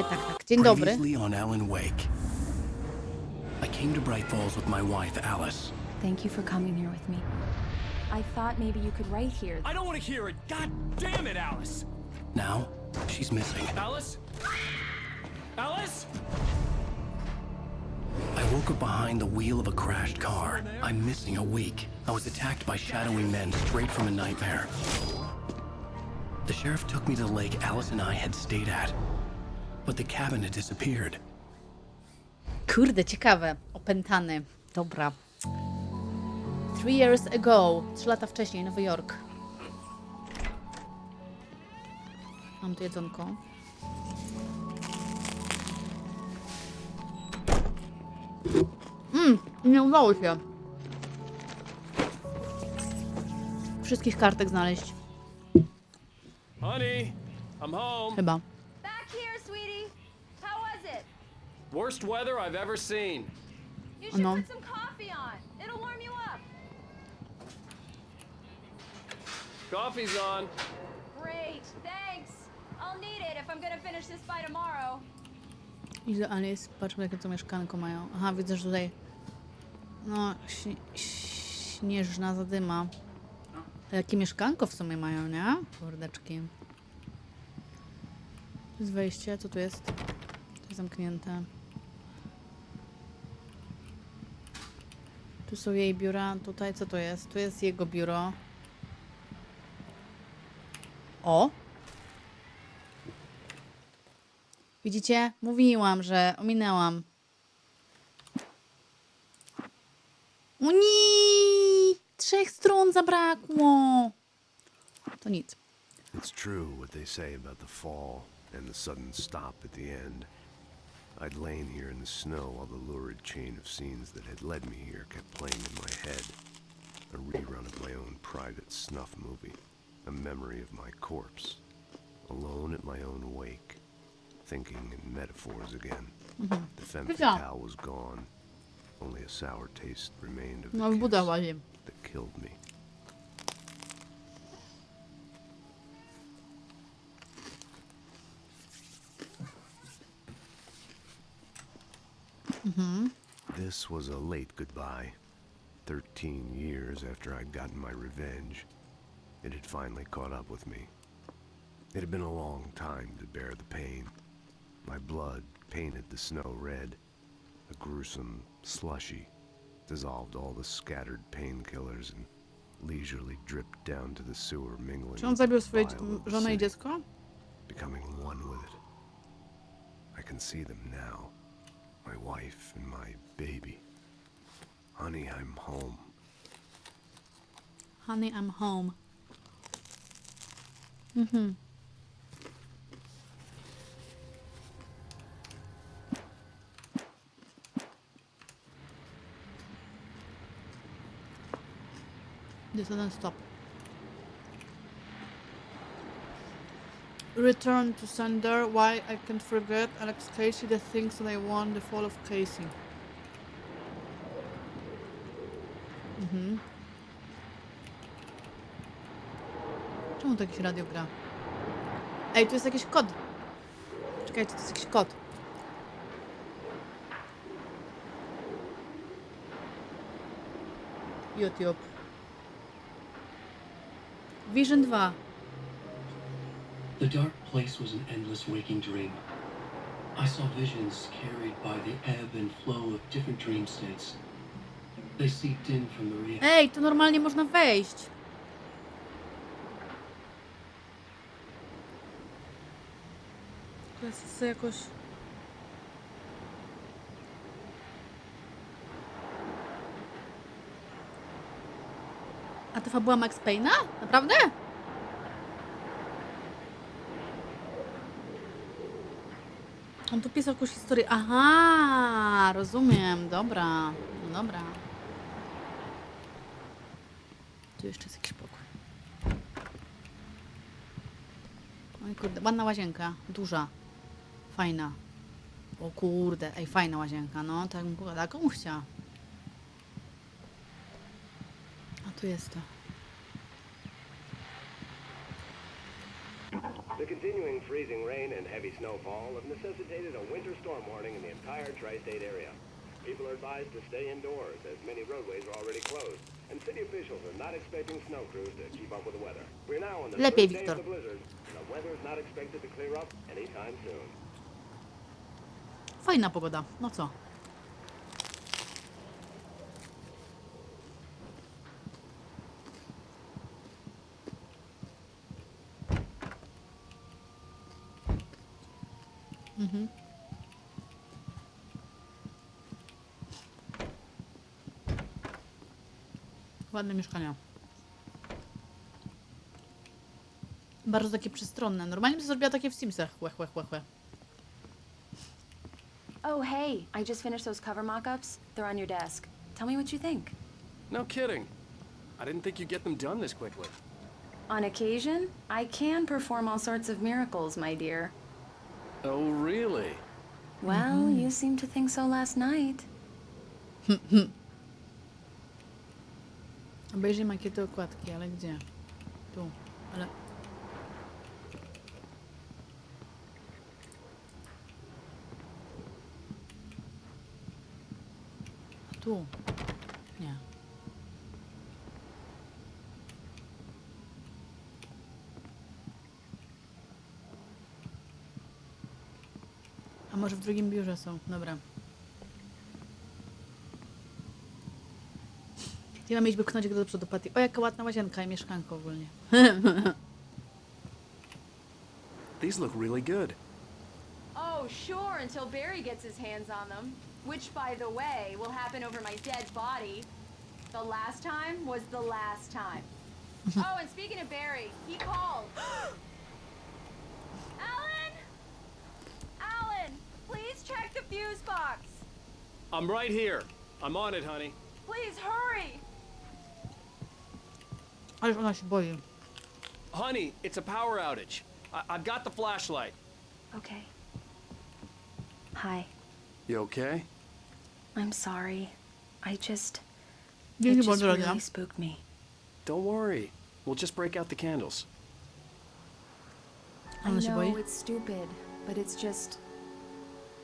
Tak. Dzień dobry. Previously on Alan Wake. I came to Bright Falls with my wife, Alice. Thank you for coming here with me. I thought maybe you could write here. I don't want to hear it. God damn it, Alice. Now, she's missing. Alice? Alice? I woke up behind the wheel of a crashed car. I'm missing a week. I was attacked by shadowy men straight from a nightmare. The sheriff took me to the lake Alice and I had stayed at. But the cabin had disappeared. Kurde, ciekawe. Opętany. Dobra. 3 years ago. 3 lata wcześniej, Nowy Jork. Mam tu jedzonko. Nie udało się. Wszystkich kartek znaleźć. Honey, I'm home. Chyba. Back here, sweetie. How was it? Worst weather I've ever seen. You should No. put some coffee on. It'll warm you up. Coffee's on. Great, thanks. I'll need it if I'm gonna finish this by tomorrow. Idealnie jest. Patrzmy, jakie to mieszkanko mają. Aha, widzę, że tutaj... No, śnieżna zadyma. A jakie mieszkanko w sumie mają, nie? Kordeczki. Tu jest wejście. Co tu jest? To jest zamknięte. Tu są jej biura. Tutaj co to jest? Tu jest jego biuro. O! Widzicie? Mówiłam, że ominęłam. O nie! 3 stron zabrakło. To nic. It's true what they say about the fall and the sudden stop at the end. I'd lain here in the snow while the lurid chain of scenes that had led me here kept playing in my head. A rerun of my own private snuff movie. A memory of my corpse. Alone at my own wake. Thinking in metaphors again. The femme fatale was gone. Only a sour taste remained of the No, kiss wybudowała się. that killed me. This was a late goodbye. 13 years after I'd gotten my revenge, it had finally caught up with me. It had been a long time to bear the pain. My blood painted the snow red. A gruesome slushy dissolved all the scattered painkillers and leisurely dripped down to the sewer, mingling Czy on with zabił the swoje bile of the żonę i city, dziecko? becoming one with it. I can see them now. My wife and my baby. Honey, I'm home. Honey, I'm home. Jest jeden stop. Return to sender. Why I can't forget Alex Casey, the things that I won, the fall of Casey. Czemu to jakiś radio gra? Ej, tu jest jakiś kod. Czekajcie, to jest jakiś kod. YouTube. Vision 2. The dark place was an endless waking dream. I saw visions carried by the ebb and flow of different dream states. They seeped in from the reality. Ej, tu normalnie można wejść. To jest jakoś... A to fabuła Max Payne'a? Naprawdę? On tu pisał jakąś historię. Aha, rozumiem. Dobra, no dobra. Tu jeszcze jest jakiś pokój. Oj kurde, ładna łazienka. Duża. Fajna. O kurde, ej, fajna łazienka. No, taką chciała. A tu jest to. The continuing freezing rain and heavy snowfall have necessitated a winter storm warning in the entire tri-state area. People are advised to stay indoors as many roadways are already closed, and city officials are not expecting snow crews to keep up with the weather. We're now on the Lepiej, third day Wiktor. of the blizzard, and the weather is not expected to clear up anytime soon. Fajna pogoda. No co? Ładne mieszkania. Bardzo takie przestronne. Normalnie bym zrobiła takie w Simsach. Łe. Oh, hey, I just finished those cover mock-ups. They're on your desk. Tell me what you think. No kidding. I didn't think you'd get them done this quickly. On occasion, I can perform all sorts of miracles, my dear. Oh, really? Well, you seemed to think so last night. Obejrzyj makiety okładki, ale gdzie? Tu, ale... Tu. Nie. A może w drugim biurze są? Dobra. Ja mam iść wypchnąć go do przodu, Patty. O, jaka ładna łazienka i mieszkanko ogólnie. These look really good. Oh, sure, until Barry gets his hands on them. Which, by the way, will happen over my dead body. The last time was the last time. Oh, and speaking of Barry, he called. Alan! Alan, please check the fuse box. I'm right here. I'm on it, honey. Please hurry. Ależ ona się boi. Honey, it's a power outage. I've got the flashlight. Okay. Hi. You okay? I'm sorry. Dzięki It just bardzo, really spooked me. Don't worry. We'll just break out the candles. I Ona się boi? know it's stupid, but it's just...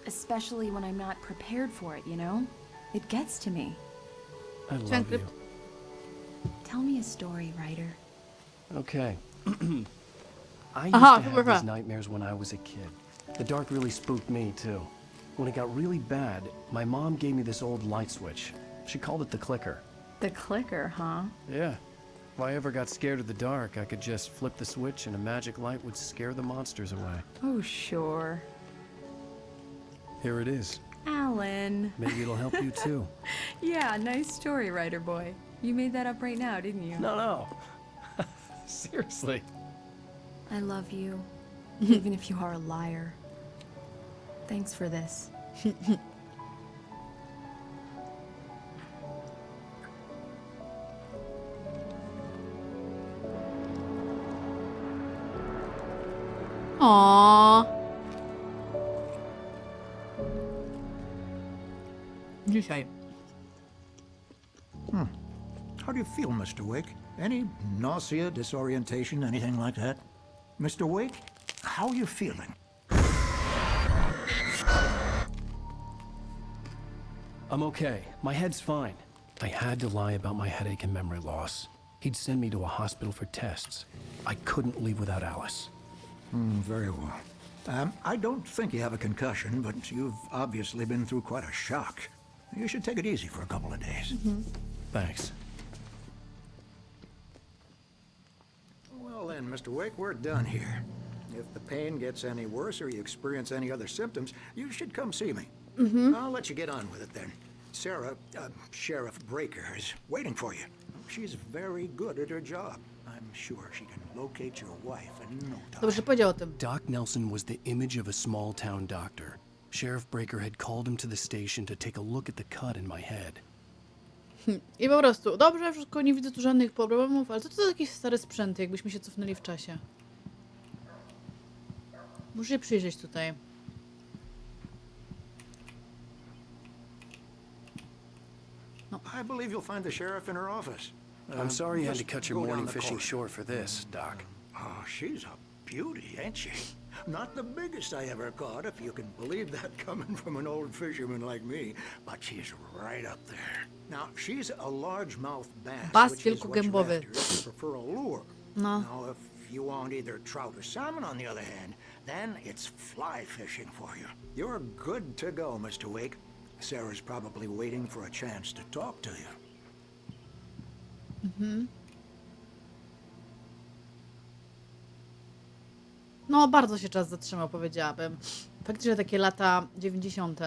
Especially when I'm not prepared for it, you know? It gets to me. I love Thank you. you. Tell me a story, writer. Okay. I used Aha, to have dobra. these nightmares when I was a kid. The dark really spooked me, too. When it got really bad, my mom gave me this old light switch. She called it the clicker. The clicker, huh? Yeah. If I ever got scared of the dark, I could just flip the switch and a magic light would scare the monsters away. Oh, sure. Here it is. Alan. Maybe it'll help you, too. Yeah, nice story, writer boy. You made that up right now, didn't you? No. Seriously. I love you, even if you are a liar. Thanks for this. Aww. Dzisiaj. How do you feel, Mr. Wake? Any nausea, disorientation, anything like that? Mr. Wake, how are you feeling? I'm okay. My head's fine. I had to lie about my headache and memory loss. He'd send me to a hospital for tests. I couldn't leave without Alice. Very well. I don't think you have a concussion, but you've obviously been through quite a shock. You should take it easy for a couple of days. Thanks. Well then, Mr. Wake, we're done here. If the pain gets any worse or you experience any other symptoms, you should come see me. I'll let you get on with it then. Sarah, Sheriff Breaker, is waiting for you. She's very good at her job. I'm sure she can locate your wife in no time. Dobrze powiedział o tym. Doc Nelson was the image of a small-town doctor. Sheriff Breaker had called him to the station to take a look at the cut in my head. I po prostu, dobrze, wszystko, nie widzę tu żadnych problemów, ale to są jakieś stare sprzęty, jakbyśmy się cofnęli w czasie. Muszę się przyjrzeć tutaj. I believe you'll find the sheriff in her office. I'm sorry you had to just cut your go down morning the fishing corridor. short for this, Doc. Oh, she's a beauty, ain't she? Not the biggest I ever caught, if you can believe that coming from an old fisherman like me, but she's right up there. Now, she's a largemouth bass, Bass which is what you're wielkogębowy. after if you prefer a lure. No. Now, if you want either trout or salmon, on the other hand, then it's fly fishing for you. You're good to go, Mr. Wake. Sarah's probably waiting for a chance to talk to you. No, bardzo się czas zatrzymał, powiedziałabym. Faktycznie takie lata 90.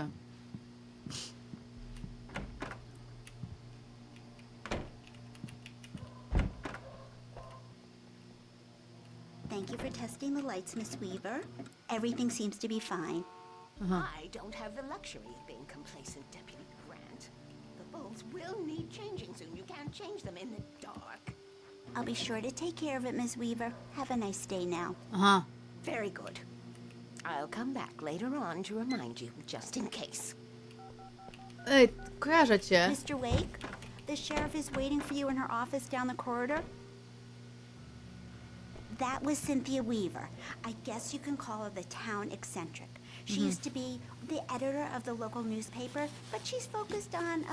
Thank you for testing the lights, Miss Weaver. Everything seems to be fine. I don't have the luxury of being complacent, Deputy Grant. The bulbs will need changing soon. You can't change them in the dark. I'll be sure to take care of it, Miss Weaver. Have a nice day now. Aha. Very good. I'll come back later on to remind you, just in case. Ej, kojarzę cię. Mr. Wake, the sheriff is waiting for you in her office down the corridor. That was Cynthia Weaver. I guess you can call her the town eccentric. She used to be the editor of the local newspaper, but she's focused on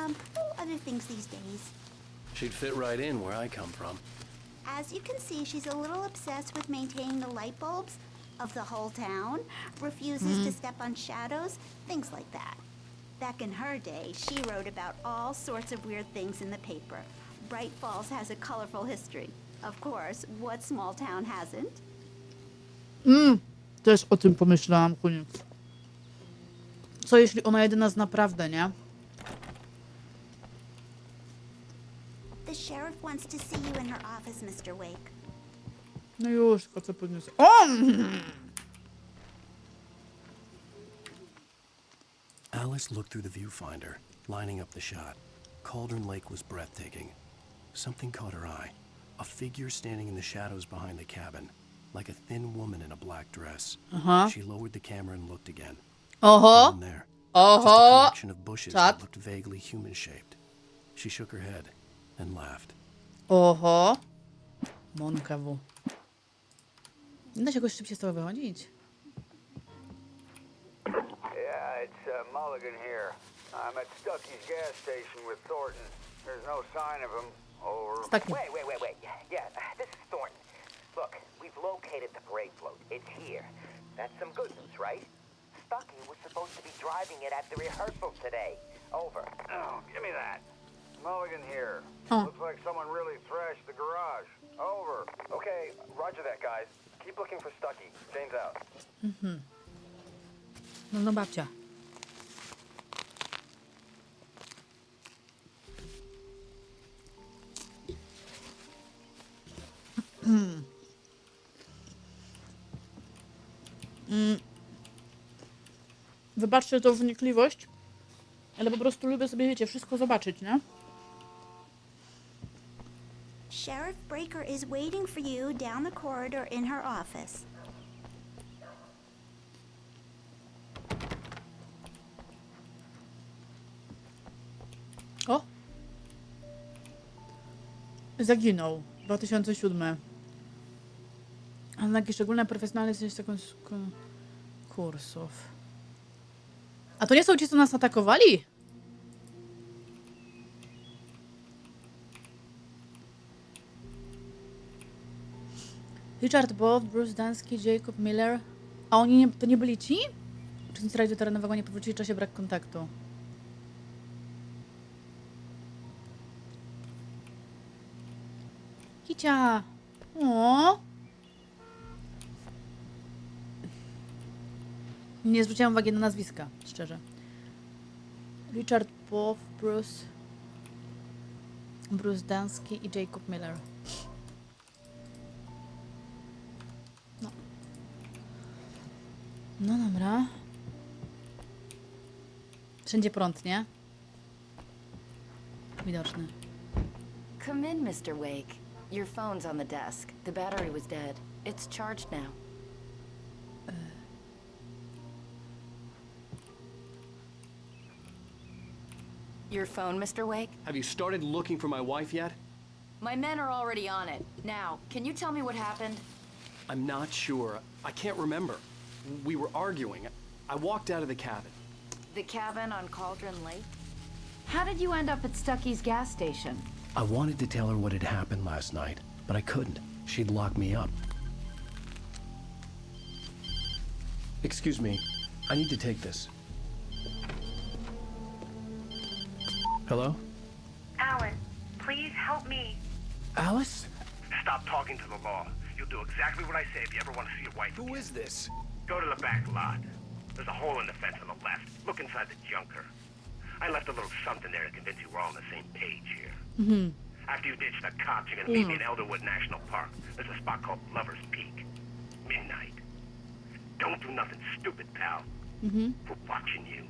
other things these days. She'd fit right in where I come from. As you can see, she's a little obsessed with maintaining the light bulbs of the whole town, refuses to step on shadows, things like that. Back in her day, she wrote about all sorts of weird things in the paper. Bright Falls has a colorful history. Of course, what small town hasn't? Też o tym pomyślałam, koniec. Co jeśli ona jedyna z naprawdę, nie? The sheriff wants to see you in her office, Mr. Wake. No już, tylko co podniosę. O! Alice looked through the viewfinder, lining up the shot. Cauldron Lake was breathtaking. Something caught her eye. A figure standing in the shadows behind the cabin, like a thin woman in a black dress. She lowered the camera and looked again. Oho! Nothing there. Just a Oho! collection of bushes that Czad. looked vaguely human-shaped. She shook her head and laughed. Oho! Monka W. Nie da się jakoś szybciej z tego wychodzić. Yeah, it's Mulligan here. I'm at Stucky's gas station with Thornton. There's no sign of him. Over. Stucky. Wait. Yeah, this is Thornton. Look, we've located the parade float. It's here. That's some good news, right? Stucky was supposed to be driving it at the rehearsal today. Over. Oh, give me that. Mulligan here. Oh. Looks like someone really thrashed the garage. Over. Okay, roger that, guys. Keep looking for Stucky. Jane's out. No babcia. Wybaczcie tą wnikliwość, ale po prostu lubię sobie, wiecie, wszystko zobaczyć, nie? Sheriff Breaker is waiting for you down the corridor in her office. O! Zaginął. 2007. A na jakieś szczególne profesjonalne coś taką kursów. A to nie są ci, co nas atakowali? Richard Bow, Bruce Dansky, Jacob Miller. A oni nie, to nie byli ci? Uczestnicy rajdu terenowego nie powrócili w czasie brak kontaktu. Kicia! O! Nie zwróciłam uwagi na nazwiska, szczerze. Richard Bow, Bruce Dansky i Jacob Miller. No dobra. Wszędzie prąd, nie? Widoczny. Come in, Mr. Wake. Your phone's on the desk. The battery was dead. It's charged now. Your phone, Mr. Wake? Have you started looking for my wife yet? My men are already on it. Now, can you tell me what happened? I'm not sure. I can't remember. We were arguing. I walked out of the cabin. The cabin on Cauldron Lake? How did you end up at Stucky's gas station? I wanted to tell her what had happened last night, but I couldn't. She'd lock me up. Excuse me. I need to take this. Hello? Alan, please help me. Alice? Stop talking to the law. You'll do exactly what I say if you ever want to see your wife. Who is this? Go to the back lot. There's a hole in the fence on the left. Look inside the junker. I left a little something there to convince you we're all on the same page here. Mhm. After you ditch the cops, you're gonna meet me in Elderwood National Park. There's a spot called Lover's Peak. Midnight. Don't do nothing stupid, pal. Mhm. We're watching you.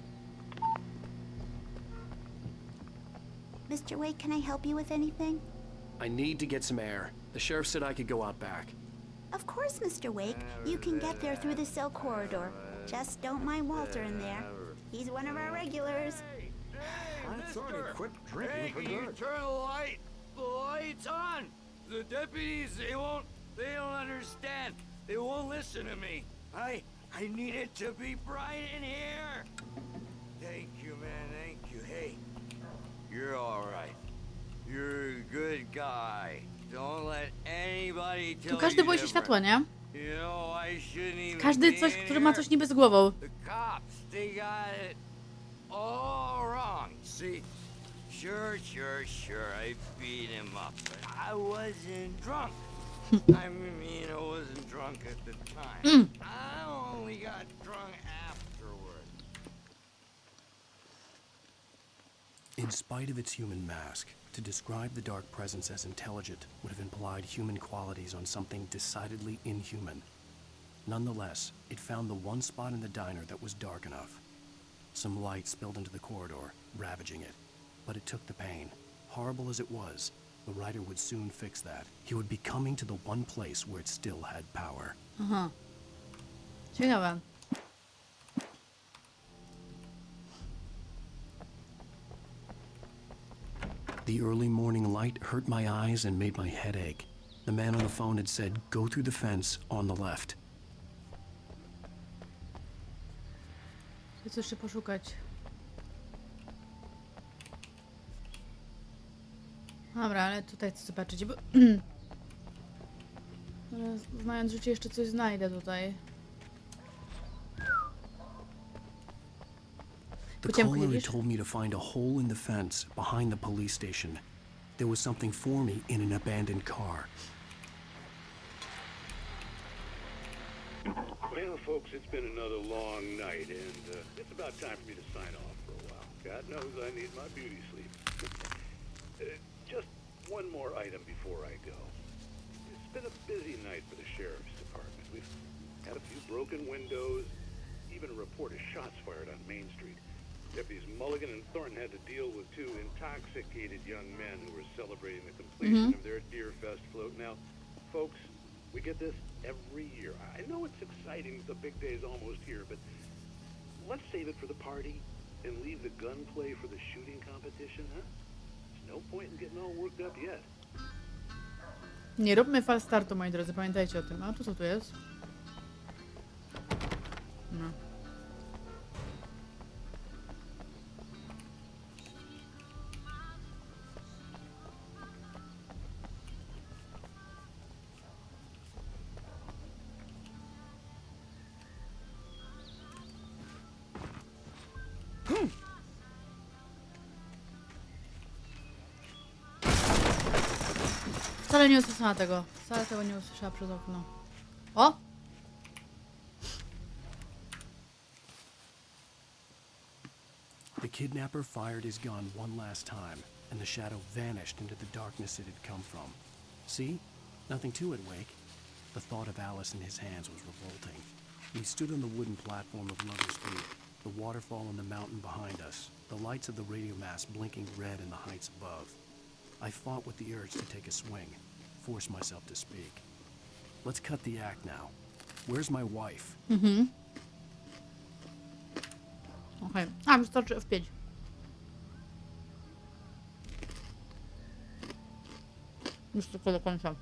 Mr. Wake, can I help you with anything? I need to get some air. The sheriff said I could go out back. Of course, Mr. Wake. You can get there through the cell corridor. Just don't mind Walter in there. He's one of our regulars. I thought he quit drinking for good. Turn the lights on. The deputies, they don't understand. They won't listen to me. I need it to be bright in here. Thank you, man, thank you. Hey, you're all right. You're a good guy. Don't let anybody tell Tu każdy you boi się światła, nie? You know, I shouldn't even Każdy be coś, in który ma here. coś niby z głową. The cops, they got it all wrong. See, sure, I beat him up, but I wasn't drunk. I mean, I wasn't drunk at the time. I only got drunk afterward. In spite of its human mask, to describe the dark presence as intelligent would have implied human qualities on something decidedly inhuman. Nonetheless, it found the one spot in the diner that was dark enough. Some light spilled into the corridor, ravaging it. But it took the pain. Horrible as it was, the writer would soon fix that. He would be coming to the one place where it still had power. Aha. Ciekawe. The early morning light hurt my eyes and made my head ache. The man on the phone had said, go through the fence on the left. Chcę jeszcze poszukać. Dobra, ale tutaj chcę zobaczyć, bo... Znając życie, jeszcze coś znajdę tutaj. The caller had told me to find a hole in the fence behind the police station. There was something for me in an abandoned car. Well, folks, it's been another long night, and it's about time for me to sign off for a while. God knows I need my beauty sleep. Just one more item before I go. It's been a busy night for the sheriff's department. We've had a few broken windows, even a report of shots fired on Main Street. Deputies Mulligan and Thornton had to deal with two intoxicated young men who were celebrating the completion of their Deer Fest float. Now, folks, we get this every year. I know it's exciting, the big day's almost here, but let's save it for the party and leave the gunplay for the shooting competition, huh? There's no point in getting all worked up yet. Nie róbmy fal startu, moi drodzy, pamiętajcie o tym. A tu co tu jest? No. Wcale nie usłyszała tego. Wcale tego nie usłyszała przez okno. O! The kidnapper fired his gun one last time, and the shadow vanished into the darkness it had come from. See? Nothing to it, Wake. The thought of Alice in his hands was revolting. We stood on the wooden platform of Lover's Peak, the waterfall on the mountain behind us, the lights of the radio mast blinking red in the heights above. I fought with the urge to take a swing, force myself to speak. Let's cut the act now. Where's my wife? Okej. A, wystarczy F5. Już tylko do końca.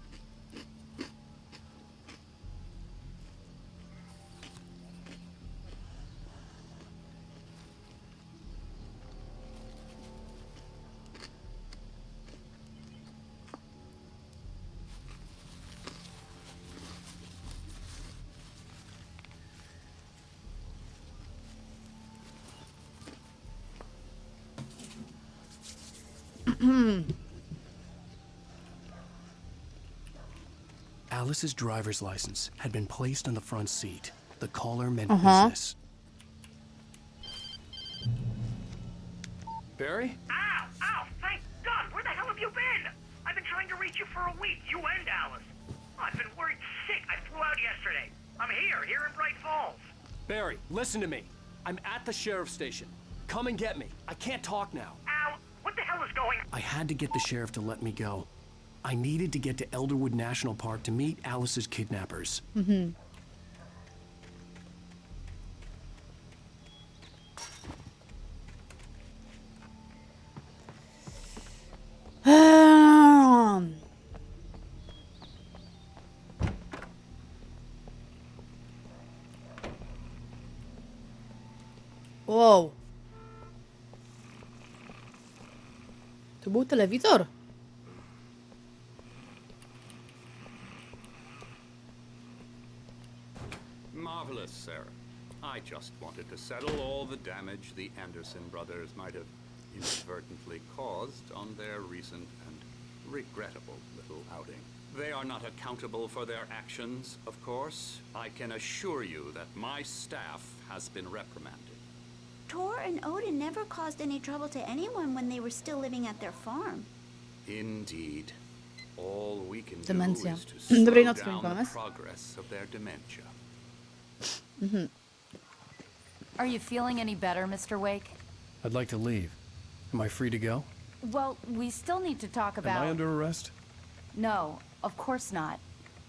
Alice's driver's license had been placed on the front seat. The caller meant business. Barry? Ow! Ow! Thank God! Where the hell have you been? I've been trying to reach you for a week, you and Alice. I've been worried sick. I flew out yesterday. I'm here in Bright Falls. Barry, listen to me. I'm at the sheriff's station. Come and get me. I can't talk now. Al, what the hell is going on? I had to get the sheriff to let me go. I needed to get to Elderwood National Park to meet Alice's kidnappers. Mhm. Wow. To był telewizor? Marvelous, Sarah. I just wanted to settle all the damage the Anderson brothers might have inadvertently caused on their recent and regrettable little outing. They are not accountable for their actions, of course. I can assure you that my staff has been reprimanded. Tor and Odin never caused any trouble to anyone when they were still living at their farm. Indeed. All we can Dementia. do is to slow Dobrej nocy, down the Nikolas. progress of their dementia. Are you feeling any better, Mr. Wake? I'd like to leave. Am I free to go? Well, we still need to talk about... Am I under arrest? No, of course not.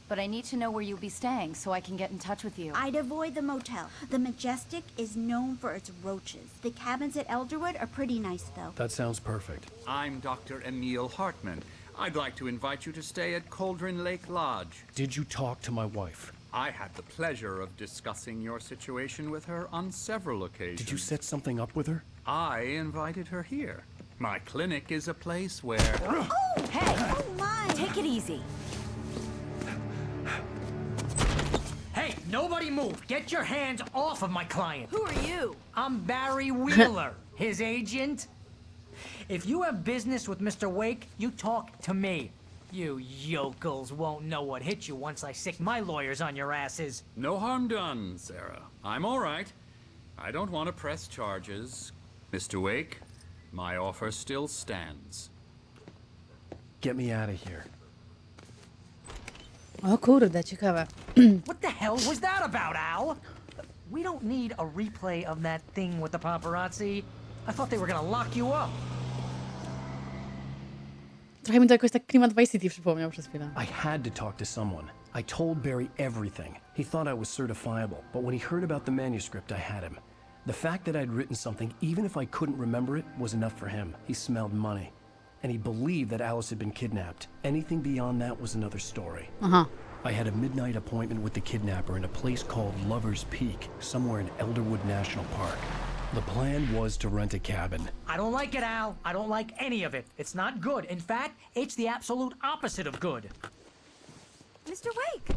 But I need to know where you'll be staying so I can get in touch with you. I'd avoid the motel. The Majestic is known for its roaches. The cabins at Elderwood are pretty nice, though. That sounds perfect. I'm Dr. Emil Hartman. I'd like to invite you to stay at Cauldron Lake Lodge. Did you talk to my wife? I had the pleasure of discussing your situation with her on several occasions. Did you set something up with her? I invited her here. My clinic is a place where... Oh! Hey! Oh, my! Take it easy. Hey, nobody move! Get your hands off of my client! Who are you? I'm Barry Wheeler, his agent. If you have business with Mr. Wake, you talk to me. You yokels won't know what hit you once I sick my lawyers on your asses. No harm done, Sarah. I'm all right. I don't want to press charges. Mr. Wake, my offer still stands. Get me out of here. O kurde, ciekawe. What the hell was that about, Al? We don't need a replay of that thing with the paparazzi. I thought they were gonna lock you up. Trochę mi to jakoś tak klimat Vice City przypomniał przez chwilę. I had to talk to someone. I told Barry everything. He thought I was certifiable, but when he heard about the manuscript, I had him. The fact that I'd written something, even if I couldn't remember it, was enough for him. He smelled money. And he believed that Alice had been kidnapped. Anything beyond that was another story. I had a midnight appointment with the kidnapper in a place called Lover's Peak, somewhere in Elderwood National Park. The plan was to rent a cabin. I don't like it, Al. I don't like any of it. It's not good. In fact, it's the absolute opposite of good. Mr. Wake!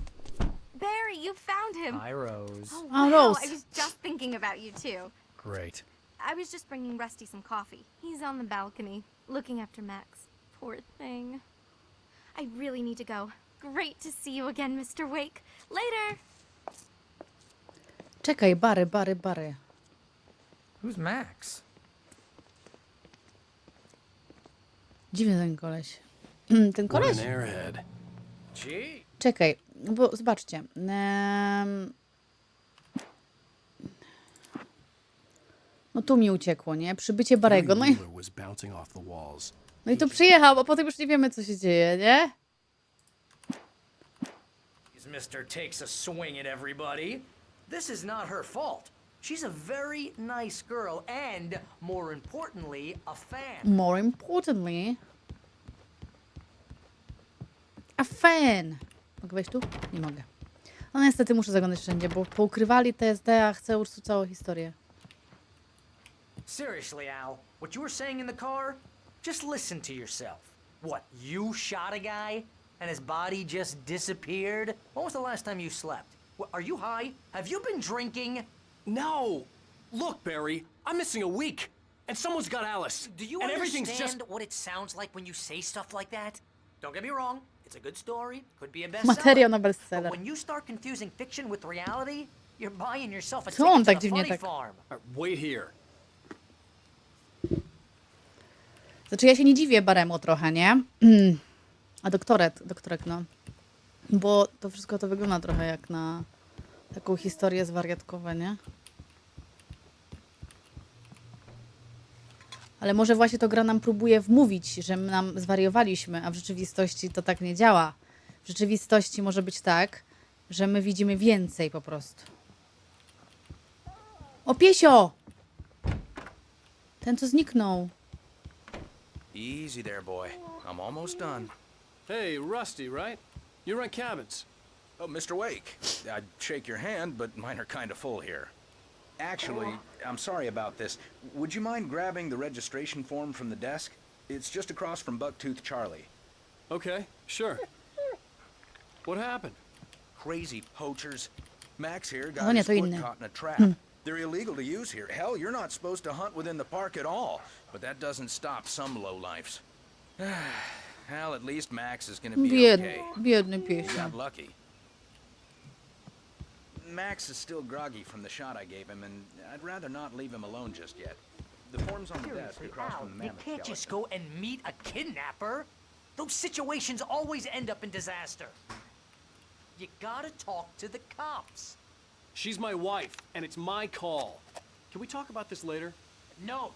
Barry, you found him! Hi, Rose. Oh, Oh, wow. Rose. I was just thinking about you, too. Great. I was just bringing Rusty some coffee. He's on the balcony, looking after Max. Poor thing. I really need to go. Great to see you again, Mr. Wake. Later! Czekaj, Bary. Who's Max? Dziwny ten koleś. Ten What koleś? an airhead. Gee. Czekaj, bo zobaczcie. No tu mi uciekło, nie? Przybycie Barego. No i, Wheeler was bouncing off the walls. no i to przyjechał, a potem już nie wiemy, co się dzieje, nie? Mr. takes a swing at everybody. This is not her fault. She's a very nice girl and, more importantly, a fan. More importantly... A fan! Mogę wejść tu? Nie mogę. No niestety muszę zaglądać wszędzie, bo poukrywali TSD, a chcę już tu całą historię. Seriously, Al, what you were saying in the car? Just listen to yourself. What, you shot a guy and his body just disappeared? When was the last time you slept? Are you high? Have you been drinking? No! Look, Barry, I'm missing a week. And someone's got Alice. Do you and everything's understand just... what it sounds like when you say stuff like that? Don't get me wrong, it's a good story, could be a Materiał bestseller. na But bestseller. when you start confusing fiction with reality, you're buying yourself a Co on ticket tak to the dziwnie funny tak? farm. Wait here. Znaczy ja się nie dziwię Baremu trochę, nie? A doktorek, no. Bo to wszystko to wygląda trochę jak na taką historię zwariatkowe, nie? Ale może właśnie to gra nam próbuje wmówić, że my nam zwariowaliśmy, a w rzeczywistości to tak nie działa. W rzeczywistości może być tak, że my widzimy więcej po prostu. O, piesio! Ten, co zniknął. Easy there, boy. I'm almost done. Hey, Rusty, right? You rent cabins. Oh, Mr. Wake. I'd shake your hand, but mine are kind of full here. Actually, I'm sorry about this. Would you mind grabbing the registration form from the desk? It's just across from Bucktooth Charlie. Okay, sure. What happened? Crazy poachers. Max here Oh, got nie, his to foot inne. caught in a trap. They're illegal to use here. Hell, you're not supposed to hunt within the park at all. But that doesn't stop some lowlifes. Well, at least Max is gonna be okay. Biedny You piesio. got lucky. Max is still groggy from the shot I gave him, and I'd rather not leave him alone just yet. The form's on the desk Seriously, across Al, from the you mammoth can't skeleton. just go and meet a kidnapper. Those situations always end up in disaster. You gotta talk to the cops. She's my wife, and it's my call. Can we talk about this later? No,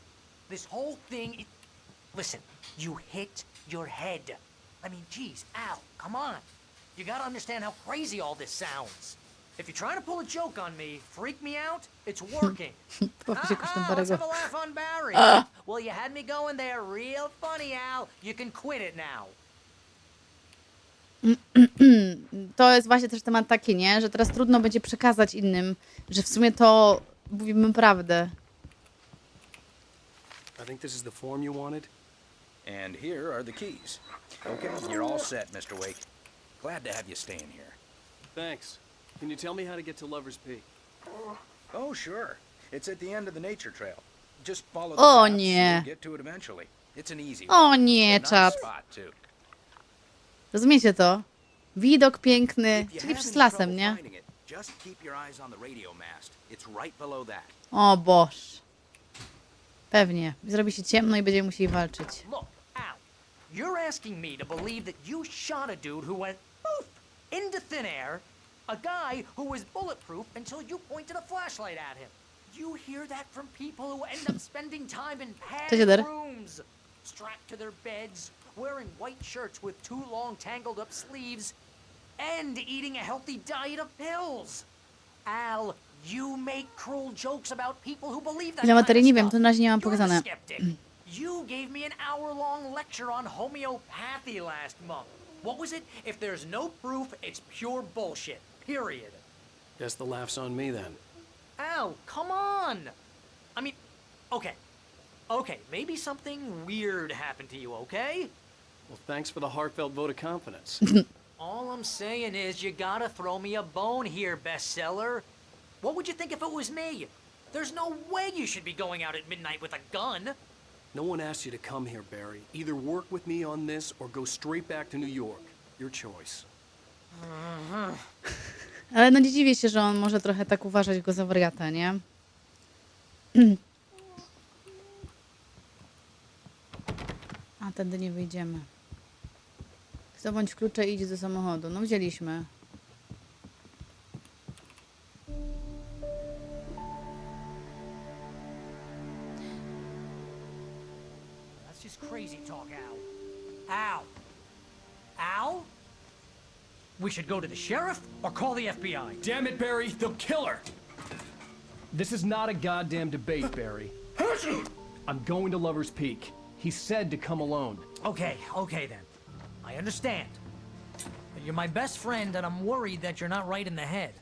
this whole thing... Listen, you hit your head. I mean, geez, Al, come on. You gotta understand how crazy all this sounds. If you're trying to pull a joke on me, freak me out, it's working. Popatrz jakoś tam Let's have Barego. a laugh on Barry. Well, you had me going there real funny, Al. You can quit it now. To jest właśnie też temat taki, nie? Że teraz trudno będzie przekazać innym, że w sumie to mówimy prawdę. I think this is the form you wanted. And here are the keys. Okay, you're all set, Mr. Wake. Glad to have you staying here. Thanks. Can you tell me how to get to Lover's Peak? Oh, sure. It's at the end of the nature trail. Just follow the O paths, nie. you'll get to it eventually. It's an easy O one. nie, Nice czat. spot, too. Rozumiecie to? Widok piękny, If you czyli have przed any lasem, trouble nie? finding it, just keep your eyes on the radio mast. It's right below that. O Boż. Pewnie. Zrobi się ciemno i będziemy musieli walczyć. Look, Al, you're asking me to believe that you shot a dude who went poof into thin air, a guy who was bulletproof until you pointed a flashlight at him. You hear that from people who end up spending time in Cześć, Eder. padded rooms, strapped to their beds, wearing white shirts with too long tangled up sleeves, and eating a healthy diet of pills. Al, you make cruel jokes about people who believe that Ile kind materii of nie wiem, stuff. to na razie nie mam You're the pokazane. skeptic. You gave me an hour-long lecture on homeopathy last month. What was it? If there's no proof, it's pure bullshit. Period. Guess the laugh's on me then. Al, come on! I mean, okay. Okay, maybe something weird happened to you, okay? Well, thanks for the heartfelt vote of confidence. All I'm saying is you gotta throw me a bone here, bestseller. What would you think if it was me? There's no way you should be going out at midnight with a gun. No one asked you to come here, Barry. Either work with me on this or go straight back to New York. Your choice. Ale no nie dziwię się, że on może trochę tak uważać go za wariata, nie? A tędy nie wyjdziemy. Zdobądź klucze i idź do samochodu. No wzięliśmy. That's just crazy talk, Al. Al. Al? We should go to the sheriff or call the FBI. Damn it, Barry, they'll kill her! This is not a goddamn debate, Barry. I'm going to Lover's Peak. He said to come alone. Okay then. I understand. But you're my best friend and I'm worried that you're not right in the head.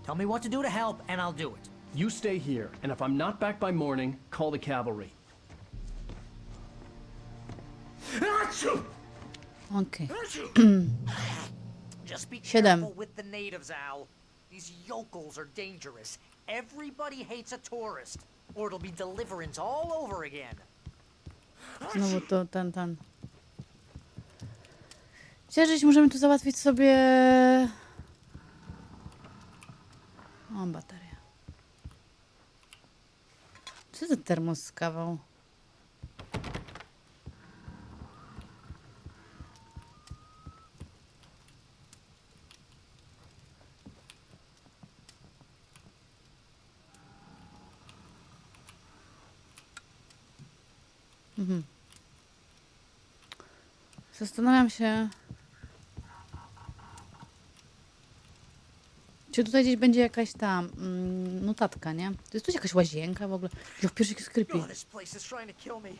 Tell me what to do to help and I'll do it. You stay here, and if I'm not back by morning, call the cavalry. Okej. Just be 7. careful with the natives, Al. These yokels are dangerous. Everybody hates a tourist. or it'll be deliverance all over again. Znowu to ten. Cieszę, możemy tu załatwić sobie... O, bateria. Co za termos z kawą? Zastanawiam się, czy tutaj gdzieś będzie jakaś ta notatka, nie? To jest tu jakaś łazienka w ogóle. Jak pierwszy jest creepy. Oh, this place is trying to kill me.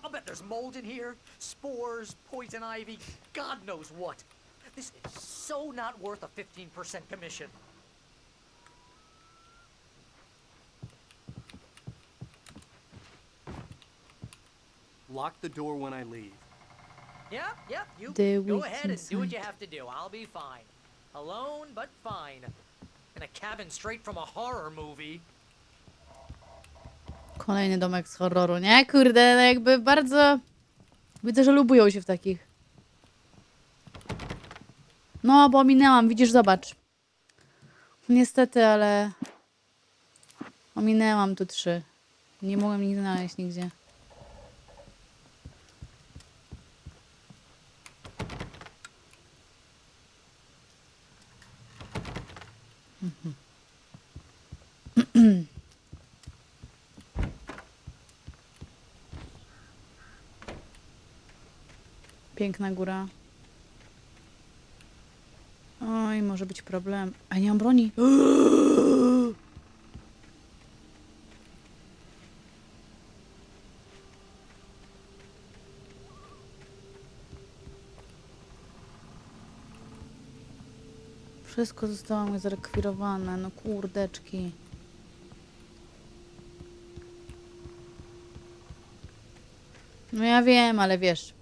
I'll bet there's mold in here, spores, poison ivy, God knows what. This is so not worth a 15% commission. Lock the door when I leave. Yep, you The go weak ahead and do what you inside. have to do. I'll be fine. Alone, but fine. In a cabin straight from a horror movie. Kolejny domek z horroru, nie? Kurde, no jakby bardzo... Widzę, że lubują się w takich. No, bo ominęłam, widzisz, zobacz. Niestety, ale... Ominęłam tu 3. Nie mogłam ich znaleźć nigdzie. Piękna góra. Oj, może być problem. A nie mam broni. Wszystko zostało mi zarekwirowane. No kurdeczki. No ja wiem, ale wiesz,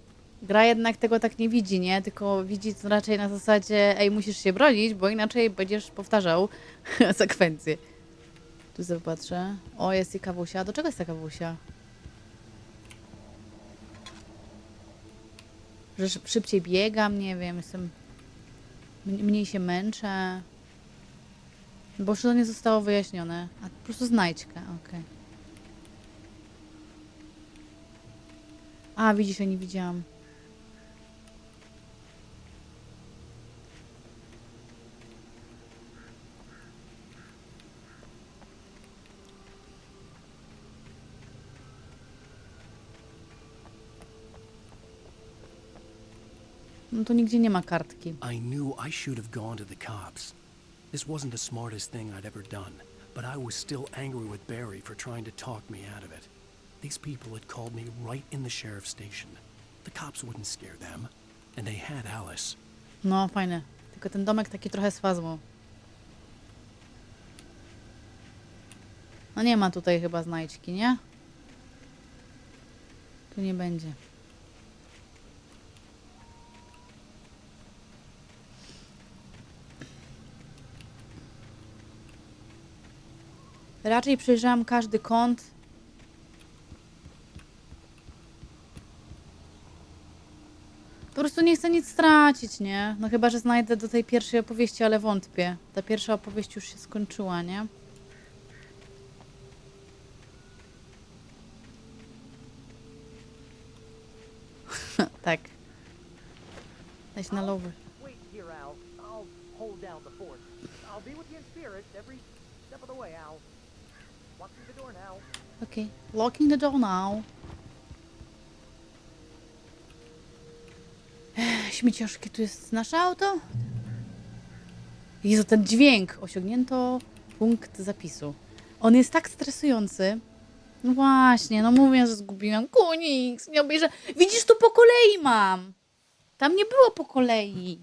gra jednak tego tak nie widzi, nie? Tylko widzi to raczej na zasadzie, ej, musisz się bronić, bo inaczej będziesz powtarzał sekwencję. Tu sobie patrzę. O, jest i kawusia. Do czego jest ta kawusia? Że szybciej biegam, nie wiem, jestem... Mniej się męczę. Bo już to nie zostało wyjaśnione. A po prostu znajdźkę, okej. A, widzisz, ja nie widziałam. No to nigdzie nie ma kartki. I knew I should have gone to the cops. This wasn't the smartest thing I'd ever done, but I was still angry with Barry for trying to talk me out of it. These people had called me right in the sheriff's station. The cops wouldn't scare them, and they had Alice. No, fajne. Tylko ten domek taki trochę z fazmą. No nie ma tutaj chyba znajdźki, nie? Tu nie będzie. Raczej przejrzałam każdy kąt. Po prostu nie chcę nic stracić, nie? No chyba, że znajdę do tej pierwszej opowieści, ale wątpię. Ta pierwsza opowieść już się skończyła, nie? Tak. Weź na lowy. Wait here, Al. I'll hold down the fort. I'll be with you in spirit every step of the way, Al. Locking the door now. Okay. Locking the door now. Śmieciaszki, tu jest nasze auto? Jezu, ten dźwięk. Osiągnięto punkt zapisu. On jest tak stresujący. No właśnie, no mówię, że zgubiłam. Kuniks, nie obejrzę. Widzisz, tu po kolei mam. Tam nie było po kolei.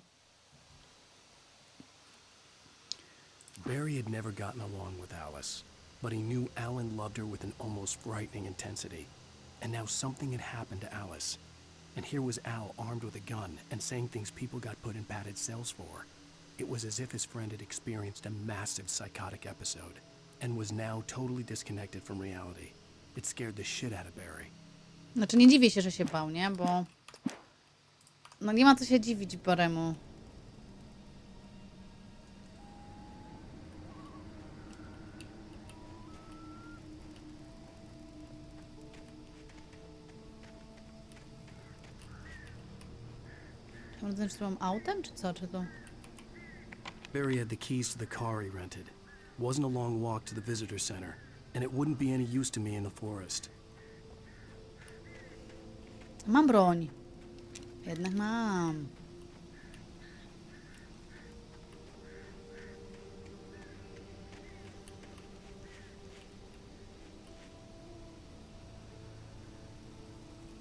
Barry had never gotten along with Alice, but he knew Alan loved her with an almost frightening intensity. And now something had happened to Alice. And here was Al armed with a gun and saying things people got put in padded cells for. It was as if his friend had experienced a massive psychotic episode, and was now totally disconnected from reality. It scared the shit out of Barry. Znaczy nie dziwię się, że się bał, nie? Bo... No nie ma co się dziwić Baremu. Rozumiem, czy to mam autem, czy co? Czy to... Barry had the keys to the car he rented. It wasn't a long walk to the visitor center, and it wouldn't be any use to me in the forest. Mam broń. Jednak mam.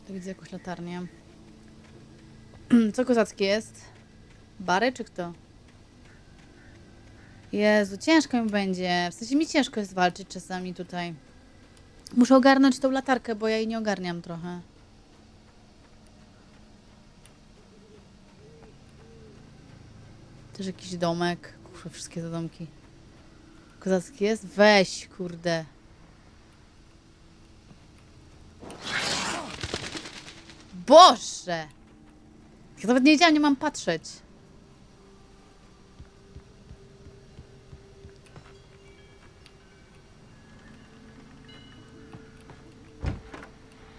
Tu widzę jakąś latarnię. Co kozackie jest? Bary czy kto? Jezu, ciężko mi będzie. W sensie mi ciężko jest walczyć czasami tutaj. Muszę ogarnąć tą latarkę, bo ja jej nie ogarniam trochę. Też jakiś domek. Kurwa, wszystkie te domki. Kozacki jest? Weź, kurde. Boże! Ja nawet nie wiedziałam, nie mam patrzeć.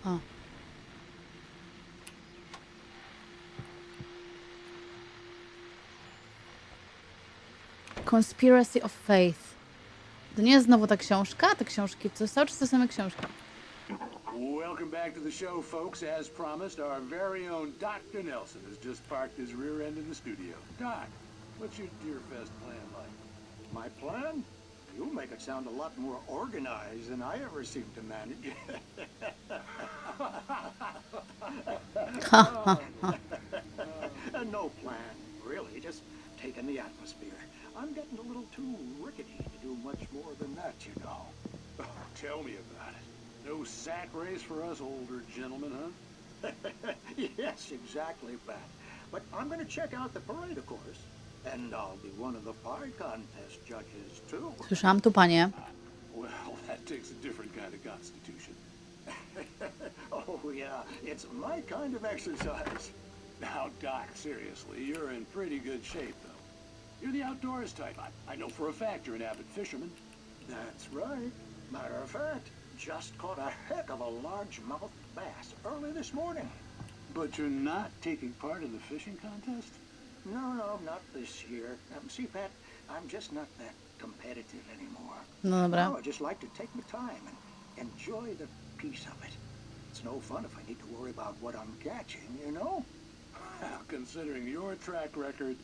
O. Conspiracy of Faith. To nie jest znowu ta książka? Te książki, to cały czas te same książki. Welcome back to the show, folks. As promised, our very own Dr. Nelson has just parked his rear end in the studio. Doc, what's your Deerfest plan like? My plan? You make it sound a lot more organized than I ever seem to manage. No plan, really. Just taking the atmosphere. I'm getting a little too rickety to do much more than that, you know. Oh, tell me about it. No sack race for us older gentlemen, huh? Yes, exactly, Pat. But I'm going to check out the parade, of course. And I'll be one of the pie contest judges, too. Słyszałam tu, panie. Well, that takes a different kind of constitution. Oh, yeah. It's my kind of exercise. Now, Doc, seriously, you're in pretty good shape, though. You're the outdoors type. I know for a fact you're an avid fisherman. That's right. Matter of fact, just caught a heck of a largemouth bass early this morning. But you're not taking part in the fishing contest? No, not this year. See, Pat, I'm just not that competitive anymore. No dobra. No, I just like to take my time and enjoy the peace of it. It's no fun if I need to worry about what I'm catching, you know? Well, considering your track record,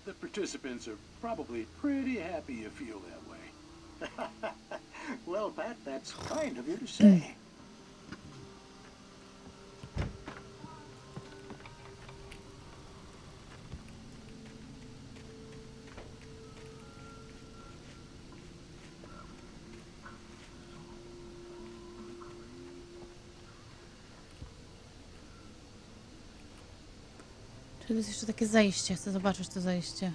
the participants are probably pretty happy you feel that way. Well, Pat, that's kind of you to say. Czy to jest jeszcze takie zajście? Chcę zobaczyć to zajście.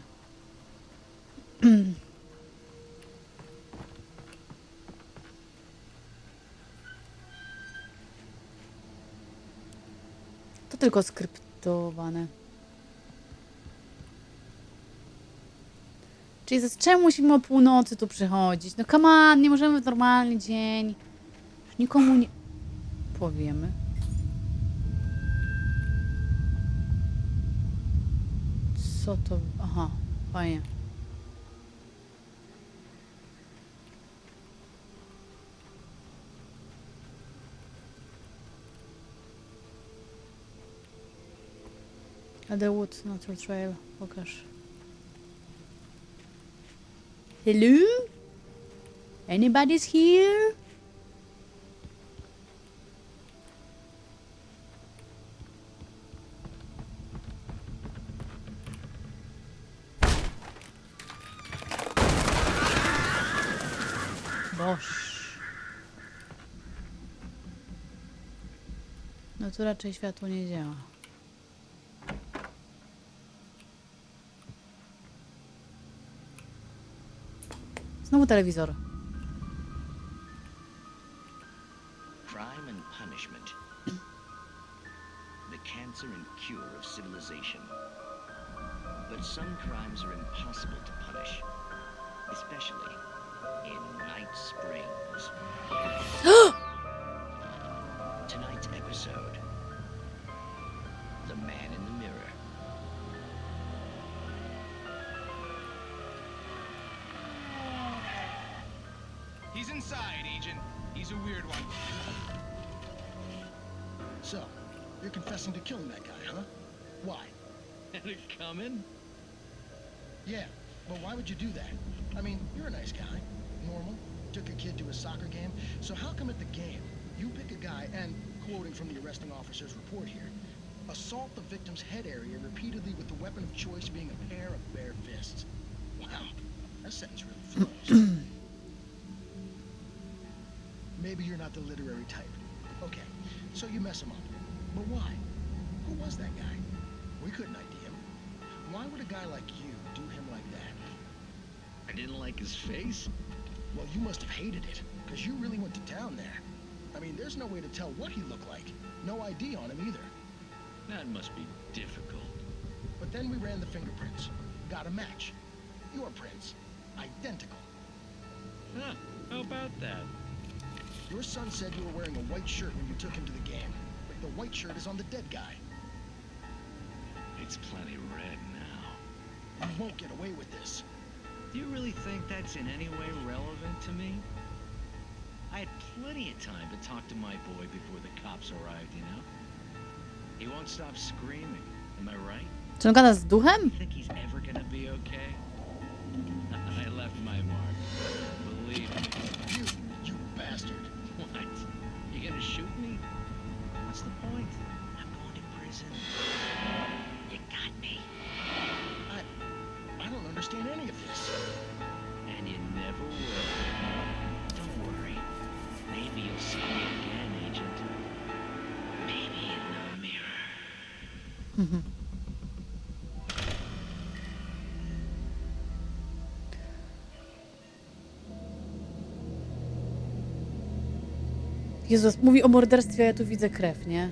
To tylko skryptowane. Czyli czemu musimy o północy tu przychodzić? No come on, nie możemy w normalny dzień. Już nikomu nie powiemy. Co to? Aha, fajnie. The Wood Natural Trail. Pokaż. Hello? Anybody's here? Boż. No tu raczej światło nie działa. Znowu telewizor. punishment. The cancer and cure of civilization. But some crimes are impossible to punish, especially in Night Springs. Tonight's episode, The Man in the Mirror. He's inside, Agent. He's a weird one. So, you're confessing to killing that guy, huh? Why? Had it coming? Yeah, but why would you do that? I mean, you're a nice guy. Normal. Took a kid to a soccer game. So how come at the game, you pick a guy and, quoting from the arresting officer's report here, assault the victim's head area repeatedly with the weapon of choice being a pair of bare fists? Wow, that sentence really flows. Maybe you're not the literary type. Okay, so you mess him up. But why? Who was that guy? We couldn't ID him. Why would a guy like you do him like that? I didn't like his face. Well, you must have hated it, because you really went to town there. I mean, there's no way to tell what he looked like. No ID on him either. That must be difficult. But then we ran the fingerprints. Got a match. Your prints. Identical. Huh, how about that? Your son said you were wearing a white shirt when you took him to the game. The white shirt is on the dead guy. It's plenty red now. You won't get away with this. Do you really think that's in any way relevant to me? I had plenty of time to talk to my boy before the cops arrived, you know? He won't stop screaming, am I right? Czy on gada z duchem? Think he's ever gonna be okay? I left my mark. Believe me. You bastard. What? You gonna shoot me? What's the point? I'm going to prison. You got me. I don't understand any of this. And you never will. Don't worry. Maybe you'll see me again, Agent. Maybe in the mirror. Jezus, mówi o morderstwie, a ja tu widzę krew, nie?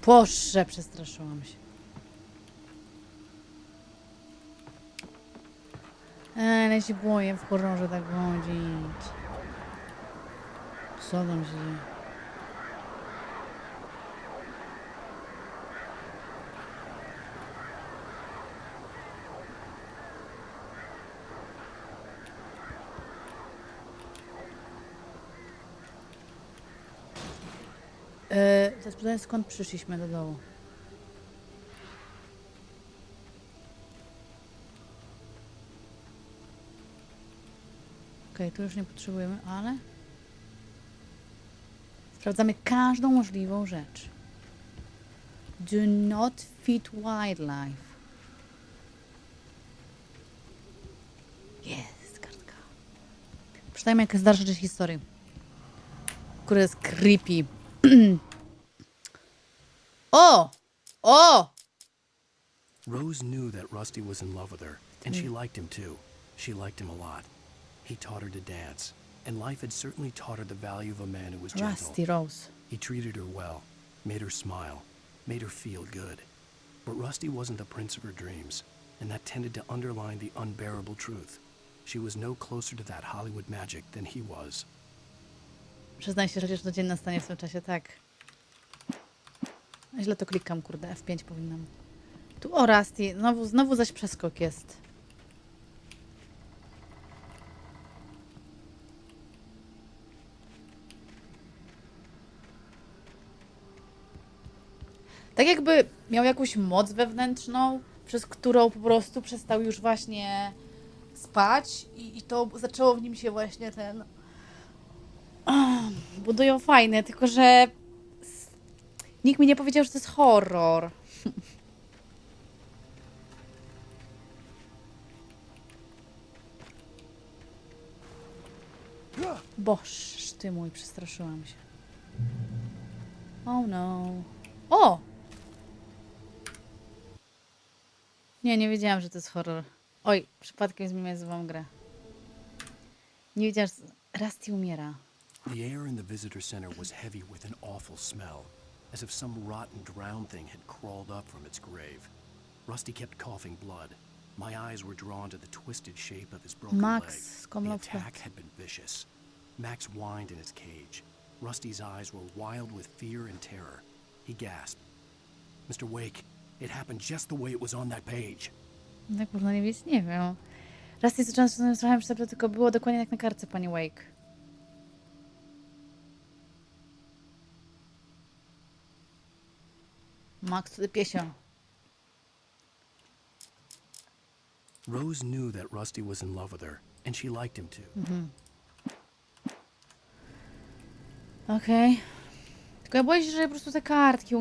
Boże, przestraszyłam się. Ale się boję w horrorze tak chodzić. Co tam się dzieje? To jest pytanie, skąd przyszliśmy do dołu? Okej, tu już nie potrzebujemy, ale sprawdzamy każdą możliwą rzecz. Do not feed wildlife. Jest kartka. Przeczytajmy jakieś dalsze część historii, która jest creepy. Oh! Oh! Rose knew that Rusty was in love with her, and she liked him too. She liked him a lot. He taught her to dance, and life had certainly taught her the value of a man who was gentle. Rusty Rose. He treated her well, made her smile, made her feel good. But Rusty wasn't the prince of her dreams, and that tended to underline the unbearable truth. She was no closer to that Hollywood magic than he was. Przyznaj się, że chociaż to dzień nastanie w tym czasie, tak. Źle to klikam, kurde, F5 powinnam. Tu o Rusty, znowu zaś przeskok jest. Tak jakby miał jakąś moc wewnętrzną, przez którą po prostu przestał już właśnie spać i to zaczęło w nim się właśnie ten... Budują fajne, tylko że nikt mi nie powiedział, że to jest horror. Boż, ty mój, przestraszyłam się. Oh no. O! Nie wiedziałam, że to jest horror. Oj, przypadkiem zmieniłam grę. Nie wiedziałam, że Rusty umiera. The air in the visitor center was heavy with an awful smell, as if some rotten drowned thing had crawled up from its grave. Rusty kept coughing blood. My eyes were drawn to the twisted shape of his broken leg. The attack had been vicious. Max whined in his cage. Rusty's eyes were wild with fear and terror. He gasped. Mr. Wake, it happened just the way it was on that page. Jak można nie wiedzieć? Nie wiem. Rusty zacząłem trochę przeczytać, tylko było dokładnie jak na kartce, panie Wake. Max to the piesio. Rose knew that Rusty was in love with her, and she liked him too. Okej. Tylko ja boję się, że po prostu te kartki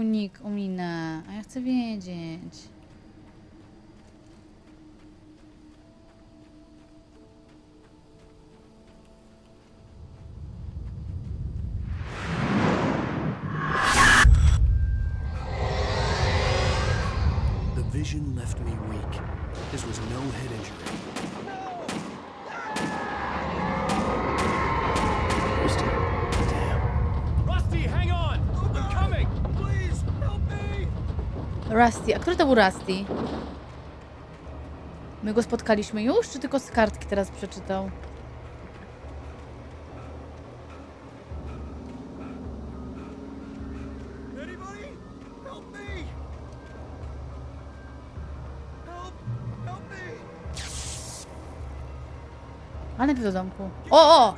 ominę. A ja chcę wiedzieć. The vision left me weak. This was no head injury. Rusty, damn. Rusty, hang on! I'm coming! Please, help me! Rusty. A który to był Rusty? My go spotkaliśmy już, czy tylko z kartki teraz przeczytał? Anybody? Help me! Help me! Ale najpierw do domku. O!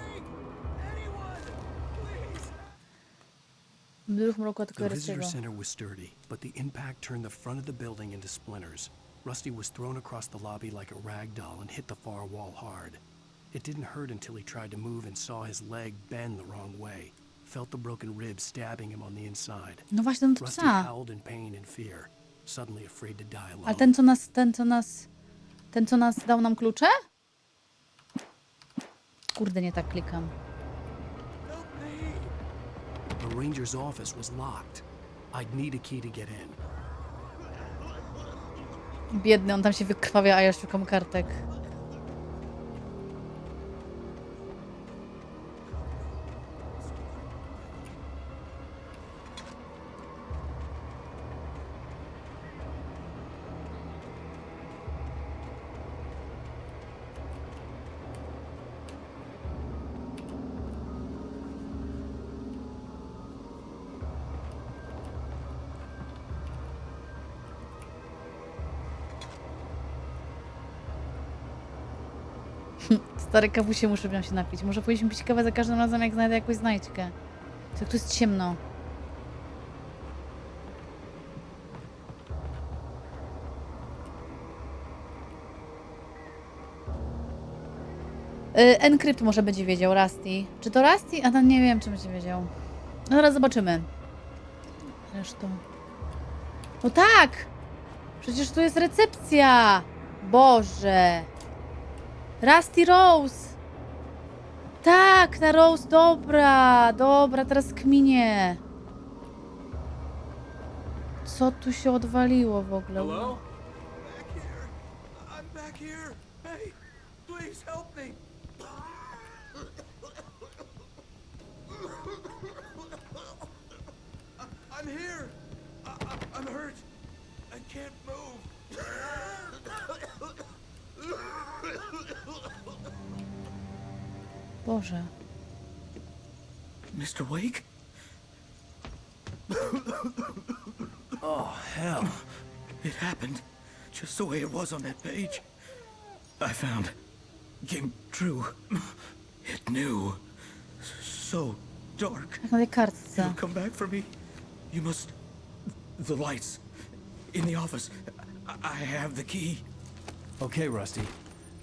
Duch mroku atakuje The visitor Rusty'ego. center was sturdy, but the impact turned the front of the building into splinters. Rusty was thrown across the lobby like a rag doll and hit the far wall hard. It didn't hurt until he tried to move and saw his leg bend the wrong way. Felt the broken ribs stabbing him on the inside. No właśnie, ten Rusty psa. howled in pain and fear, suddenly afraid to die alone. Ale ten co nas dał nam klucze? Kurde, nie tak klikam. The ranger's office was locked. I'd need a key to get in. Biedny, on tam się wykrwawia, a ja szukam kartek. Stare kawusie, muszę się napić. Może powinniśmy pić kawę za każdym razem, jak znajdę jakąś znajdźkę. To tu jest ciemno. Encrypt może będzie wiedział, Rusty. Czy to Rusty? A tam nie wiem, czy będzie wiedział. No zaraz zobaczymy. Zresztą... No tak! Przecież tu jest recepcja! Boże! Rusty Rose! Tak, na Rose, dobra, dobra, teraz kminie. Co tu się odwaliło w ogóle? Hello? Back here. I'm back here. Hey, please help me. I'm here. I'm hurt. I can't move. Boże. Mr. Wake? Oh, hell. It happened just the way it was on that page. I found. Came true. It knew. So dark. Jak na tej kartce. You'll come back for me. You must... The lights. In the office. I have the key. Okay, Rusty.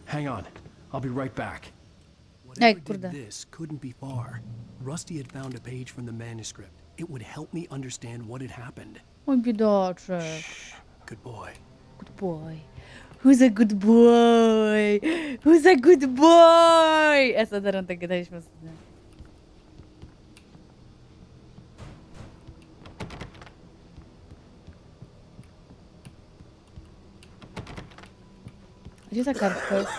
Hang on. I'll be right back. Ej, Whatever kurde. did this couldn't be far. Rusty had found a page from the manuscript. It would help me understand what had happened. Mój biedaczek. Good boy. Good boy. Who's a good boy? Who's a good boy? Ja sobie teraz tak gadaliśmy ostatnio. Gdzie ta kartka jest?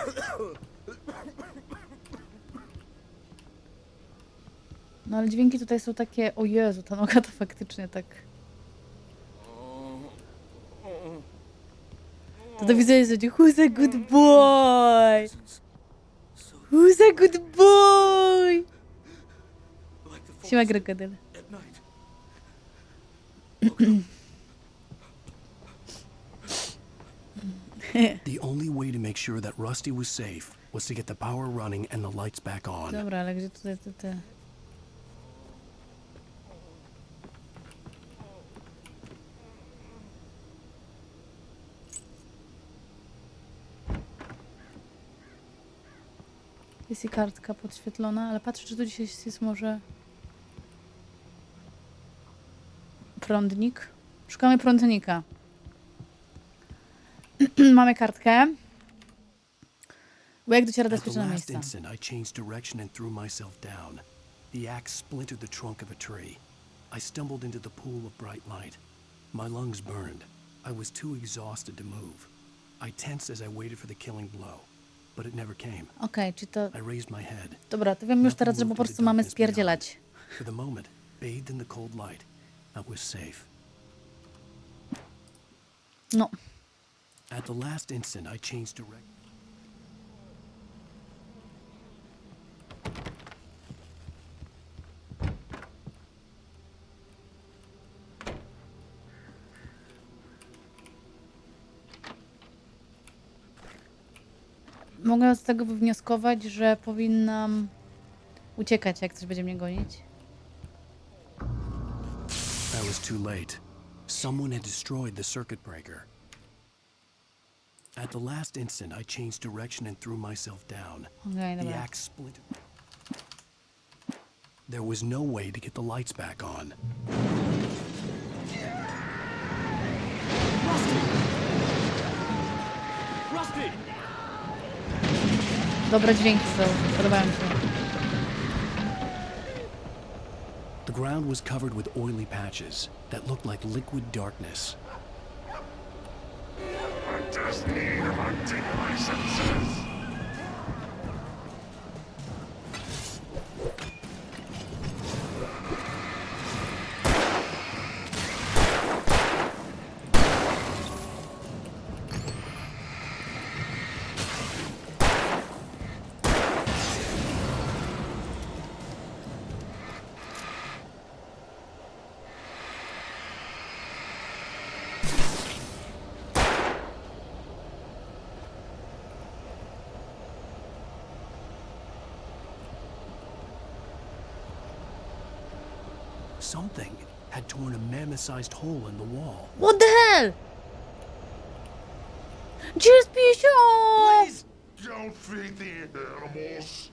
No ale dźwięki tutaj są takie... O Jezu, ta noga to faktycznie tak... To widzę, jest, że who's a good boy? Who's a good boy? Siema, krokodyl. The only way to make sure that Rusty was safe was to get the power running and the lights back on. Dobra, ale gdzie tutaj te... Jest i kartka podświetlona, ale patrzę, czy tu dzisiaj jest może... Prądnik. Szukamy prądnika. Mamy kartkę. Bo jak dociera do At the bezpiecznego last miejsca? instant, I changed direction and threw myself down. The axe splintered the trunk of a tree. I stumbled into the pool of bright light. My lungs burned. I was too exhausted to move. I tensed as I waited for the killing blow, but it never came. Okej, czy to... I raised my head. Dobra, to wiem już teraz, że po prostu mamy spierdzielać. For the moment, bathed in the cold light, I was safe. No. At the last instant, I changed direction. Mogę z tego wywnioskować, że powinnam uciekać, jak coś będzie mnie gonić. I was too late. Someone had destroyed the circuit breaker. At the last instant, I changed direction and threw myself down. Okej, The dobra. axe splintered. There was no way to get the lights back on. Rusty! Dobre dźwięki są, podobają mi się. The ground was covered with oily patches that looked like liquid darkness. I just need hunting licenses. Something had torn a mammoth-sized hole in the wall. What the hell? Just be sure! Please don't feed the animals.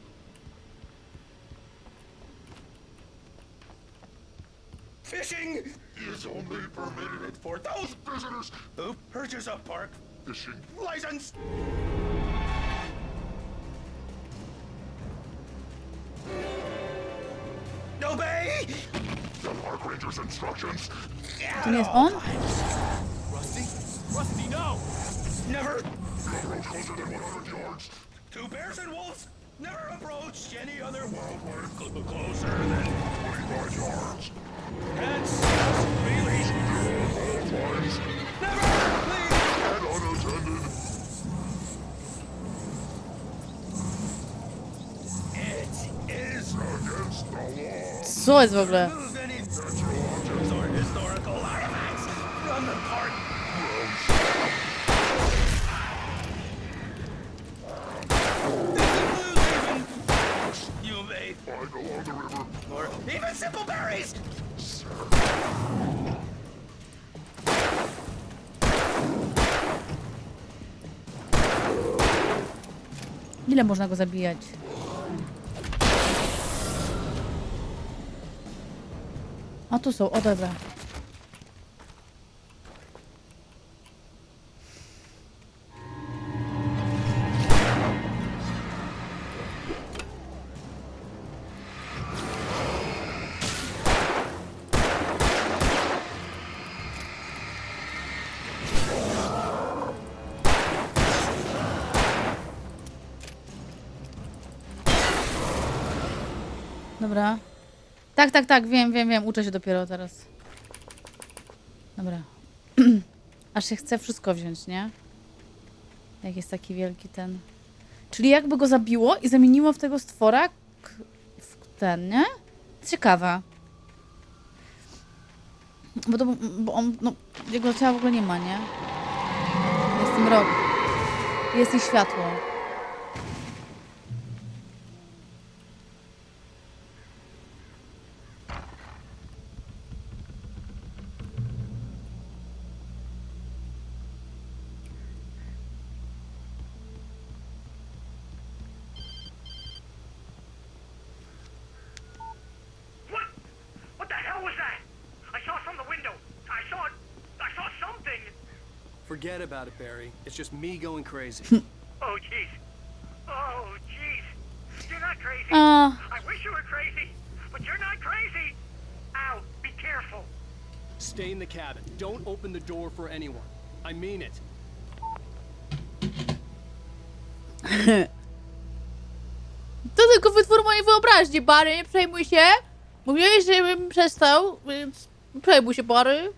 Fishing is only permitted for those visitors who purchase a park fishing license. Obey the park ranger's instructions. To nie jest on? Rusty? Rusty, no! Never! The approach closer than 100 yards. Two bears and wolves never approached any other wildlife closer than 25 yards. That's really... All times. Never! Please! And unattended. It is against the law. Co jest w ogóle? Remove any natural objects or historical artifacts from the park. You may find along the river. Or even simple berries. Ile można go zabijać? A tu są, o dobra. Dobra. Tak, wiem. Uczę się dopiero teraz. Dobra. Aż się chce wszystko wziąć, nie? Jak jest taki wielki ten... Czyli jakby go zabiło i zamieniło w tego stwora w ten, nie? Ciekawa. Bo on, no, jego ciała w ogóle nie ma, nie? Jest ten rok. Jest i światło. What the hell was that? I saw from the window. I saw something. Forget about it, Barry. It's just me going crazy. Oh, jeez. Oh, jeez. You're not crazy. I wish you were crazy, but you're not crazy. Ow, be careful. Stay in the cabin. Don't open the door for anyone. I mean it. To tylko wytwór mojej wyobraźni, Barry, nie przejmuj się. Mówiłeś, żebym przestał, więc nie przejmuj się, Barry.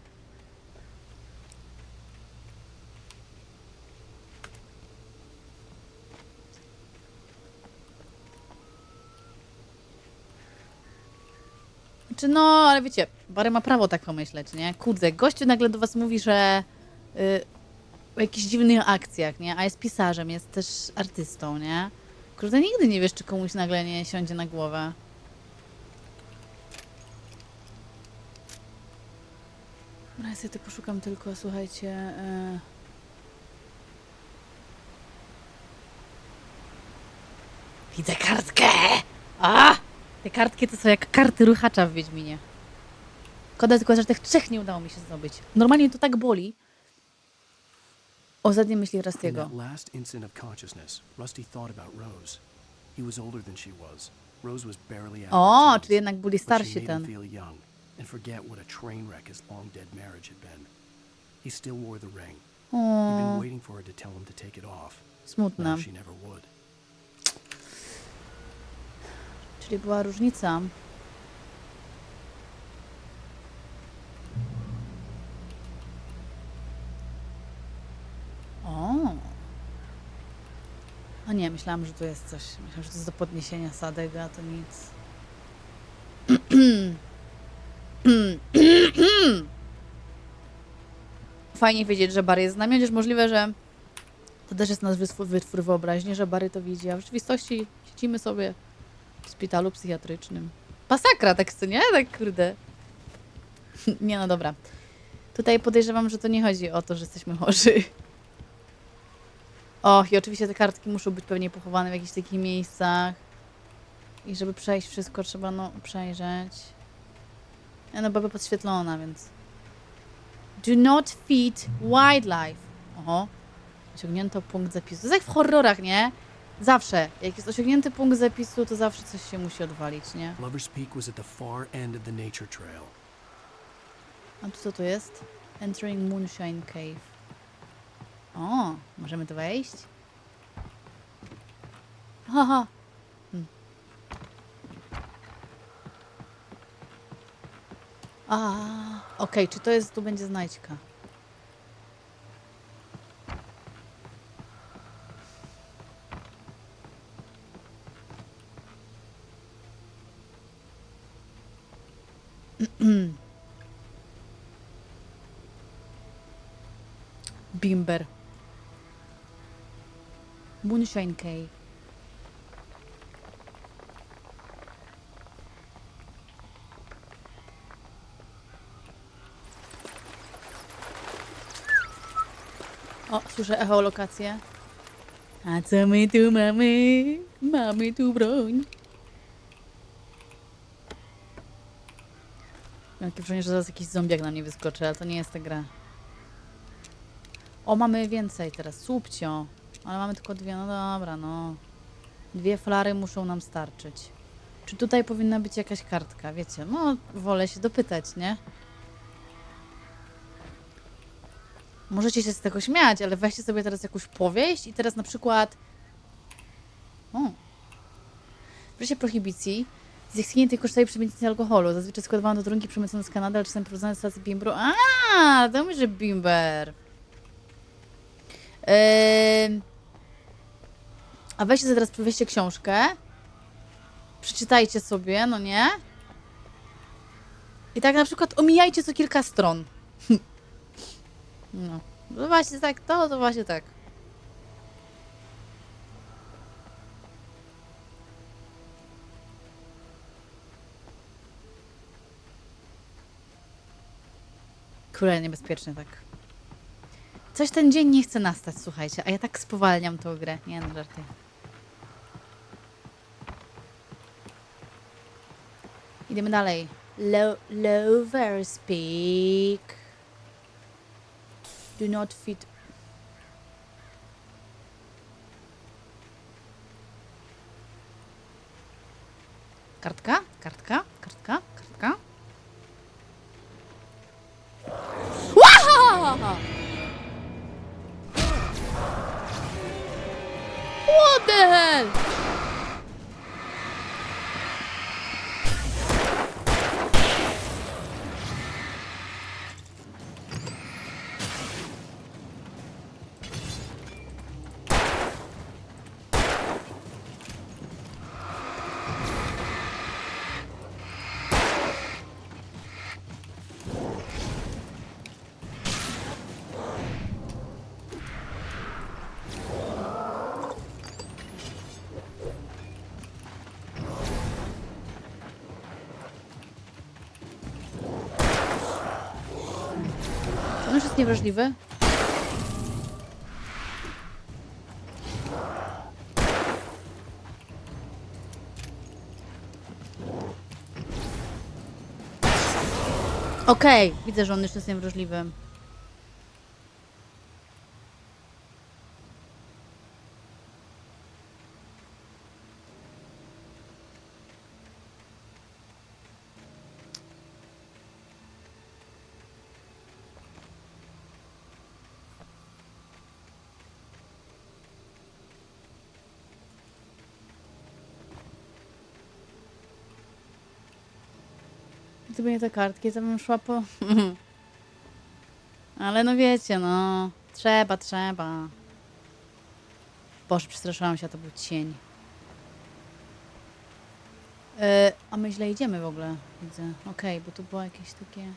Znaczy, no, ale wiecie, Barry ma prawo tak pomyśleć, nie? Kurde, gościu nagle do was mówi, że o jakichś dziwnych akcjach, nie? A jest pisarzem, jest też artystą, nie? Kurde, nigdy nie wiesz, czy komuś nagle nie siądzie na głowę. Dobra, ja sobie to poszukam tylko, słuchajcie... Widzę kartkę! A! Te kartki to są jak karty ruchacza w Wiedźminie. Szkoda tylko, że tych 3 nie udało mi się zdobyć. Normalnie to tak boli. Ostatnie myśli Rusty'ego. In that last instant of consciousness, Rusty thought about Rose. He was older than she was. Rose was barely out O, of czyli jednak byli but she starsi made him ten. feel young and forget what a train wreck his long dead marriage had been. He still wore the ring. He'd been waiting for her to tell him to take it off. Smutne. Now she never would. Czyli była różnica. O nie, myślałam, że tu jest coś. Myślałam, że to jest do podniesienia sadek, a to nic. Fajnie wiedzieć, że Barry jest z nami, chociaż możliwe, że to też jest nasz wytwór wyobraźni, że Barry to widzi, a w rzeczywistości siedzimy sobie w szpitalu psychiatrycznym. Masakra, tak co nie? Tak kurde. Nie, no dobra. Tutaj podejrzewam, że to nie chodzi o to, że jesteśmy chorzy. Och, i oczywiście te kartki muszą być pewnie pochowane w jakichś takich miejscach. I żeby przejść wszystko, trzeba no przejrzeć. Ja no baba podświetlona, więc... Do not feed wildlife. Oho. Osiągnięto punkt zapisu. To jest jak w horrorach, nie? Zawsze. Jak jest osiągnięty punkt zapisu, to zawsze coś się musi odwalić, nie? Lover's Peak was at the far end of the nature trail. A tu co to jest? Entering Moonshine Cave. O, możemy tu wejść? Haha. Okej, czy to jest, tu będzie znajdźka. Bimber. Moonshine Cave. O, słyszę echolokację. A co my tu mamy? Mamy tu broń. Mam takie wrażenie, że zaraz jakiś zombiak na mnie wyskoczy, ale to nie jest ta gra. O, mamy więcej teraz. Słupcio. Ale mamy tylko 2. No dobra, no. 2 flary muszą nam starczyć. Czy tutaj powinna być jakaś kartka? Wiecie, no wolę się dopytać, nie? Możecie się z tego śmiać, ale weźcie sobie teraz jakąś powieść i teraz na przykład... W czasie prohibicji Zechcięty kosztuje przemienienie alkoholu. Zazwyczaj składowano do trunki przemycone z Kanady, ale czasem prowadzone z stacji Bimbru. A, to może Bimber. A weźcie sobie teraz, weźcie książkę. Przeczytajcie sobie, no nie? I tak na przykład omijajcie co kilka stron. No. To właśnie tak, to właśnie tak. Kurde, niebezpieczne tak. Coś ten dzień nie chce nastać, słuchajcie, a ja tak spowalniam tą grę. Nie no, żarty. Idziemy dalej. Lower speak. Do not fit. Kartka? Kartka? Kartka? Kartka? Wow! What the hell? On już jest niewrażliwy. Okej, widzę, że on już jest niewrażliwy. Gdyby nie te kartki, to bym szła po... Ale no wiecie, no... Trzeba. Boże, przestraszyłam się, a to był cień. A my źle idziemy w ogóle, widzę. Okej, bo tu było jakieś takie...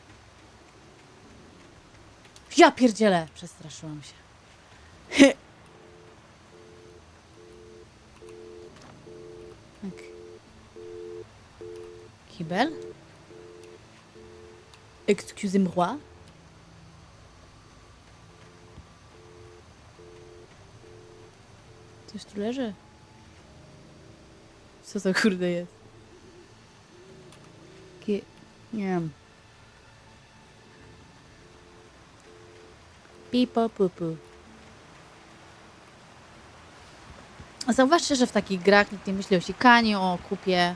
Ja pierdzielę! Przestraszyłam się. Tak. Kibel? Excusez-moi. Coś tu leży? Co to kurde jest? Nie wiem. Pipo pupu. Zauważcie, że w takich grach nikt nie myśli o sikaniu, o kupie.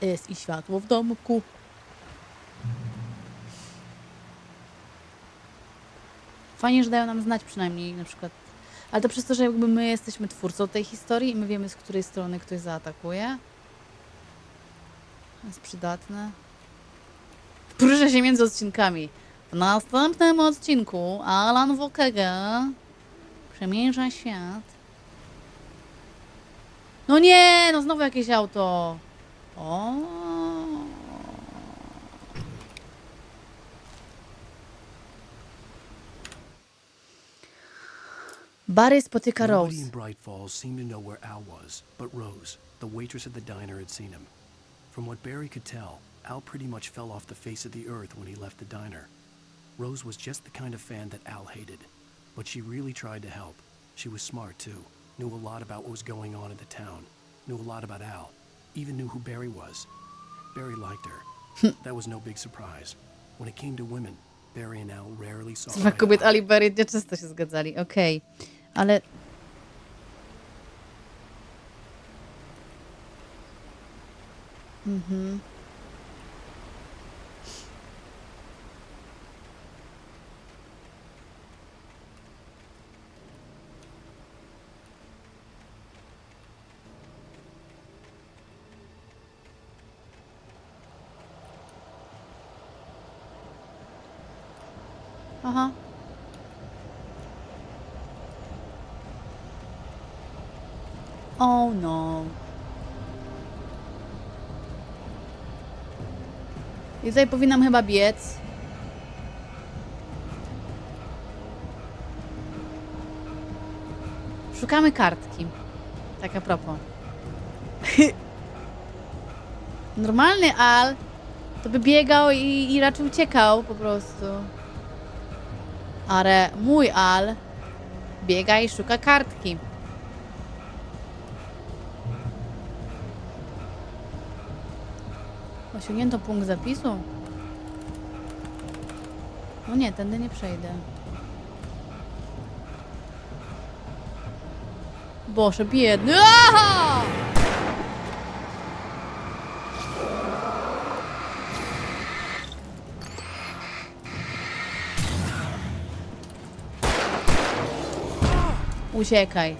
Jest i światło w domku. Fajnie, że dają nam znać przynajmniej na przykład. Ale to przez to, że jakby my jesteśmy twórcą tej historii i my wiemy, z której strony ktoś zaatakuje. Jest przydatne. Poruszę się między odcinkami. W następnym odcinku Alan Wokega przemierza świat. No nie! No znowu jakieś auto. O. Barry spotyka Rose. Nobody in Bright Falls seemed to know where Al was, but Rose, the waitress at the diner, had seen him. From what Barry could tell, Al pretty much fell off the face of the earth when he left the diner. Rose was just the kind of fan that Al hated, but she really tried to help. She was smart too, knew a lot about what was going on in the town, knew a lot about Al, even knew who Barry was. Barry liked her. That was no big surprise. When it came to women, Barry and Al rarely saw eye Dwa to kobiet eye. Ali Barry często się zgadzali. Okej. Ale... Mhm. Aha. Oh no. I tutaj powinnam chyba biec. Szukamy kartki. Tak a propos. Normalny Al to by biegał i raczej uciekał po prostu. Ale mój Al biega i szuka kartki. Osiągnięto punkt zapisu? No nie, tędy nie przejdę. Boże, biedny. Aha! Uciekaj.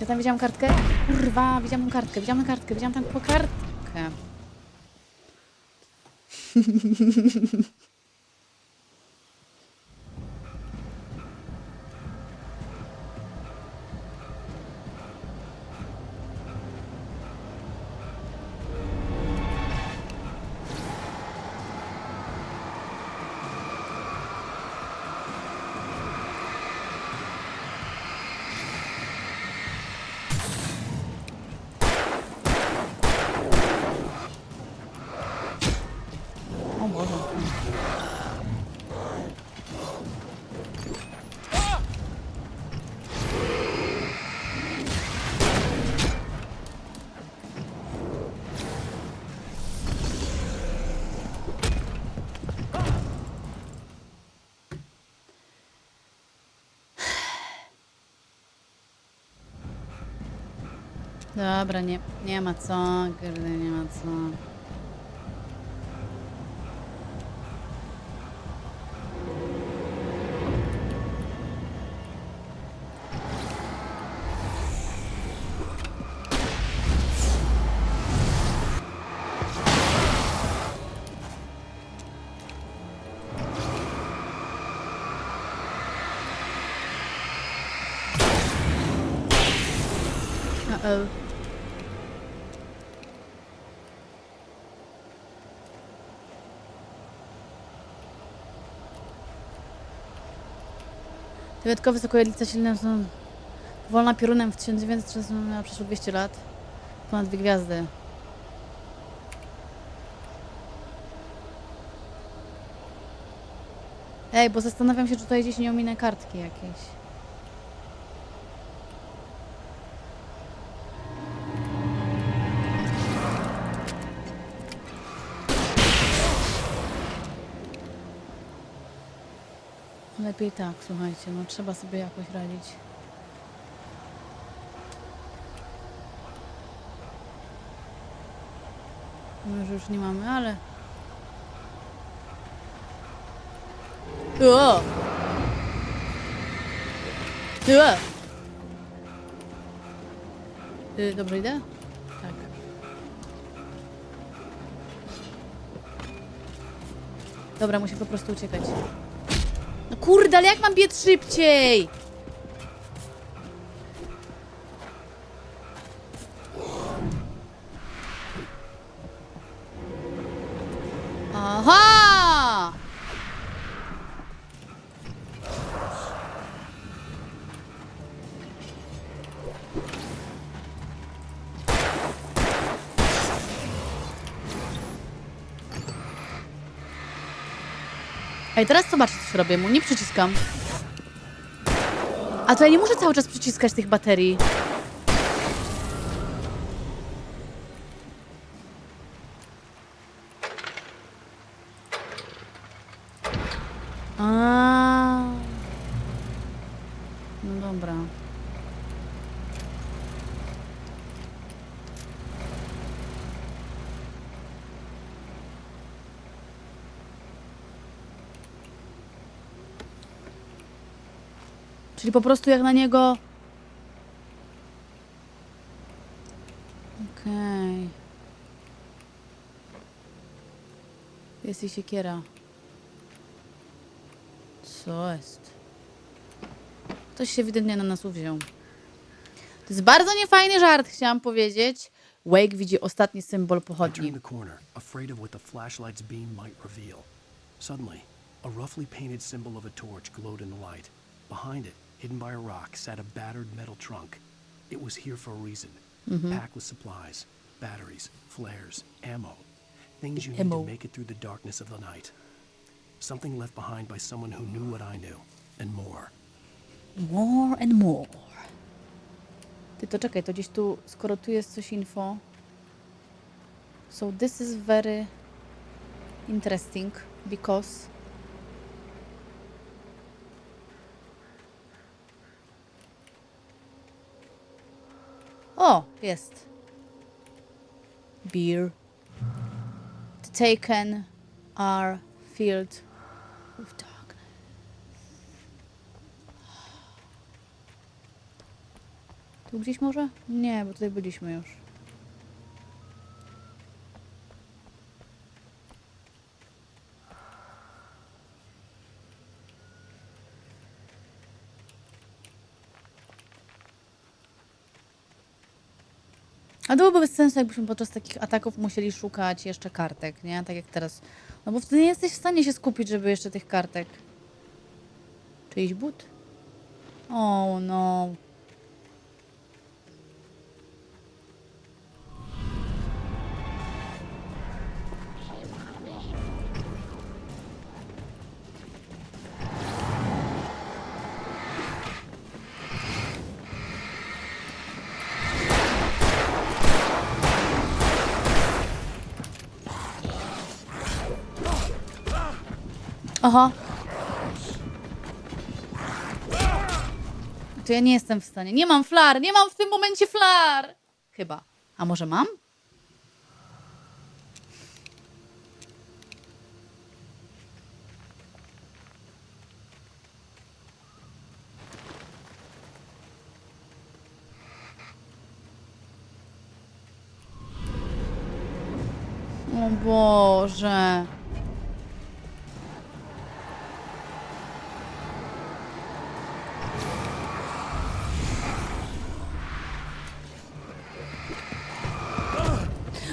Ja tam widziałam kartkę? Kurwa, widziałam tą kartkę, widziałam tam kartkę. O Boże. Dobra, nie ma co, kurde, nie ma co. Uh-oh. Dodatkowo wysokojedlica silna wolna piorunem w 1930 miała przeszło 200 lat. Ponad 2 gwiazdy. Ej, bo zastanawiam się, czy tutaj gdzieś nie ominę kartki jakieś. Lepiej tak, słuchajcie, no trzeba sobie jakoś radzić. Może już nie mamy, ale... O! Dobra, idę? Tak. Dobra, muszę po prostu uciekać. No kurde, ale jak mam biec szybciej? Aha! Ej, teraz zobaczcie, co robię mu. Nie przyciskam. A to ja nie muszę cały czas przyciskać tych baterii. No dobra. Czyli po prostu jak na niego... Okej. Jest i siekiera. Co jest? Ktoś się ewidentnie na nas uwziął. To jest bardzo niefajny żart, chciałam powiedzieć. Wake widzi ostatni symbol pochodni. I turned the corner, afraid of what the flashlight's beam might reveal. Suddenly, a roughly painted symbol of a torch glowed in the light. Behind it, hidden by a rock, sat a battered metal trunk. It was here for a reason. Packed with supplies, batteries, flares, ammo. Things you need to make it through the darkness of the night. Something left behind by someone who knew what I knew, and more. More and more. Ty, to czekaj, to gdzieś tu, skoro tu jest coś info. So this is very interesting, because... O, jest. Beer. The taken are filled with darkness. Tu gdzieś może? Nie, bo tutaj byliśmy już. A to byłoby bez sensu, jakbyśmy podczas takich ataków musieli szukać jeszcze kartek, nie? Tak jak teraz. No bo wtedy nie jesteś w stanie się skupić, żeby jeszcze tych kartek. Czyjś but? Oh no. Aha. To ja nie jestem w stanie. Nie mam flar! Nie mam w tym momencie flar! Chyba. A może mam? O Boże.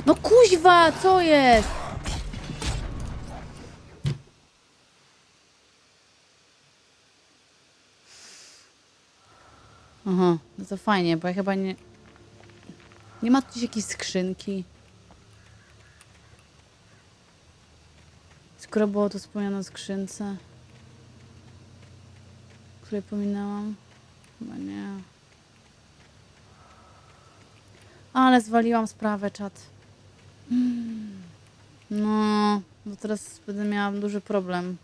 No kuźwa, co jest? Aha, no to fajnie, bo ja chyba nie... Nie ma tu gdzieś jakiejś skrzynki. Skoro było to wspomniane o skrzynce, której pominęłam. Chyba nie. Ale zwaliłam sprawę, czat. No, bo teraz będę miała duży problem.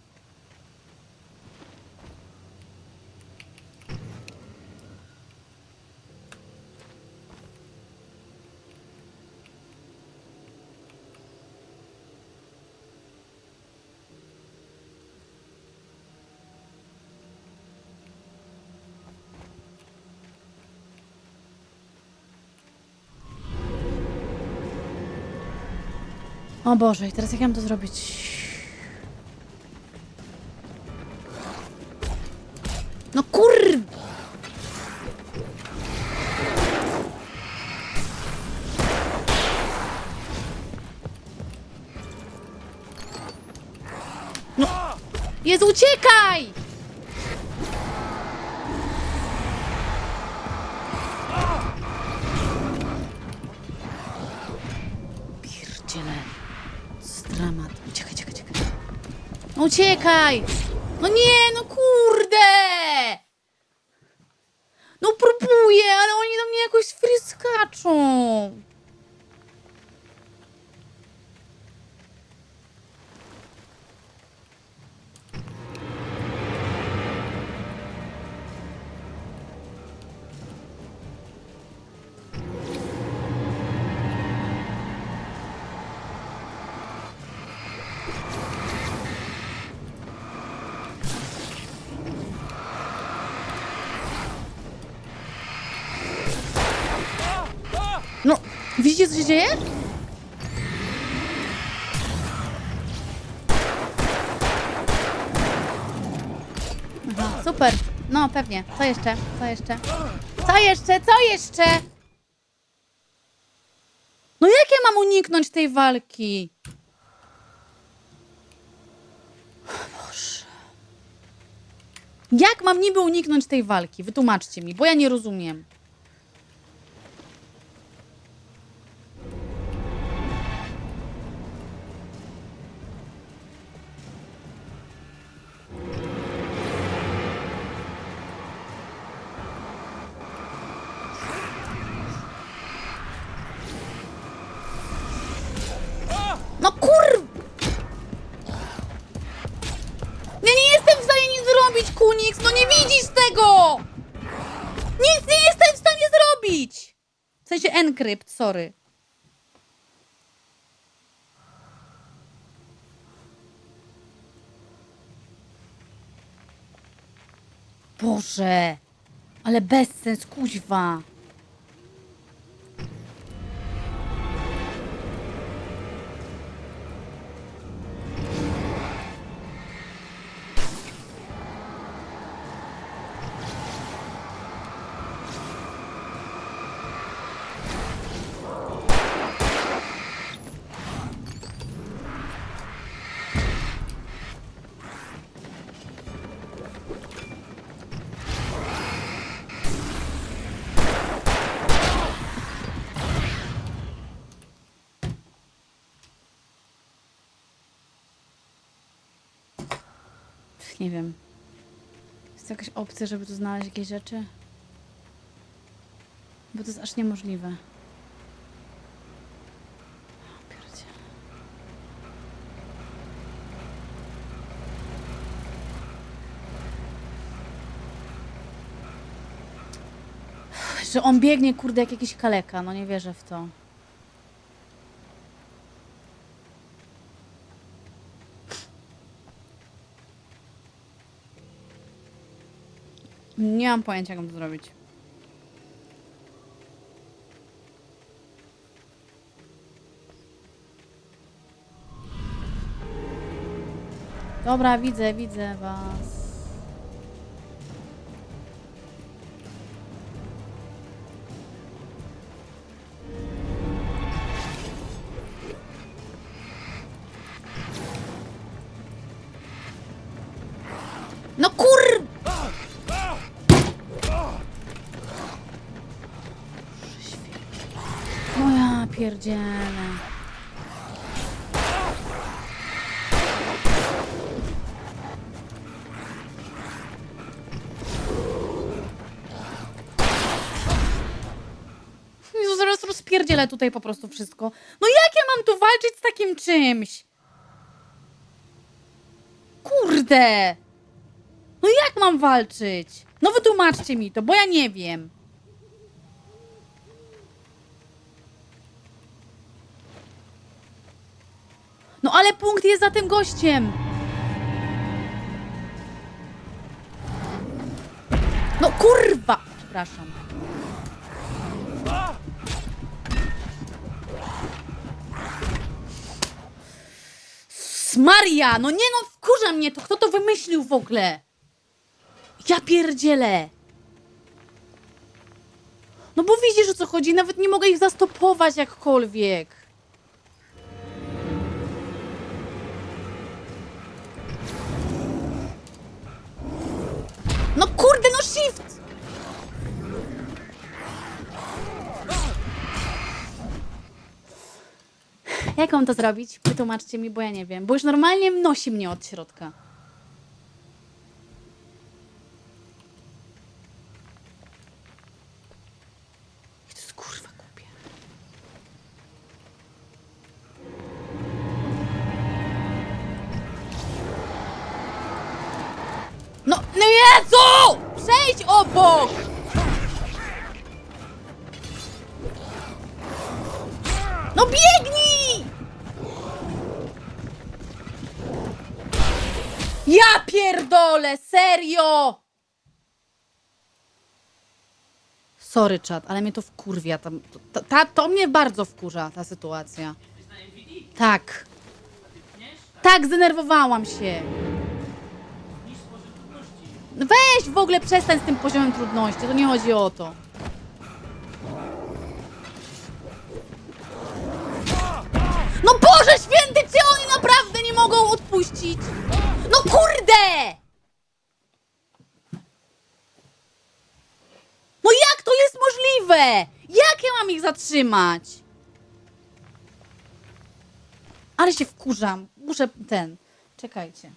O Boże, i teraz jak ja mam to zrobić? No kur... No! Jezu, uciekaj! Pierdziele. Dramat. Uciekaj, uciekaj, uciekaj. No uciekaj! No nie, no kurde! No próbuję, ale oni do mnie jakoś fryskaczą. No, widzicie co się dzieje? No, pewnie. Co jeszcze? Co jeszcze? Co jeszcze? Co jeszcze? No jak ja mam uniknąć tej walki? Boże. Jak mam niby uniknąć tej walki? Wytłumaczcie mi, bo ja nie rozumiem. No kur... Ja nie jestem w stanie nic zrobić, Kuniks! No nie widzisz tego! Nic nie jestem w stanie zrobić! W sensie encrypt, sorry. Boże! Ale bezsens, kuźwa! Nie wiem. Jest jakaś opcja, żeby tu znaleźć jakieś rzeczy? Bo to jest aż niemożliwe. O, pierdzie. Że on biegnie, kurde, jak jakiś kaleka. No nie wierzę w to. Nie mam pojęcia, jak mam to zrobić. Dobra, widzę was. No kur... No ja pierdzielę. Jezu, zaraz rozpierdzielę tutaj po prostu wszystko. No jak ja mam tu walczyć z takim czymś? Kurde! No jak mam walczyć? No wytłumaczcie mi to, bo ja nie wiem. No ale punkt jest za tym gościem. No kurwa! Przepraszam. Maria! No nie no, wkurza mnie to. Kto to wymyślił w ogóle? Ja pierdzielę. No bo widzisz, o co chodzi. Nawet nie mogę ich zastopować jakkolwiek. No kurde, no shift! Jak mam to zrobić? Wytłumaczcie mi, bo ja nie wiem. Bo już normalnie nosi mnie od środka. I to jest kurwa głupie. No Jezu! Przejdź obok! No biegnij! Ja pierdolę, serio! Sorry, czat, ale mnie to wkurwia. To mnie bardzo wkurza, ta sytuacja. Tak. Tak, zdenerwowałam się. Weź w ogóle przestań z tym poziomem trudności, to nie chodzi o to. No Boże święty, czy oni naprawdę nie mogą odpuścić? No kurde! No jak to jest możliwe? Jak ja mam ich zatrzymać? Ale się wkurzam. Muszę Czekajcie.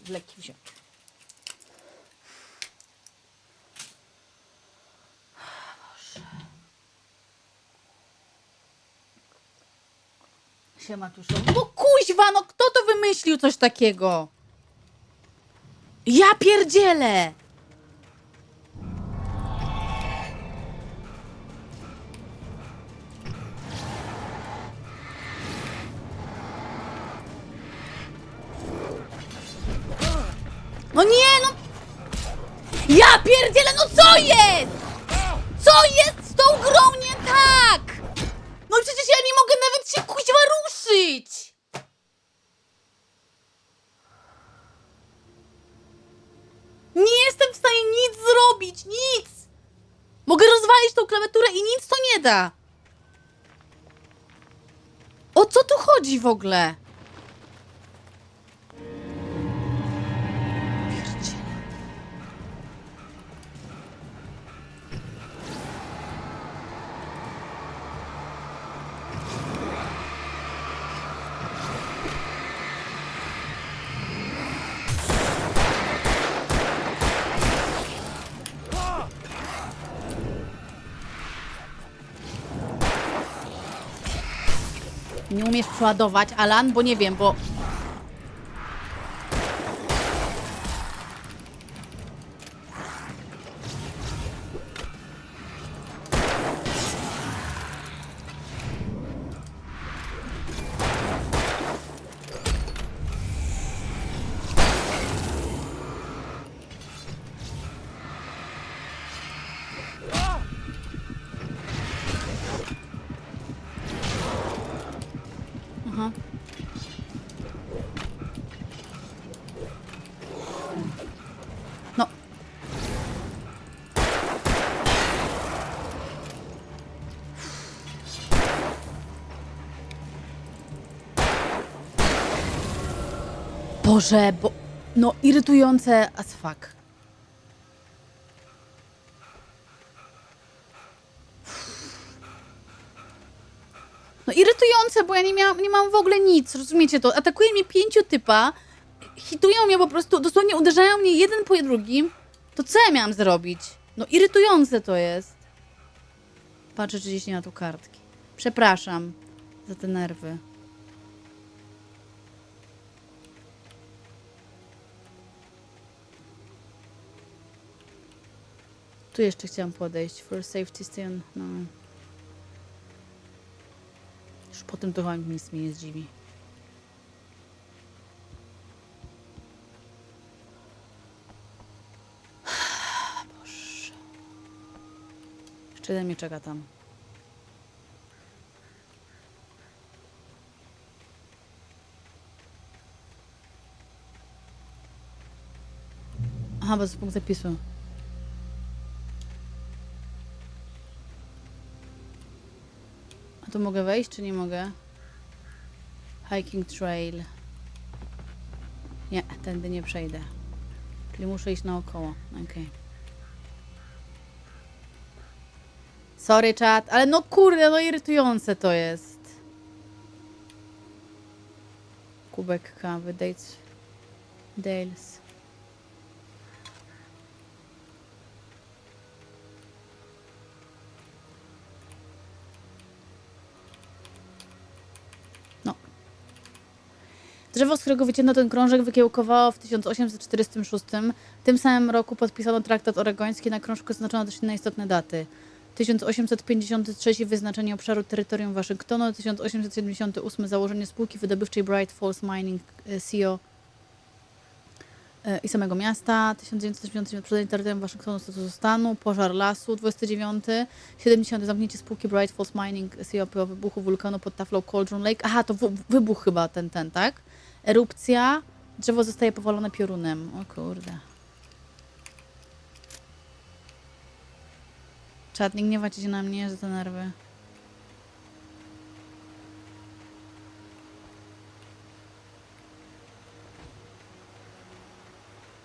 Leki wziąć. Siema tu. No kuźwa, no kto to wymyślił coś takiego? Ja pierdzielę! No nie, no! Ja pierdzielę, no co jest? Co jest z tą grą nie tak? No przecież ja nie mogę nawet się kuźwa ruszyć! Nie jestem w stanie nic zrobić, nic! Mogę rozwalić tą klawiaturę i nic to nie da! O co tu chodzi w ogóle? Nie umiesz przeładować, Alan, bo nie wiem, bo... Aha. No. Boże, bo... No, irytujące as fuck. No irytujące, bo ja nie mam w ogóle nic, rozumiecie to? Atakuje mnie 5 typa, hitują mnie po prostu, dosłownie uderzają mnie jeden po drugim. To co ja miałam zrobić? No irytujące to jest. Patrzę, czy gdzieś nie ma tu kartki. Przepraszam za te nerwy. Tu jeszcze chciałam podejść. For safety stay on... No. Już potem to chyba nic mnie nie zdziwi. Boże. Jeszcze jeden mnie czeka tam. Aha, bo to jest punkt zapisu. A tu mogę wejść, czy nie mogę? Hiking trail. Nie, tędy nie przejdę. Czyli muszę iść naokoło. Okej. Sorry, czat, ale no kurde, no irytujące to jest. Kubek kawy, Dales. Drzewo, z którego wycięto ten krążek, wykiełkowało w 1846. W tym samym roku podpisano traktat oregoński. Na krążku zaznaczono też inne istotne daty. 1853 wyznaczenie obszaru terytorium Waszyngtonu, 1878 założenie spółki wydobywczej Bright Falls Mining CO i samego miasta, 1989 przydanie terytorium Waszyngtonu statusu stanu, pożar lasu, 29, 70 zamknięcie spółki Bright Falls Mining CO po wybuchu wulkanu pod taflą Cauldron Lake. Aha, to wybuch chyba ten, tak? Erupcja, drzewo zostaje powalone piorunem. O kurde. Czad, nie gniewacie się na mnie za te nerwy.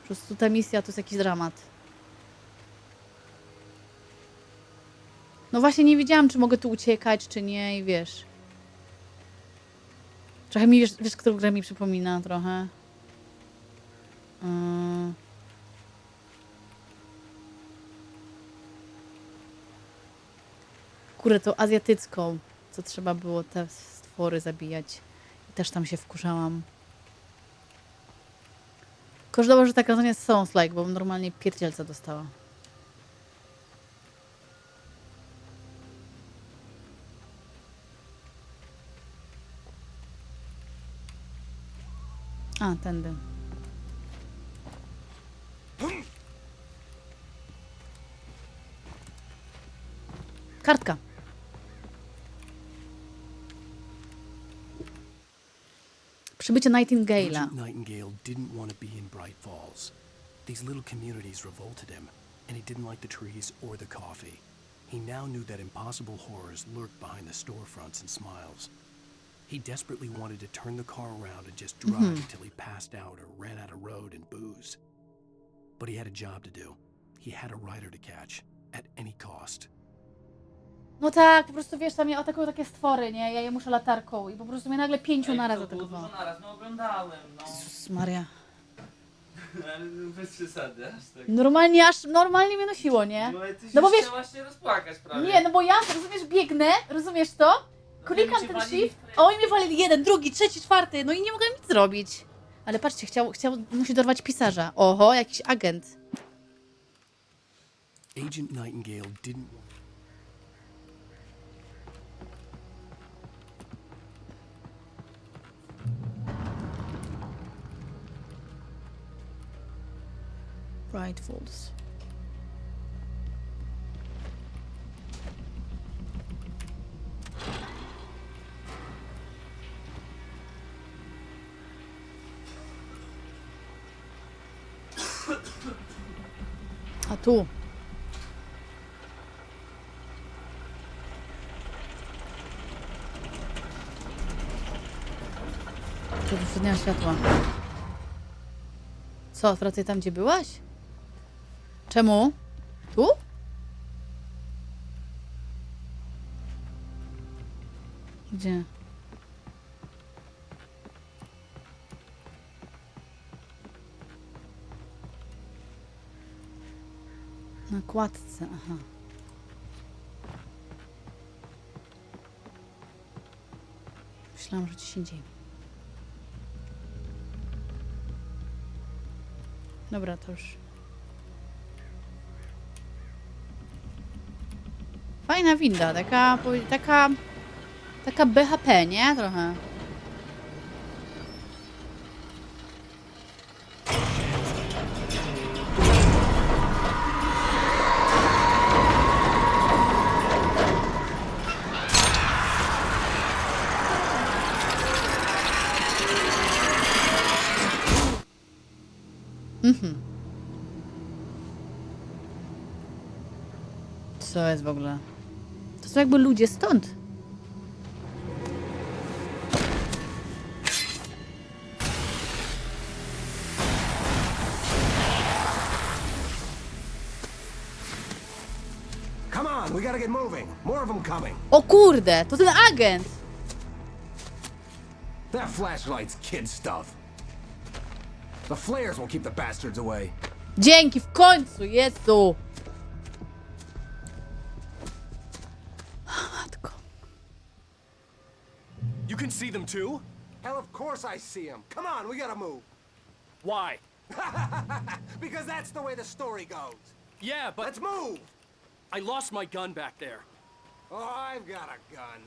Po prostu ta misja to jest jakiś dramat. No właśnie nie wiedziałam, czy mogę tu uciekać, czy nie i wiesz. Trochę mi, wiesz, którą grę mi przypomina trochę. Kurde, tą azjatycką, co trzeba było te stwory zabijać. I też tam się wkurzałam. Kosztowało, że taka to nie jest Souls-like, bo normalnie pierdzielca dostała. A, tędy. Kartka. Przybycie Nightingale'a. Agent Nightingale didn't want to be in Bright Falls. These little communities revolted him, and he didn't like the trees or the coffee. He now knew that impossible horrors lurked behind the storefronts and smiles. He desperately wanted to turn the car around and just drive until he passed out or ran out of road and booze. But he had a job to do. He had a rider to catch, at any cost. No tak, po prostu wiesz, tam mnie atakują takie stwory, nie? Ja je muszę latarką i po prostu mnie nagle 5 naraz atakowało. Dużo naraz, no oglądałem, no. Jezus Maria. Ale bez przesady, aż tak. Normalnie mnie nosiło, nie? No, ale ty się No bo wiesz, chciałaś się rozpłakać prawie. nie, no bo ja, rozumiesz, biegnę, rozumiesz to? Klikam ten shift, a oni mnie walili jeden, drugi, trzeci, czwarty, no i nie mogłem nic zrobić. Ale patrzcie, musi dorwać pisarza. Oho, jakiś agent. Agent Nightingale didn't want... Bright Falls. A tu. Tu wyszedłem światła. Co, wracaj tam, gdzie byłaś? Czemu? Tu? Gdzie? Na kładce, aha. Myślałam, że gdzieś indziej. Dobra, to już. Fajna winda, taka BHP, nie? Trochę. Co jest w ogóle? To są jakby ludzie stąd. Come on, we gotta get moving. More of them coming. O kurde, to ten agent! That flashlight's kid stuff. The flares won't keep the bastards away. Dzięki, w końcu, Jezu! Matko. You can see them too? Hell, of course I see them. Come on, we gotta move. Why? Because that's the way the story goes. Yeah, but... Let's move! I lost my gun back there. Oh, I've got a gun.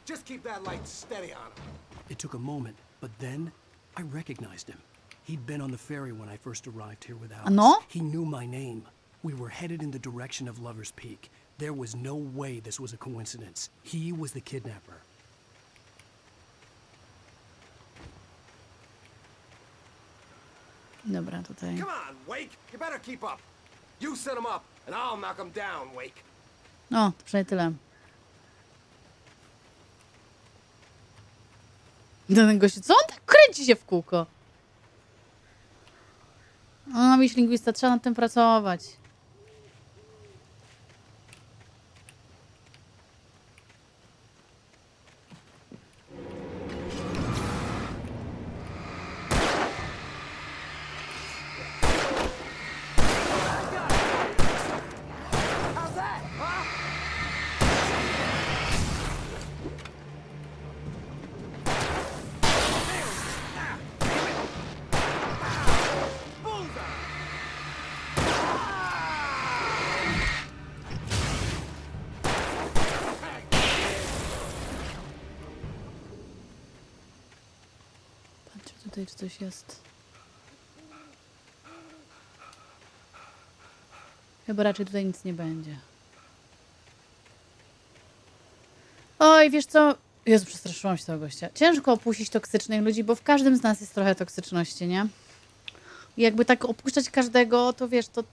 Just keep that light steady on him. It took a moment, but then I recognized him. He'd been on the ferry when I first arrived here with Alice. No? He knew my name. We were headed in the direction of Lover's Peak. There was no way this was a coincidence. He was the kidnapper. Dobra, tutaj. Come on, Wake. You better keep up. You set him up, and I'll knock him down, Wake. No, to przynajmniej tyle. Ten gościu, co on tak kręci się w kółko? No, wiesz, lingwista, trzeba nad tym pracować. Tutaj czy coś jest. Chyba raczej tutaj nic nie będzie. Oj, wiesz co? Jezu, przestraszyłam się tego gościa. Ciężko opuścić toksycznych ludzi, bo w każdym z nas jest trochę toksyczności, nie? I jakby tak opuszczać każdego, to wiesz, to...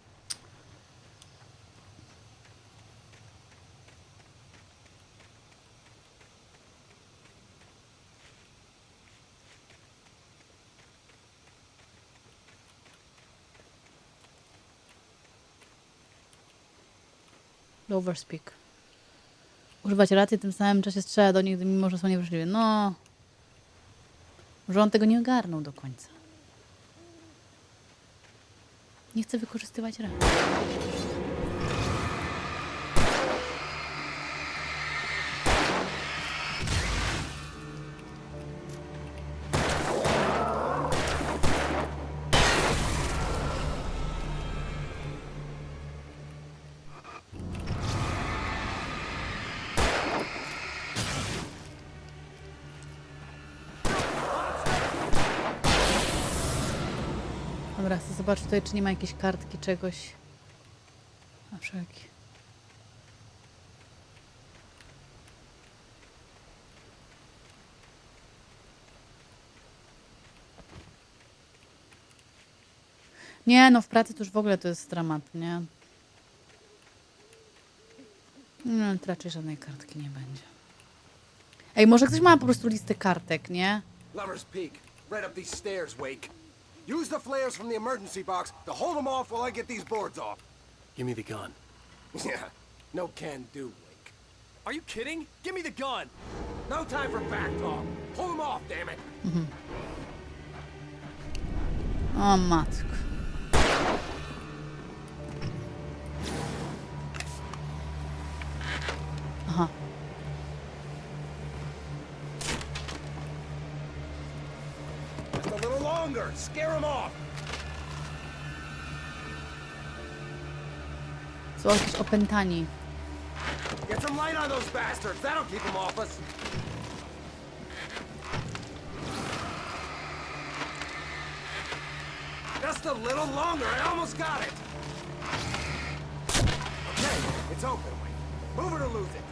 Overspeak. Używać racji, w tym samym czasie strzela do nich, mimo że są niewrażliwi. No. Może on tego nie ogarnął do końca. Nie chce wykorzystywać racji. Dobra, chcę zobaczyć tutaj, czy nie ma jakiejś kartki, czegoś. Na wszelki. Nie, no w pracy to już w ogóle to jest dramat, nie? No, raczej żadnej kartki nie będzie. Ej, może ktoś ma po prostu listę kartek, nie? Lover's Peak, right up these stairs, Wake. Use the flares from the emergency box to hold them off while I get these boards off. Give me the gun. Yeah, no can do, Wake. Are you kidding? Give me the gun! No time for back talk. Hold them off, damn it. O matko. Aha. Just a little longer. Scare them off. Są jakieś opętani. Get some light on those bastards. That'll keep them off us. Just a little longer. I almost got it. Okay, it's open. Move it or lose it.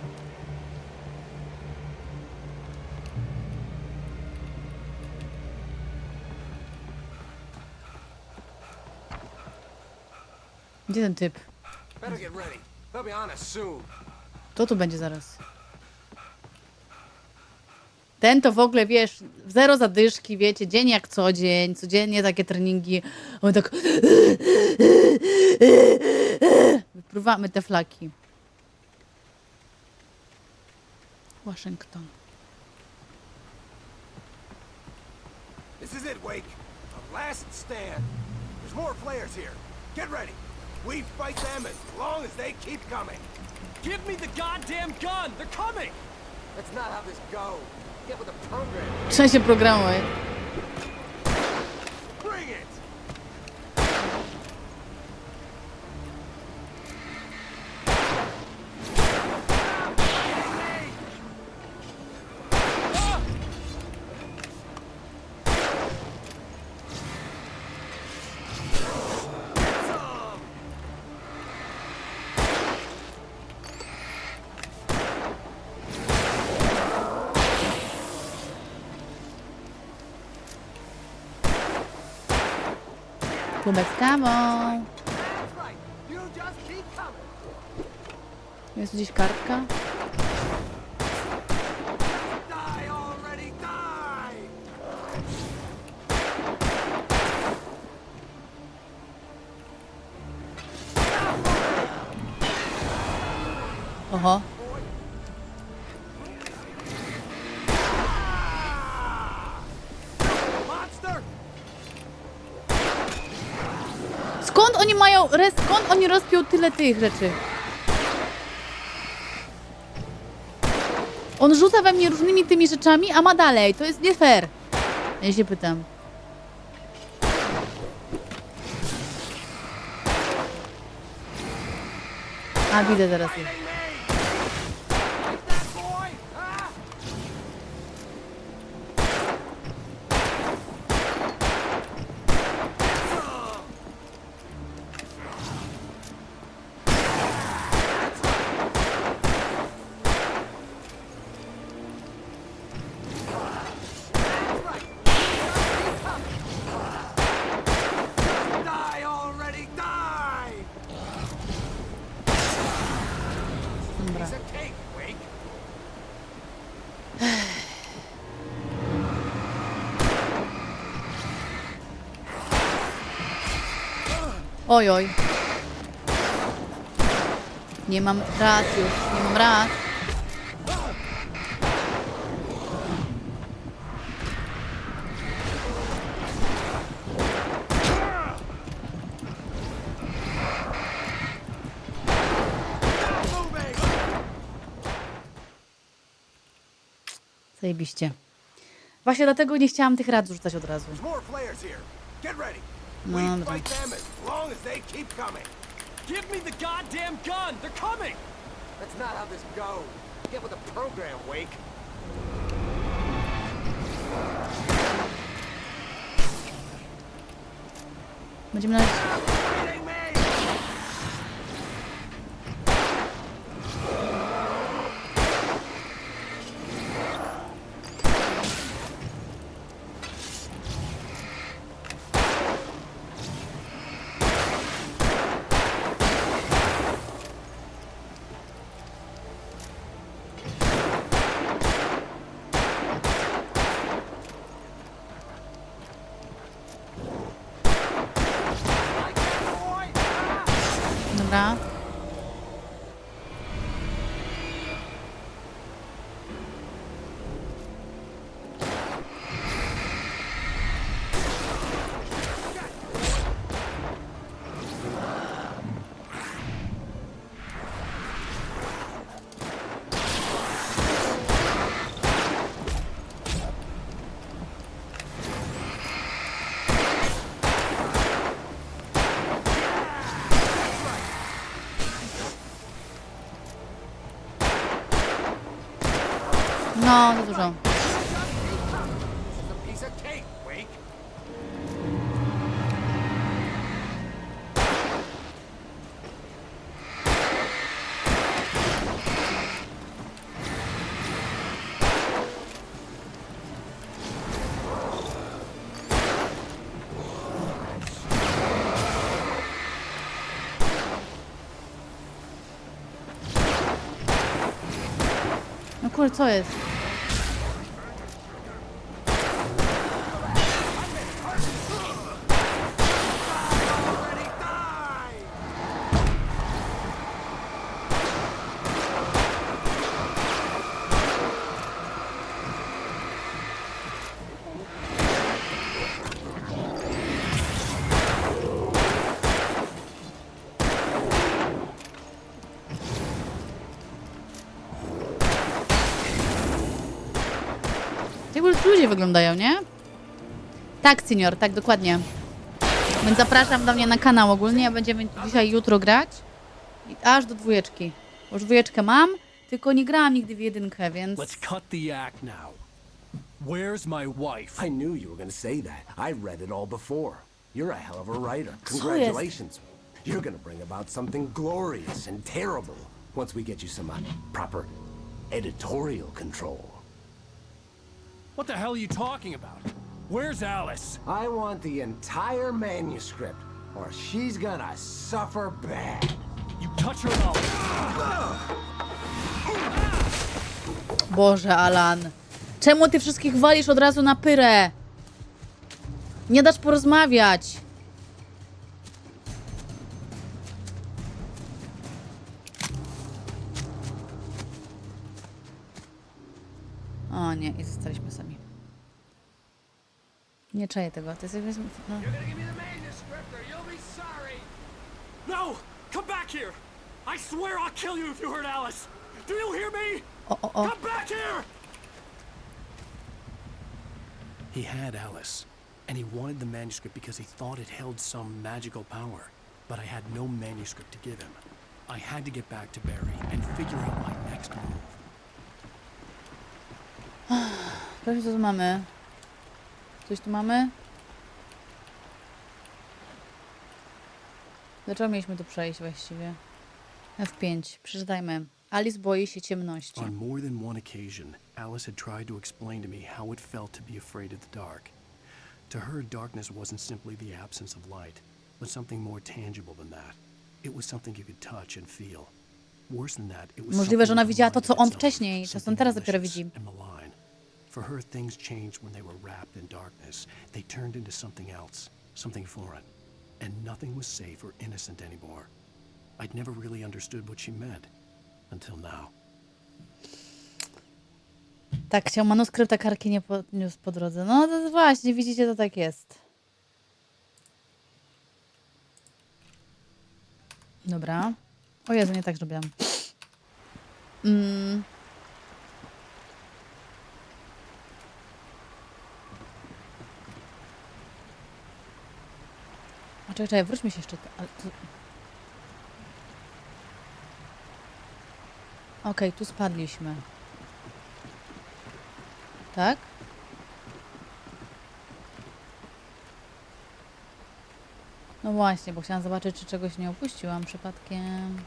Gdzie ten typ? Better get ready. They'll be on us soon. To tu będzie zaraz. Ten to w ogóle, wiesz, zero zadyszki, wiecie, dzień jak co dzień, codziennie takie treningi. On tak... Wypruwamy te flaki. Waszyngton. This is it, Wake. A last stand. There's more flares here. Get ready. We fight them as long as they keep coming. Give me the goddamn gun! They're coming! That's not how this goes. Get with the program. Trzeba się programuje. Bring it! Kubek z kawą. Jest gdzieś kartka? Die already, die! Oho. Monster! Skąd oni mają... Skąd oni rozpiął tyle tych rzeczy? On rzuca we mnie różnymi tymi rzeczami, a ma dalej. To jest nie fair. Ja się pytam. A, widzę teraz. Die already, die! Dobra. Piece of cake, Wake. Oj, oj. Nie mam rad już, nie mam rad. Zajebiście. Właśnie dlatego nie chciałam tych rad rzucać od razu. There's more flares here. Get ready. No We dobra. fight them as long as they keep coming. Give me the goddamn gun! They're coming! That's not how this goes. Get with the program, Wake. Będziemy na... Dobra. No, za dużo. Piece of cake, Wake. No kurde, co jest? Jak ludzie wyglądają, nie? Tak, senior, tak, dokładnie. Więc zapraszam do mnie na kanał ogólnie. Będziemy dzisiaj, jutro grać. I aż do 2. Bo już 2 mam, tylko nie grałam nigdy w 1, więc... Let's cut the act now. Where's my wife? I knew you were going to say that. I read it all before. You're a hell of a writer. Co jest? Congratulations. You're going to bring about something glorious and terrible once we get you some proper editorial control. What the hell are you talking about? Where's Alice? I want the entire manuscript, or she's gonna suffer bad. You touch her, and I'll... Boże, Alan. Czemu ty wszystkich walisz od razu na pyrę? Nie dasz porozmawiać. O nie, i zostaliśmy sami. Nie czaję tego, to jest... No. No! Come back here! I swear I'll kill you if you hurt Alice! Do you hear me? Come back here! He had Alice, and he wanted the manuscript because he thought it held some magical power. But I had no manuscript to give him. I had to get back to Barry and figure out my next move. Proszę, co tu mamy? Coś tu mamy? Dlaczego mieliśmy tu przejść właściwie? F5. Przeczytajmy. Alice boi się ciemności. On more than one occasion, Alice had tried to explain to me how it felt to be afraid of the dark. To her, darkness wasn't simply the absence of light, but something more tangible than that. It was something you could touch and feel. Worse than that, it was Możliwe, że ona widziała to, co on wcześniej, to co on teraz dopiero widzi. For her, things changed when they were wrapped in darkness. They turned into something else, something foreign. And nothing was safe or innocent anymore. I'd never really understood what she meant. Until now. Tak, chciał manuskrypt, a karki nie podniósł po drodze. No to właśnie, widzicie, to tak jest. Dobra. O Jezu, nie tak zrobiłam. A czekaj, wróćmy się jeszcze. Okej, tu spadliśmy. Tak? No właśnie, bo chciałam zobaczyć, czy czegoś nie opuściłam przypadkiem.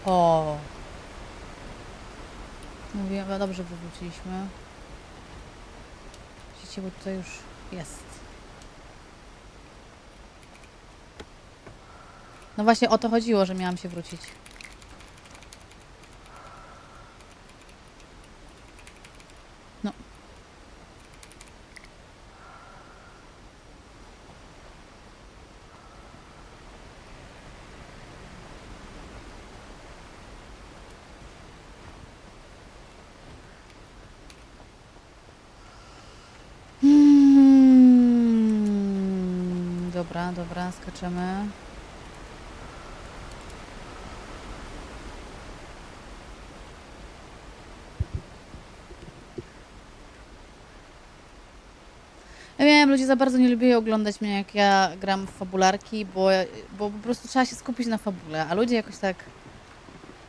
O! Mówiłam, dobrze wywróciliśmy. Widzicie, bo tutaj już jest. No właśnie o to chodziło, że miałam się wrócić. No. Dobra, dobra, skaczemy. Ja wiem, ludzie za bardzo nie lubią oglądać mnie, jak ja gram w fabularki, bo po prostu trzeba się skupić na fabule, a ludzie jakoś tak,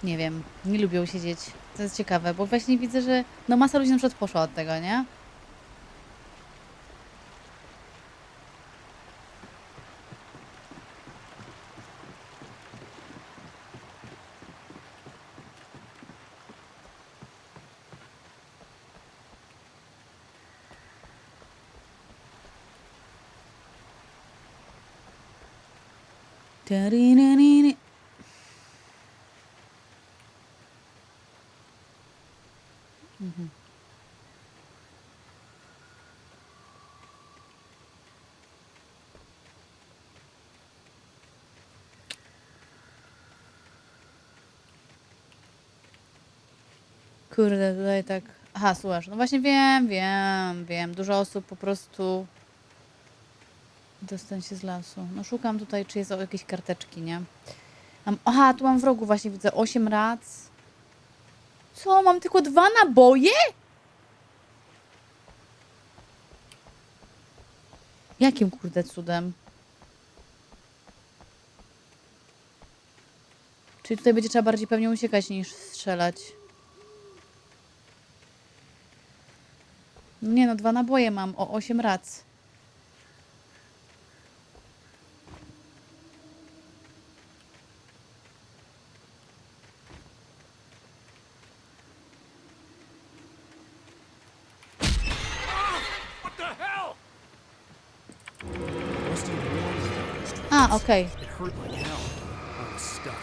nie wiem, nie lubią siedzieć. To jest ciekawe, bo właśnie widzę, że no masa ludzi na przykład poszła od tego, nie? Mhm. Kurde, tutaj tak... Aha, słuchasz, no właśnie wiem. Dużo osób po prostu... Dostań się z lasu. No szukam tutaj, czy jest jakieś karteczki, nie? Aha, tu mam w rogu właśnie, widzę 8 rac. Co? Mam tylko 2 naboje? Jakim kurde cudem? Czyli tutaj będzie trzeba bardziej pewnie uciekać niż strzelać. Nie no, 2 naboje mam o 8 rac. Steve warned me about these trains. A, okej. It hurt like hell. I was stuck.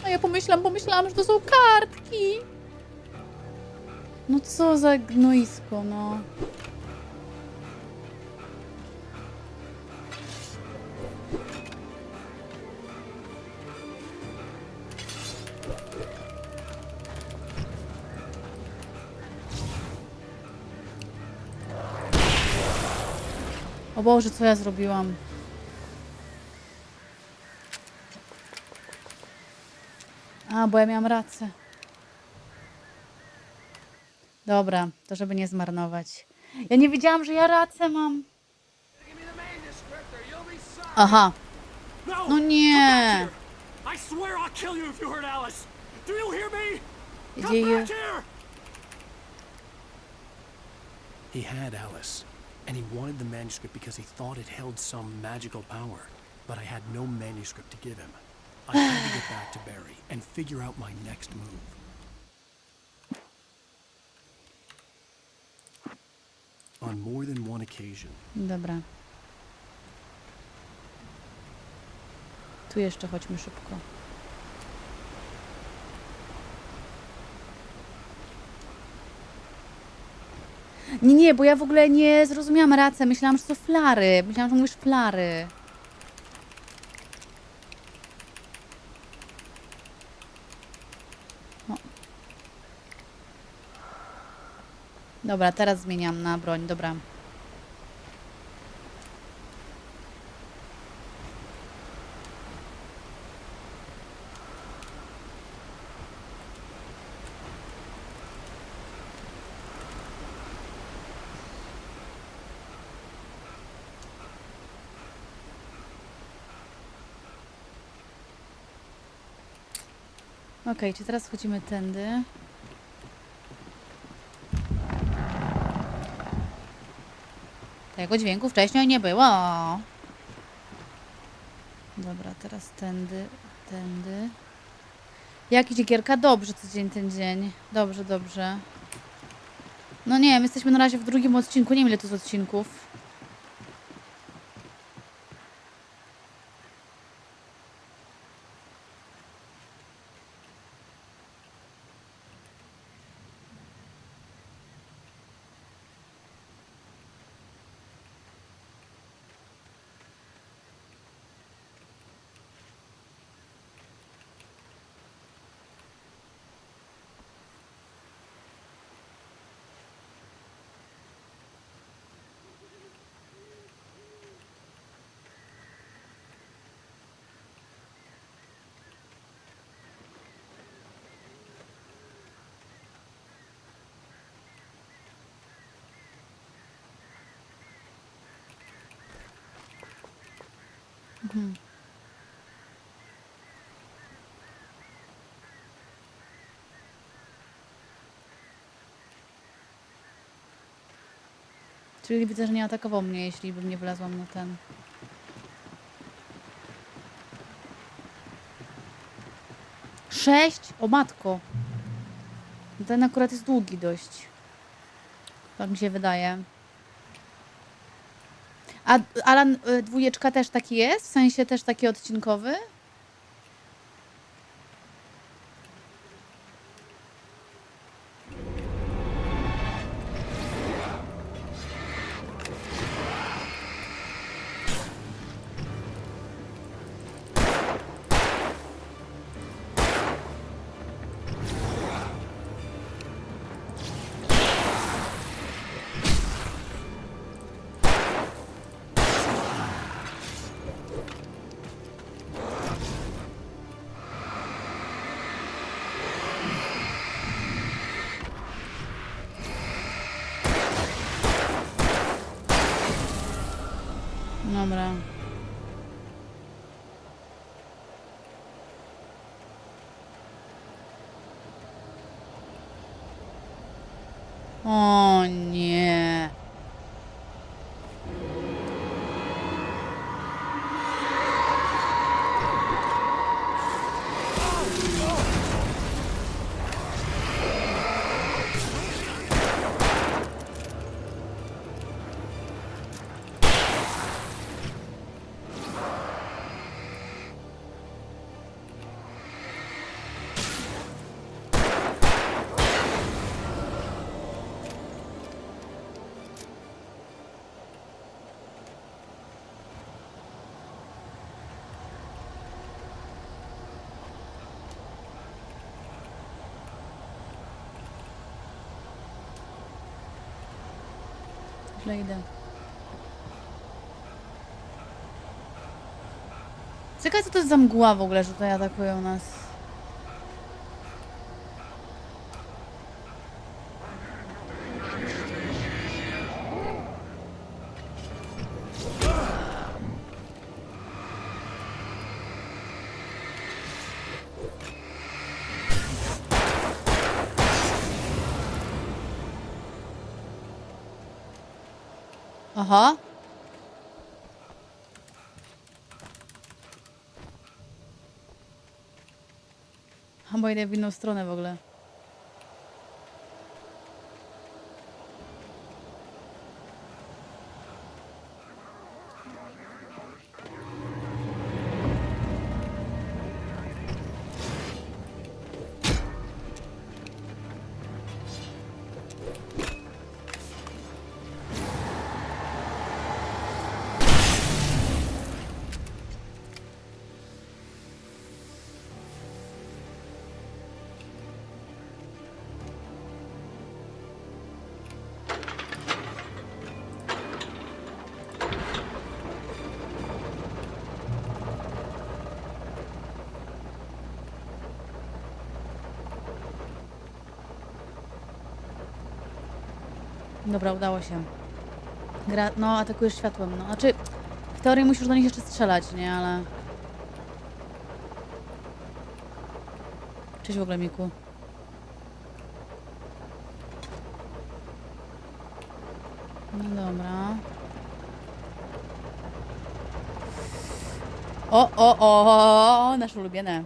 A ja pomyślałam, że to są kartki. No co za gnoisko, no. O Boże, co ja zrobiłam? A, bo ja miałam rację. Dobra, to żeby nie zmarnować. Ja nie wiedziałam, że ja rację mam. Aha. No nie. I swear I'll kill you if you hurt Alice. Do you hear me? Come back here. He had Alice, and he wanted the manuscript because he thought it held some magical power. But I had no manuscript to give him. I had to get back to Barry and figure out my next move. On more than one occasion. Dobra. Tu jeszcze chodźmy szybko. Nie, bo ja w ogóle nie zrozumiałam rację. Myślałam, że to flary. Myślałam, że mówisz flary. No. Dobra, teraz zmieniam na broń. Dobra. Okej, czy teraz chodzimy tędy? Tego dźwięku wcześniej nie było. Dobra, teraz tędy, tędy. Jak idzie gierka? Dobrze, co dzień ten dzień. Dobrze, dobrze. No nie wiem, jesteśmy na razie w drugim odcinku. Nie wiem, ile to jest odcinków. Mhm. Czyli widzę, że nie atakował mnie, jeśli bym nie wlazłam na ten. Sześć? O matko. Ten akurat jest długi dość. Tak mi się wydaje. A Alan, dwójeczka też taki jest? W sensie też taki odcinkowy? Dobra. O nie. Źle idę. Ciekawe, co to jest za mgła w ogóle, że tutaj atakują nas. Aha. Bo idę w inną stronę w ogóle. Dobra, udało się. No, atakujesz światłem, no. Znaczy, w teorii musisz do nich jeszcze strzelać, nie? Ale... Cześć w ogóle, Miku. No dobra. O, nasze ulubione.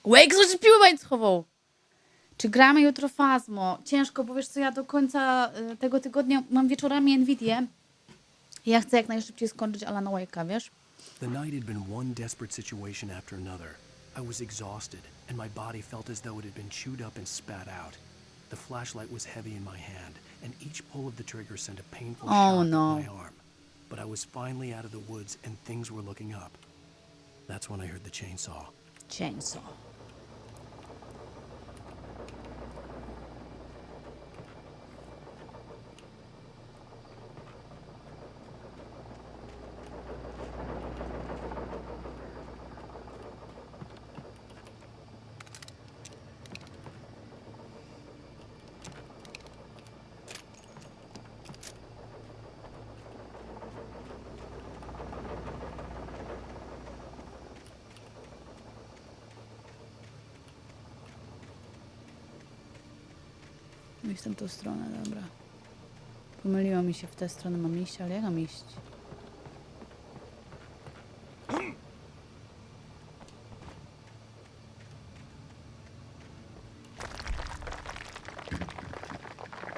Wake coś piłę łańcuchową. Czy gramy jutro Fazmo? Ciężko, bo wiesz co, ja do końca tego tygodnia mam wieczorami Nvidię. Ja chcę jak najszybciej skończyć Alana Wake'a, wiesz? The night had been one desperate situation after another. I was exhausted, and my body felt as though it had been chewed up and spat out. The flashlight was heavy in my hand, and each pull of the trigger sent a painful shock up my arm. But I was finally out of the woods, and things were looking up. That's when I heard the chainsaw. Chainsaw. Iść w tą stronę, dobra. Pomyliło mi się, w tę stronę mam iść, ale jak mam iść?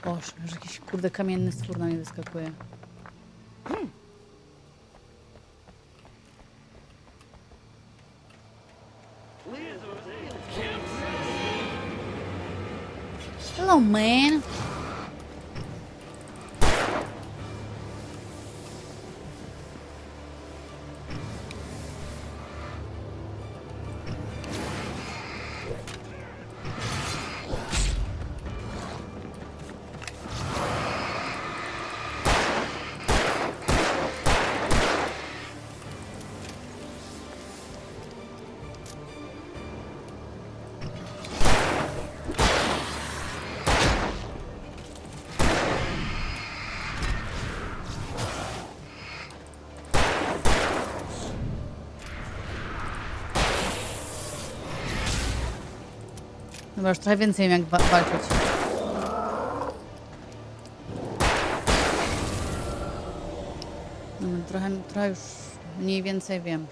Boże, już jakiś kurde kamienny stwór na mnie wyskakuje. Hello, man. Dobra, już trochę więcej wiem, jak walczyć. No, trochę już mniej więcej wiem.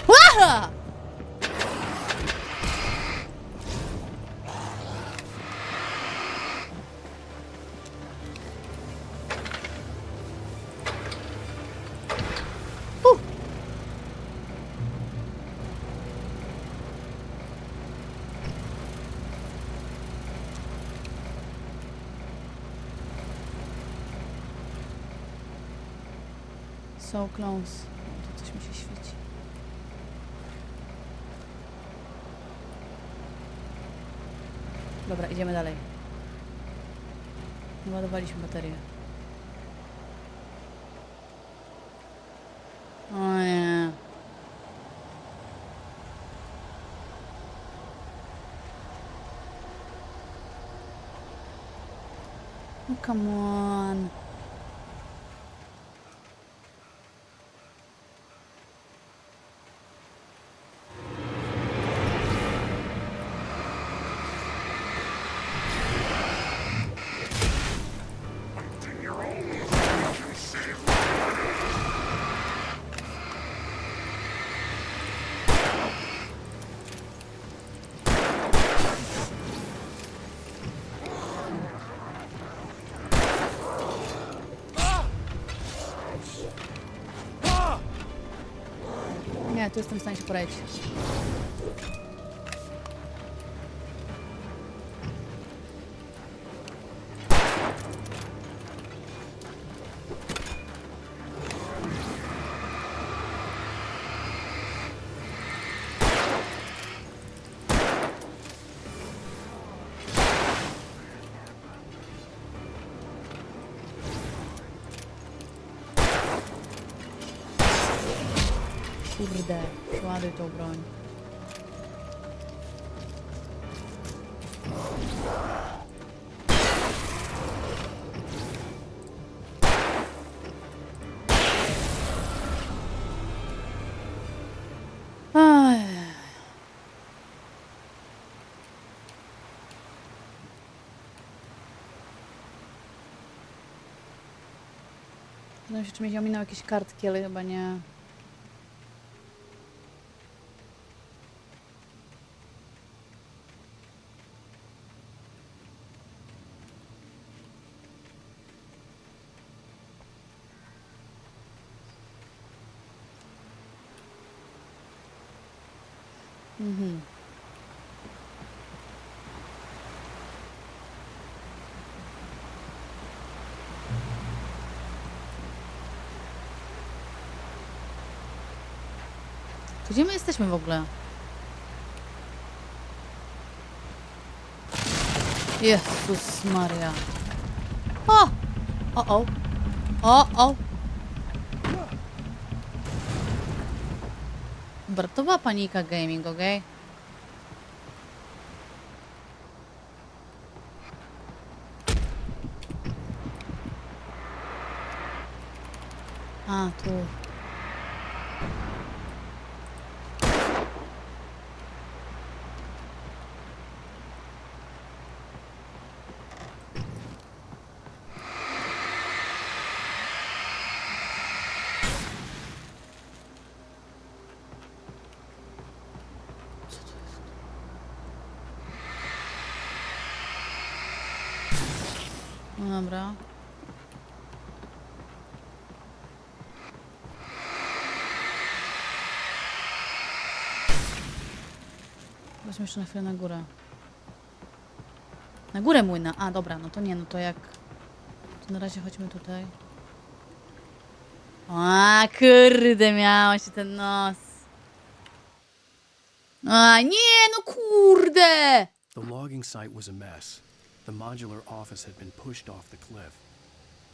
Aha! So close. Tu coś mi się świeci. Dobra, idziemy dalej. Ładowaliśmy baterię. O nie. Oh, come on. Nie, tu jestem w stanie się poradzić. Kurde, przeładuj tą broń. Zastanawiam się, czy mi ominął jakieś kartki, ale chyba nie. Mhm. To gdzie my jesteśmy w ogóle? Jezus Maria. O! O! O! Dobra, to była panika gaming, okej? A, tu. No dobra. Weźmy jeszcze na chwilę na górę. Na górę młyna. A, dobra, no to nie, no to jak... To na razie chodźmy tutaj. A, kurde, miała się ten nos. A, nie, no kurde! The logging site was a mess. The modular office had been pushed off the cliff.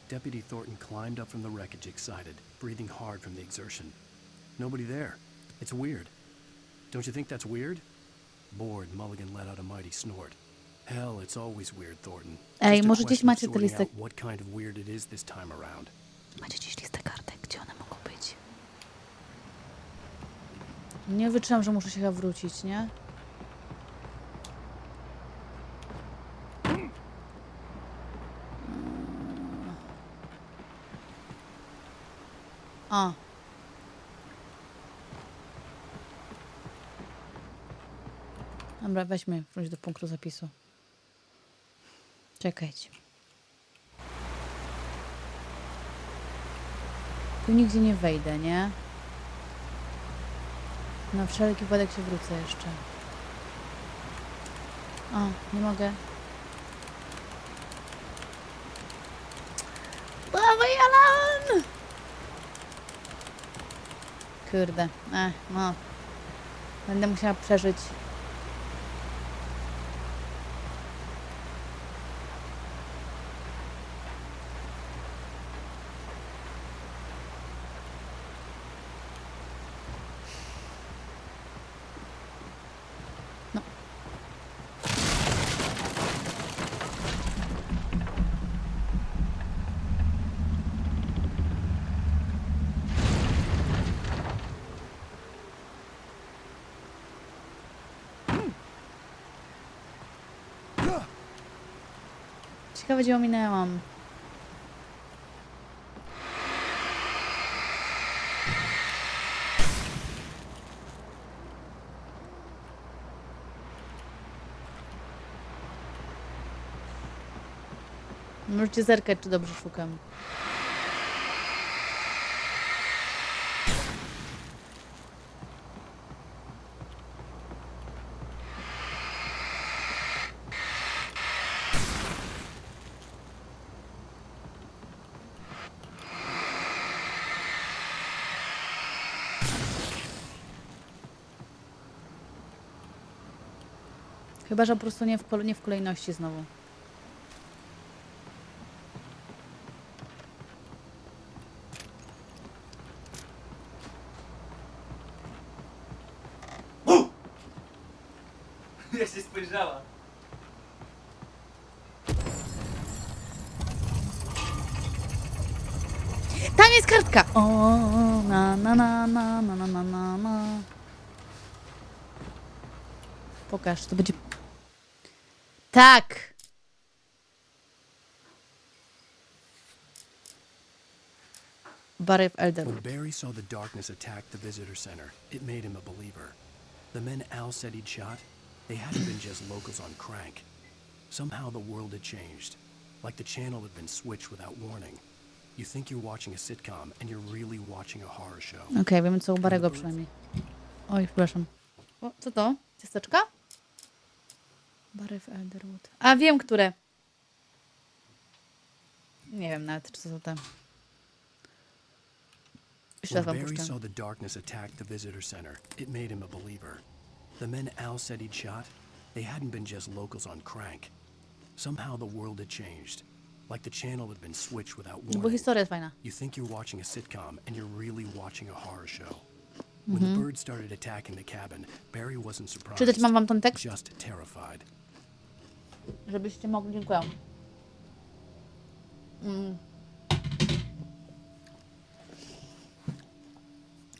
Deputy Thornton climbed up from the wreckage excited, breathing hard from the exertion. Nobody there. It's weird. Don't you think that's weird? Bored, Mulligan let out a mighty snort. Hell, it's always weird, Thornton. Ej, może gdzieś macie te listy. What kind of weird it is this time around. Macie gdzieś listę kartek, gdzie one mogą być? Nie wytrzymam, że muszę się chyba wrócić, nie? O. Dobra, weźmy, wróć do punktu zapisu. Czekajcie. Tu nigdzie nie wejdę, nie? Na wszelki wypadek się wrócę jeszcze. O, nie mogę. Dawaj, Alan! Kurde, no. Będę musiała przeżyć. ciekawe, gdzie ominęłam. Możecie zerkać, czy dobrze szukam. Chyba, że po prostu nie w kolejności znowu. Jak się spojrzała. Tam jest kartka! O, na, na, na, na, na, na, na, na, na. Pokaż, to będzie... Tak! Barew Elderwood. When Barry saw the darkness attack the visitor center, it made him a believer. The men Al said he'd shot, they hadn't been just locals on crank. Somehow the world had changed. Like the channel had been switched without warning. You think you're watching a sitcom, and you're really watching a horror show. Okej, wiemy co u Barego przynajmniej. Oj, przepraszam. O, co to? Ciasteczka? Barew Elderwood. A, wiem, które. Nie wiem nawet, czy to są te. Jeszcze raz When wam Barry puszczę. saw the darkness attack the visitor center, it made him a believer. The men Al said he'd shot, they hadn't been just locals on crank. Somehow the world had changed. Like the channel had been switched without Bo warning. historia jest fajna. You think you're watching a sitcom, and you're really watching a horror show. When the birds started attacking the cabin, Barry wasn't surprised. Czytać mam wam ten tekst? Just terrified. Żebyście mogli... Dziękuję.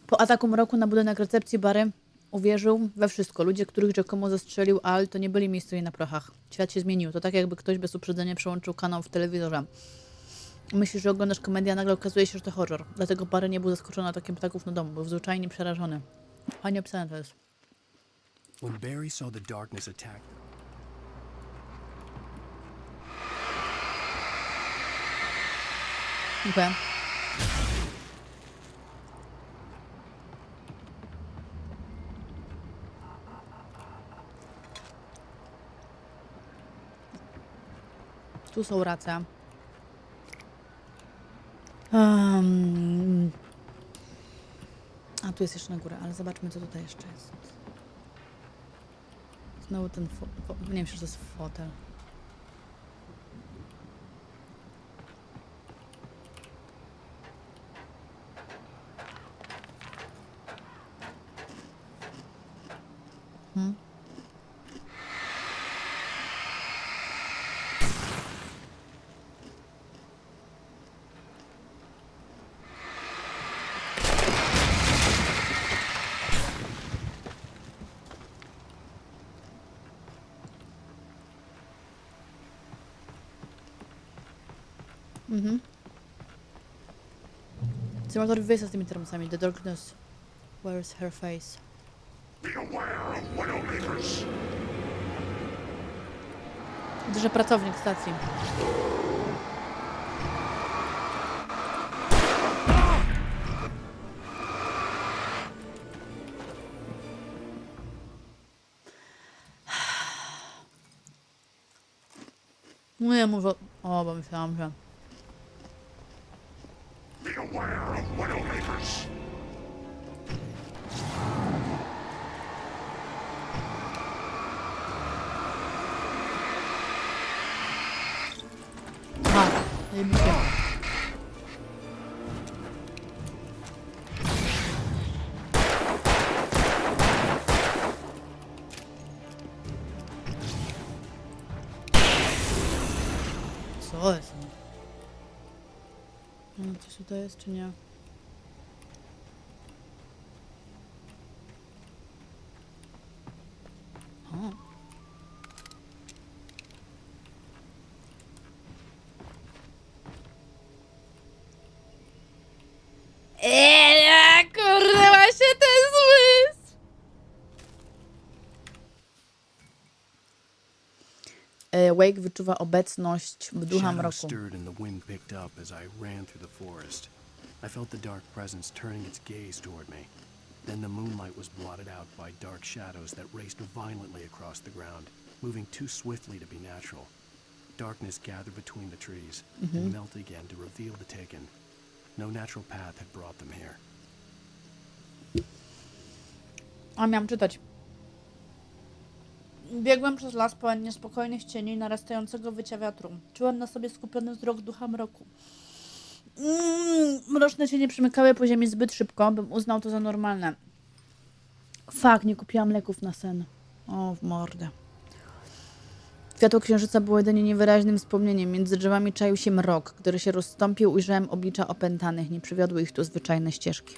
Po ataku mroku na budynek recepcji Barry uwierzył we wszystko. Ludzie, których rzekomo zastrzelił Al, to nie byli miejscowi na prochach. Świat się zmienił. To tak, jakby ktoś bez uprzedzenia przełączył kanał w telewizorze. Myślisz, że oglądasz komedię, a nagle okazuje się, że to horror. Dlatego Barry nie był zaskoczony atakiem ptaków na domu. Był zwyczajnie przerażony. Fajnie opisane to jest. When Barry saw the darkness attack, Dziękuję. Tu są race. A tu jest jeszcze na górę, ale zobaczmy, co tutaj jeszcze jest. Znowu ten nie wiem, czy to jest fotel. Symulator wyjścia z tymi termosami. The darkness wears her face. Beware of widowmakers. Widzę, że pracownik stacji. No ja mówię... O, bo myślałam, że... Beware of widowmakers. Aha, zajebiście. Co jest? Coś tutaj jest, czy nie? O. Wake wyczuwa obecność ducha Shadows mroku. stirred and the wind picked up as I ran through the forest. I felt the dark presence turning its gaze toward me. Then the moonlight was blotted out by dark shadows that raced violently across the ground, moving too swiftly to be natural. Darkness gathered between the trees and melted again to reveal the taken. No natural path had brought them here. A miałam czytać. Biegłem przez las pełen niespokojnych cieni i narastającego wycia wiatru. Czułem na sobie skupiony wzrok ducha mroku. Mroczne cienie przemykały po ziemi zbyt szybko, bym uznał to za normalne. Fak, nie kupiłam leków na sen. O, w mordę. Światło księżyca było jedynie niewyraźnym wspomnieniem. Między drzewami czaił się mrok. Gdy się rozstąpił, ujrzałem oblicza opętanych. Nie przywiodły ich tu zwyczajne ścieżki.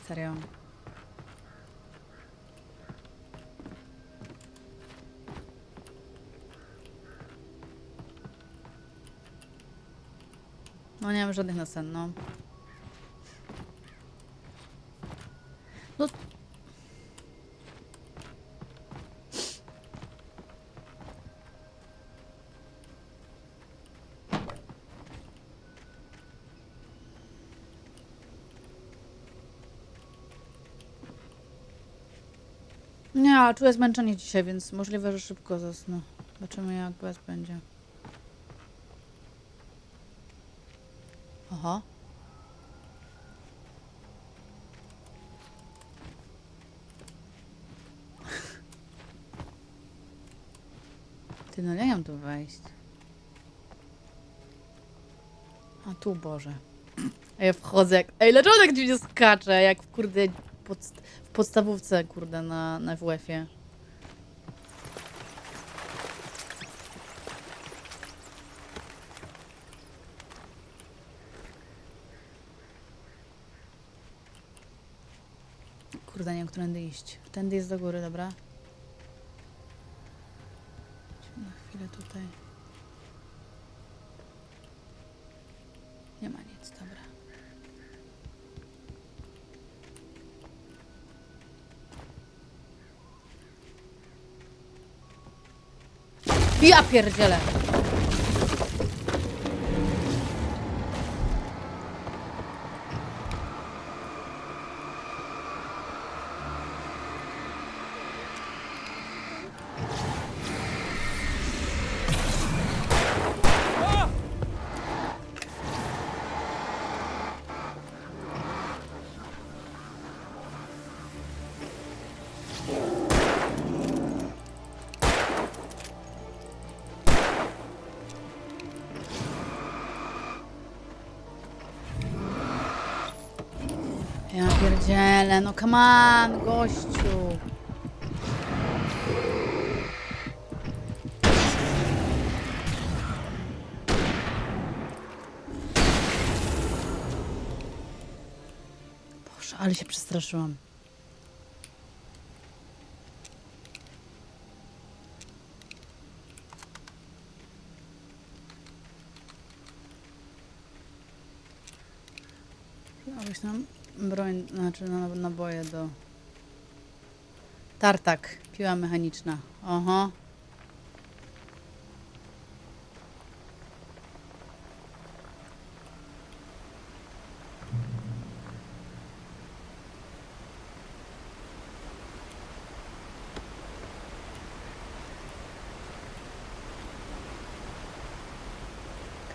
Serio. No nie mam żadnych na sen, no. No. Nie, ale czuję zmęczenie dzisiaj, więc możliwe, że szybko zasnę. Zobaczymy, jak bez będzie. Aha. Ty, no nie mam tu wejść. A tu, Boże. A ja wchodzę jak... Ej, dlaczego tak dziwnie skaczę? Jak w kurde... w podstawówce, kurde, na WF-ie. Kurde, nie wiem, którędy iść. Tędy jest do góry, dobra? Idźmy na chwilę tutaj. Nie ma nic, dobra. Ja pierdzielę! Ja pierdzielę, no come on, gościu. Boże, ale się przestraszyłam. Abyś nam broń, znaczy naboje do... Tartak, piła mechaniczna. Oho.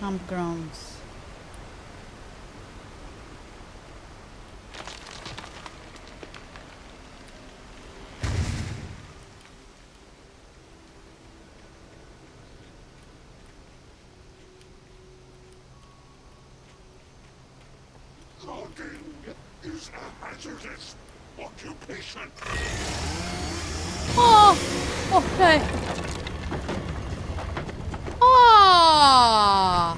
Campgrounds. Is a hazardous occupation. O! Okej. O!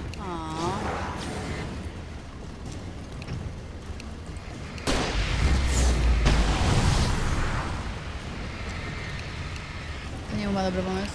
Chyba dobry pomysł.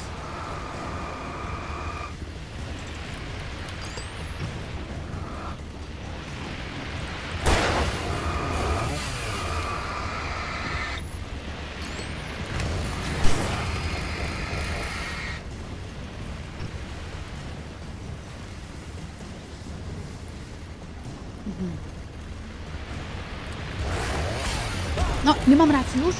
No, nie mam racji już.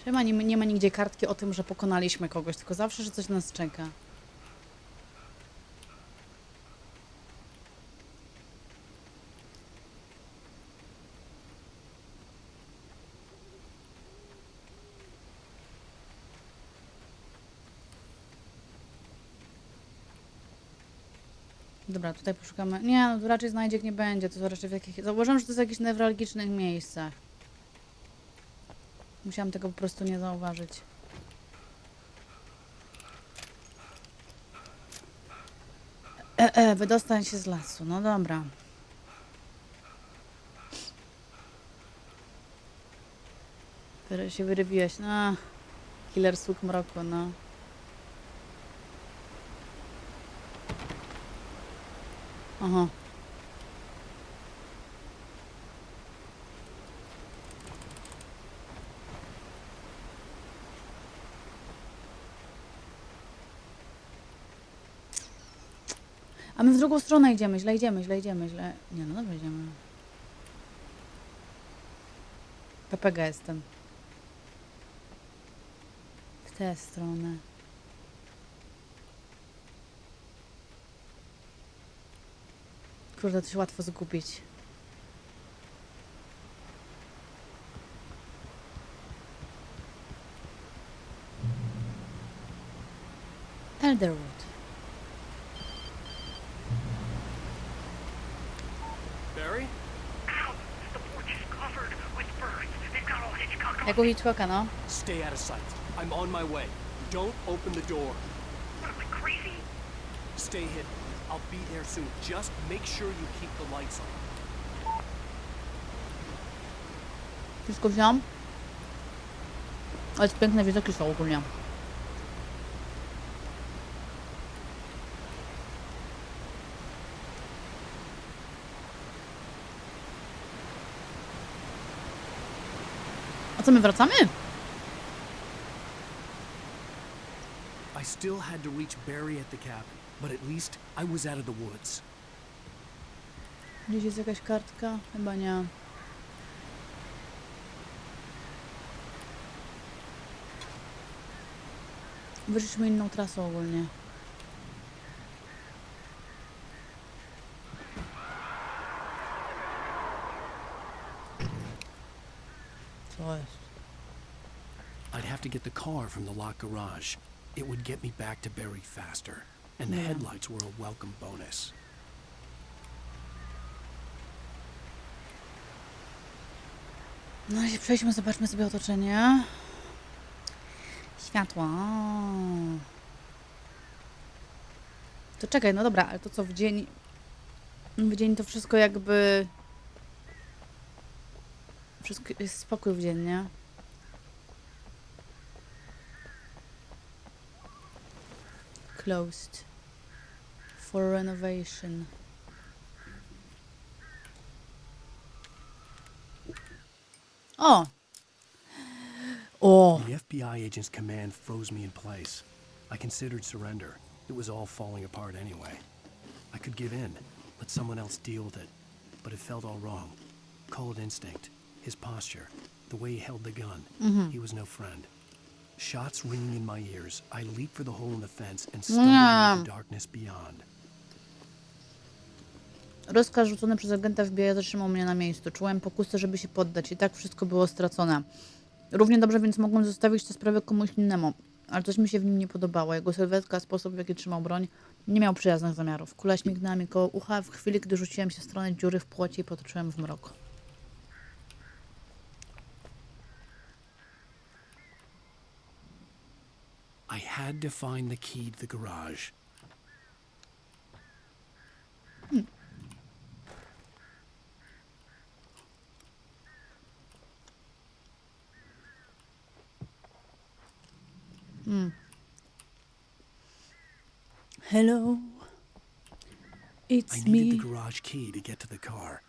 Czemu nie ma nigdzie kartki o tym, że pokonaliśmy kogoś, tylko zawsze, że coś nas czeka. Dobra, tutaj poszukamy. Nie, no tu raczej znajdziek nie będzie. To raczej w jakich... Zauważyłam, że to jest w jakichś newralgicznych miejscach. Musiałam tego po prostu nie zauważyć. Wydostań się z lasu. No dobra. Się wyrybiłeś. No. Killer sług mroku, no. Aha. A my w drugą stronę idziemy, źle. Nie, no dobra, idziemy. PPG jestem. W tę stronę. Kurde, to się łatwo zgubić. Elderwood. Barry? Jak u Hitchcocka, no. Stay out of sight. I'm on my way. Don't open the door. Stay hidden. I'll be there soon. Just make sure you keep the lights on. Wszystko wziąłem. Ale piękne widoki są ogólnie. A co, my wracamy? I still had to reach Barry at the cabin, but at least I was out of the woods. Gdzieś jest jakaś kartka? Chyba nie. Wyszliśmy inną trasą ogólnie. Co jest? I'd have to get the car from the locked garage. It would get me back to Barry faster, and the headlights were a welcome bonus. No i przejdźmy, zobaczmy sobie otoczenie. Światło. To czekaj, no dobra, ale to co w dzień... W dzień to wszystko jakby... Wszystko jest spokój w dzień, nie? Closed. For renovation. O! Oh. The FBI agent's command froze me in place. I considered surrender. It was all falling apart anyway. I could give in, let someone else deal with it, but it felt all wrong. Call it instinct, his posture, the way he held the gun. He was no friend. Shots ringing in my ears, I leaped for the hole in the fence and stumbled into the darkness beyond. Rozkaz rzucony przez agenta FBI zatrzymał mnie na miejscu. Czułem pokusę, żeby się poddać. I tak wszystko było stracone. Równie dobrze więc mogłem zostawić tę sprawę komuś innemu. Ale coś mi się w nim nie podobało. Jego sylwetka, sposób w jaki trzymał broń, nie miał przyjaznych zamiarów. Kula śmignęła mi koło ucha w chwili, gdy rzuciłem się w stronę dziury w płocie i potoczyłem w mrok. I had to find the key to the garage. Hello, it's I needed me. the garage key to get to the car.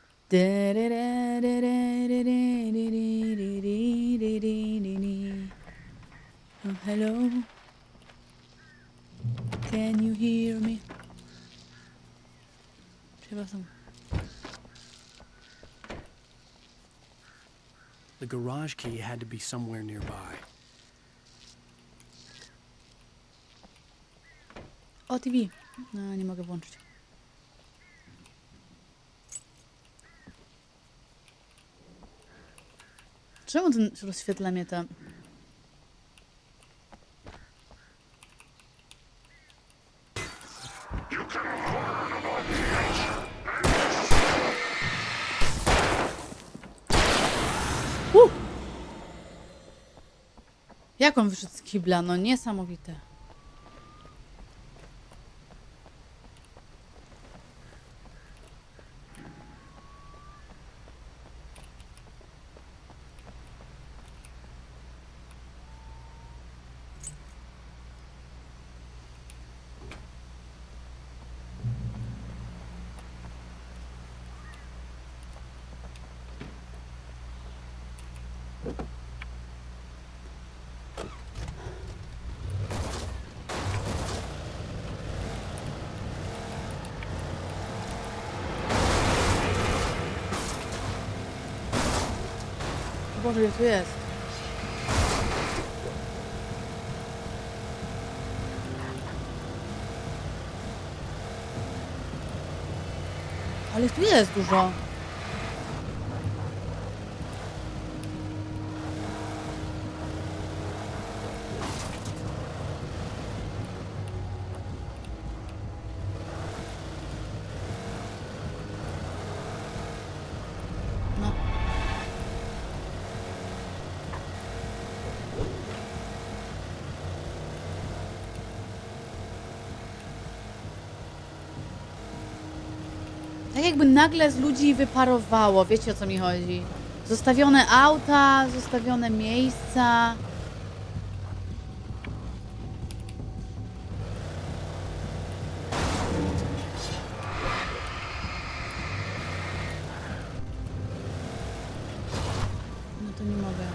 Oh, hello. Can you hear me? Przepraszam. The garage key had to be somewhere nearby. O, TV. No, nie mogę włączyć. Czemu ten rozświetla mnie tam? Jak on wyszedł z kibla? No niesamowite. Boże, ile tu jest? Ale tu jest dużo. Tak jakby nagle z ludzi wyparowało, wiecie o co mi chodzi. Zostawione auta, zostawione miejsca. No to nie mogę.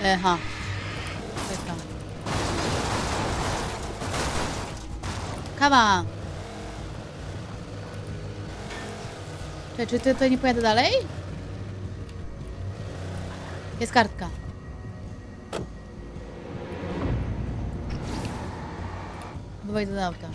Aha. Czekam. Kawa! Czy ty tutaj nie pojadę dalej? Jest kartka. Chyba wejdę do auta.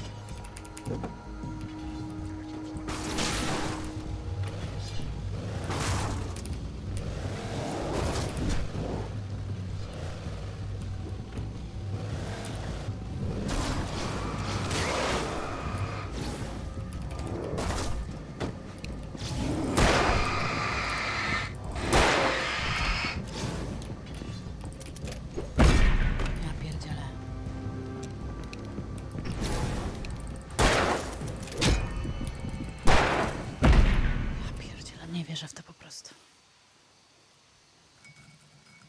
Wierzę w to po prostu.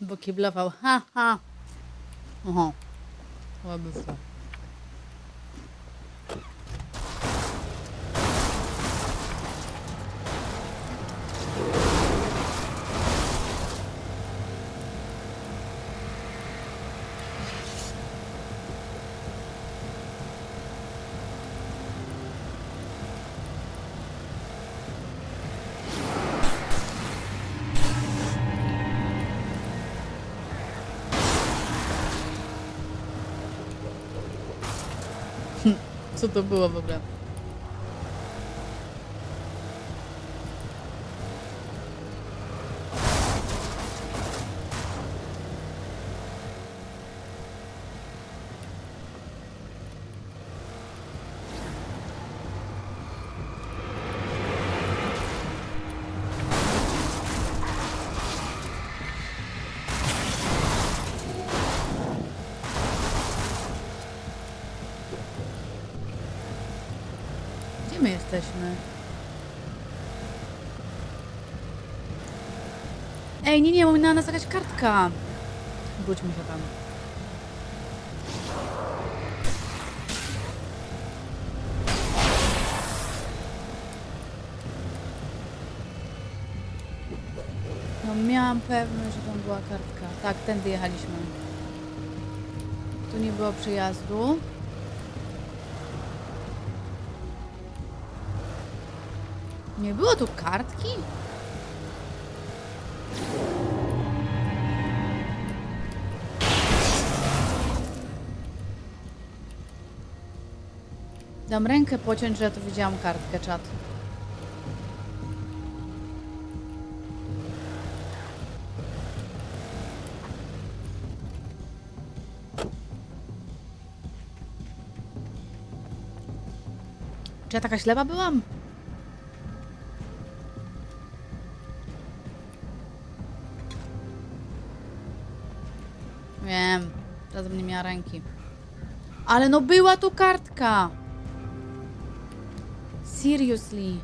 Bo kiblował. Ha, ha. Oho. Łabystwo. Co to było w ogóle? Gdzie my jesteśmy? Ej, nie, powinna nas jakaś kartka. Wróćmy się tam. No miałam pewność, że tam była kartka. Tak, tędy jechaliśmy. Tu nie było przejazdu. Nie było tu kartki? Dam rękę pociąć, że ja tu widziałam kartkę, czat. Czy ja taka ślepa byłam? Wiem, razem nie miała ręki. Ale no była tu kartka! Seriously.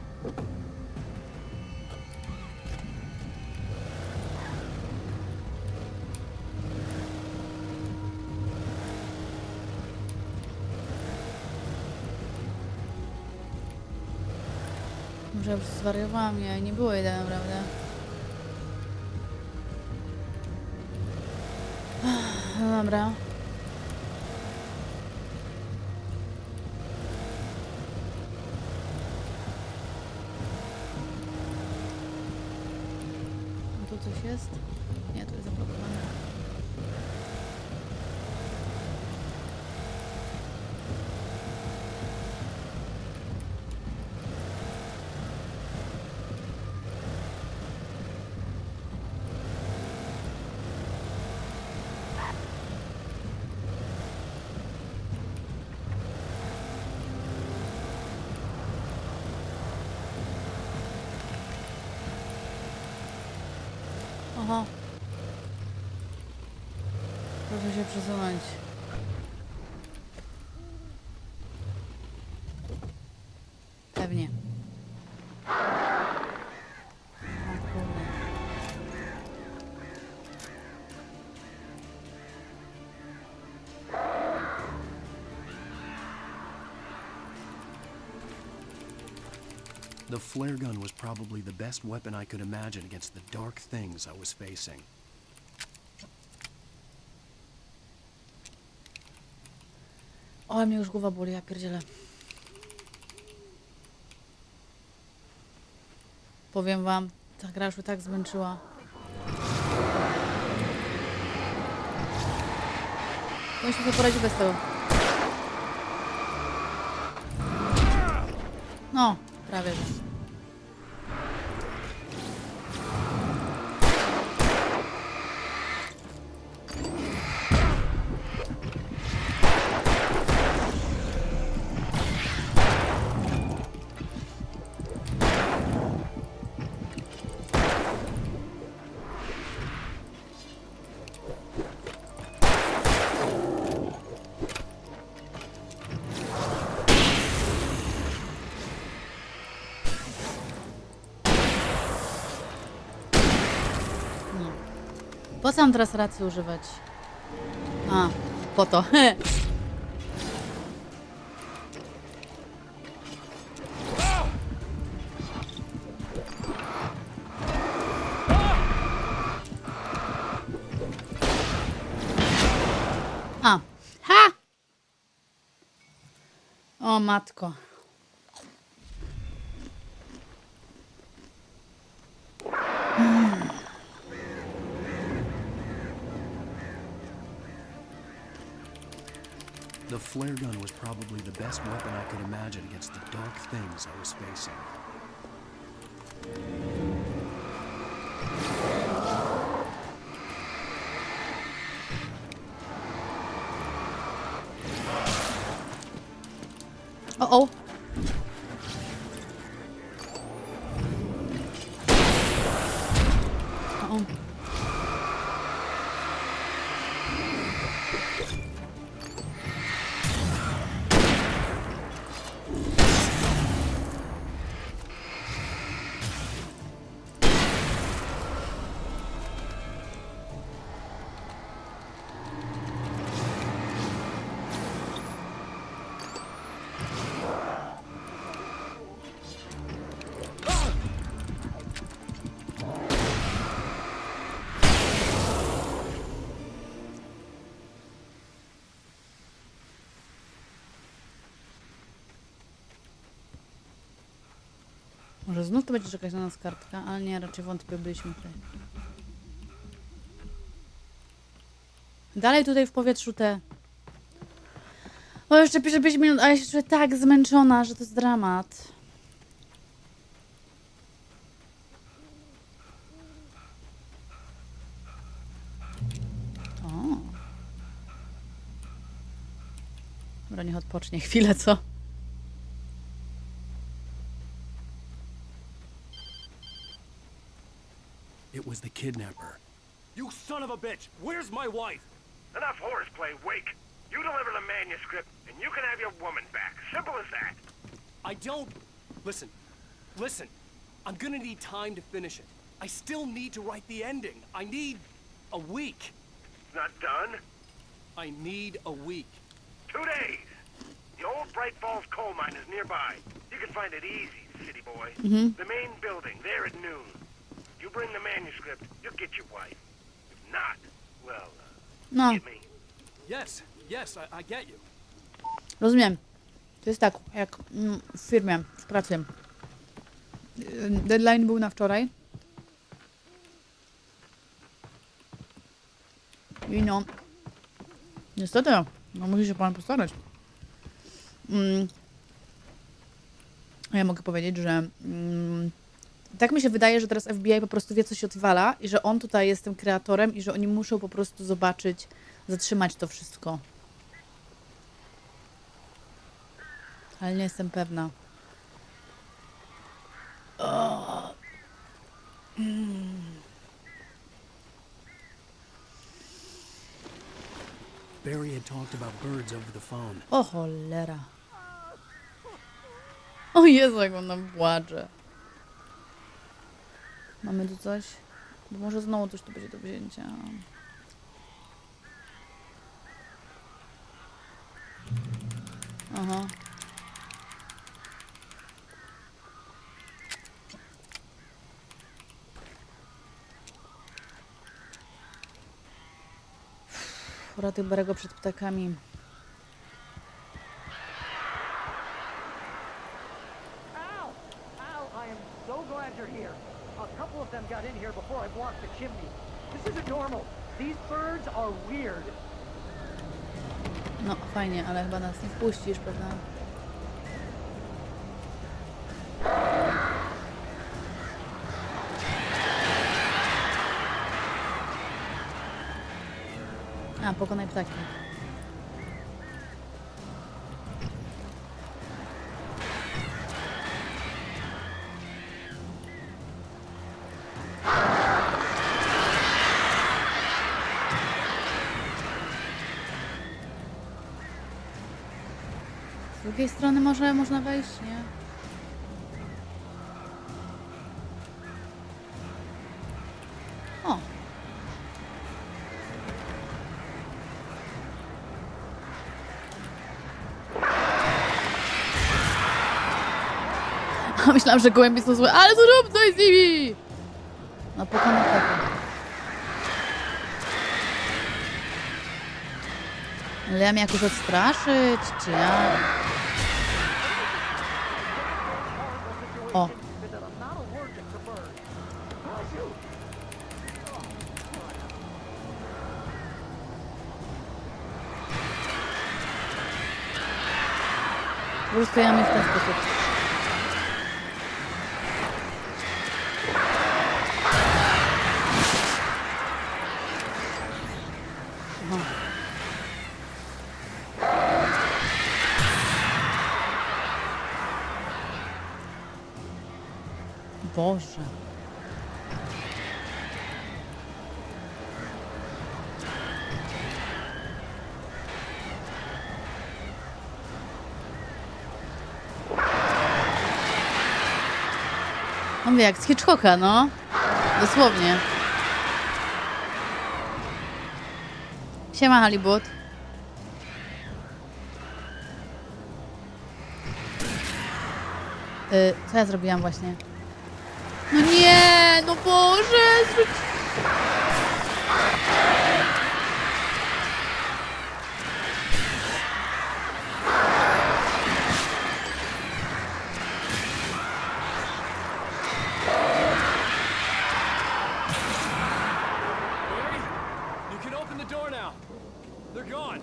Może ja już zwariowałam, nie było jej tak naprawdę. No dobra. Tu coś jest? Nie, tu jest zablokowane. Aha. Proszę się przesunąć. Pewnie. O kurde. The flare gun was probably the best weapon I could imagine against the dark things I was facing. O, mnie już głowa boli, ja pierdzielę. Powiem wam, ta gra już mnie tak zmęczyła. Powinniśmy sobie poradzić bez tego. No, prawie że. Po co mam teraz racji używać? A, po to. A, ha! O matko. The flare gun was probably the best weapon I could imagine against the dark things I was facing. Uh-oh. Uh-oh. Może znów to będzie czekać na nas kartka, ale nie, raczej wątpię, byliśmy tutaj. Dalej tutaj w powietrzu te... O, jeszcze piszę 5 minut, a ja się czuję tak zmęczona, że to jest dramat. O. Dobra, niech odpocznie chwilę, co? It was the kidnapper. You son of a bitch! Where's my wife? Enough horseplay, Wake. You deliver the manuscript, and you can have your woman back. Simple as that. I don't... Listen. Listen. I'm gonna need time to finish it. I still need to write the ending. I need a week. It's not done. I need a week. 2 days. The old Bright Falls coal mine is nearby. You can find it easy, city boy. The main building, there at noon. You bring the manuscript, you'll get your wife. If not, well, No. get me. Yes, yes, I get you. Rozumiem. To jest tak, jak w firmie, w pracy. Deadline był na wczoraj. I no... Niestety, no musi się pan postarać. Ja mogę powiedzieć, że... tak mi się wydaje, że teraz FBI po prostu wie, co się odwala i że on tutaj jest tym kreatorem i że oni muszą po prostu zobaczyć, zatrzymać to wszystko. Ale nie jestem pewna. Barry had talked about birds over the phone. O cholera. O Jezu, jak on nam płacze. Mamy tu coś? Bo może znowu coś tu będzie do wzięcia. Aha. Ratuj Barego przed ptakami. Ow! Ow! I am so glad you're here. A couple of them got in here before I blocked the chimney. This isn't normal. These birds are weird. No, fajnie, ale chyba nas nie wpuścisz, prawda? A, pokonaj ptaki. Z drugiej strony może można wejść, nie? O! A myślałam, że gołębie są złe, ale zrób coś z nimi! No pokonaj ptaki. Ale ja mnie jakoś odstraszyć, czy ja... O. Po prostu ja mnie w ten sposób. Aha. Boże. On wie jak z Hitchcocka, no. Dosłownie. Siema, Hollywood. Co ja zrobiłam właśnie? No nie, no Boże! You're gone.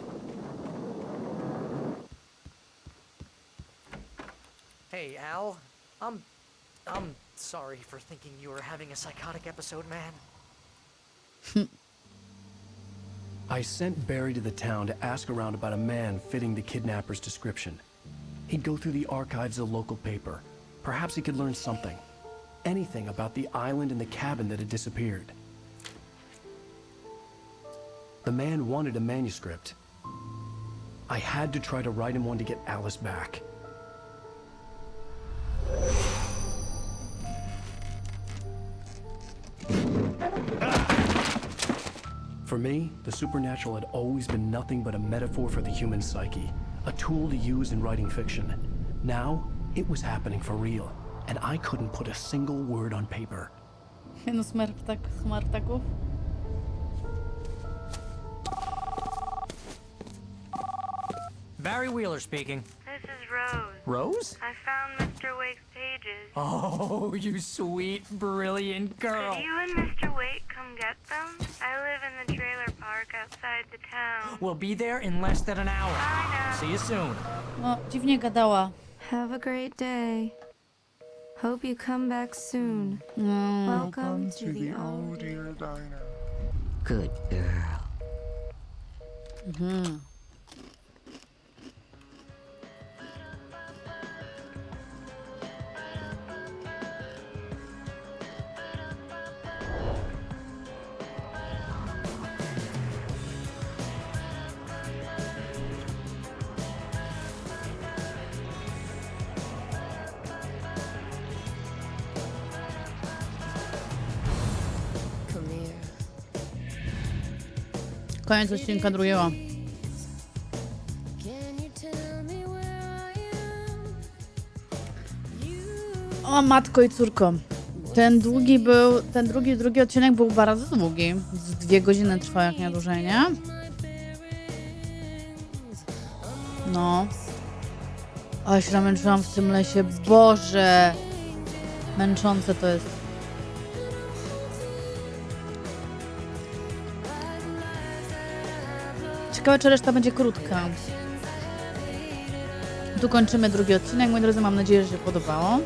Hey, Al. I'm sorry for thinking you were having a psychotic episode, man. I sent Barry to the town to ask around about a man fitting the kidnapper's description. He'd go through the archives of the local paper. Perhaps he could learn something. Anything about the island and the cabin that had disappeared. The man wanted a manuscript. I had to try to write him one to get Alice back. For me, the supernatural had always been nothing but a metaphor for the human psyche, a tool to use in writing fiction. Now, it was happening for real, and I couldn't put a single word on paper. No smartaków. Barry Wheeler speaking. This is Rose. Rose? I found Mr. Wake's pages. Oh, you sweet, brilliant girl. Could you and Mr. Wake come get them? I live in the trailer park outside the town. We'll be there in less than an hour. I know. See you soon. No, dziwnie gadała. Have a great day. Hope you come back soon. Welcome to the old dear diner. Good girl. Mhm. Koniec odcinka drugiego. O matko i córko. Ten drugi odcinek był bardzo długi. Z 2 godziny trwał jak nie dłużej, nie? No. O, się namęczyłam w tym lesie. Boże. Męczące to jest. Ciekawe, czy reszta będzie krótka. Tu kończymy drugi odcinek. Moi drodzy, mam nadzieję, że się podobało.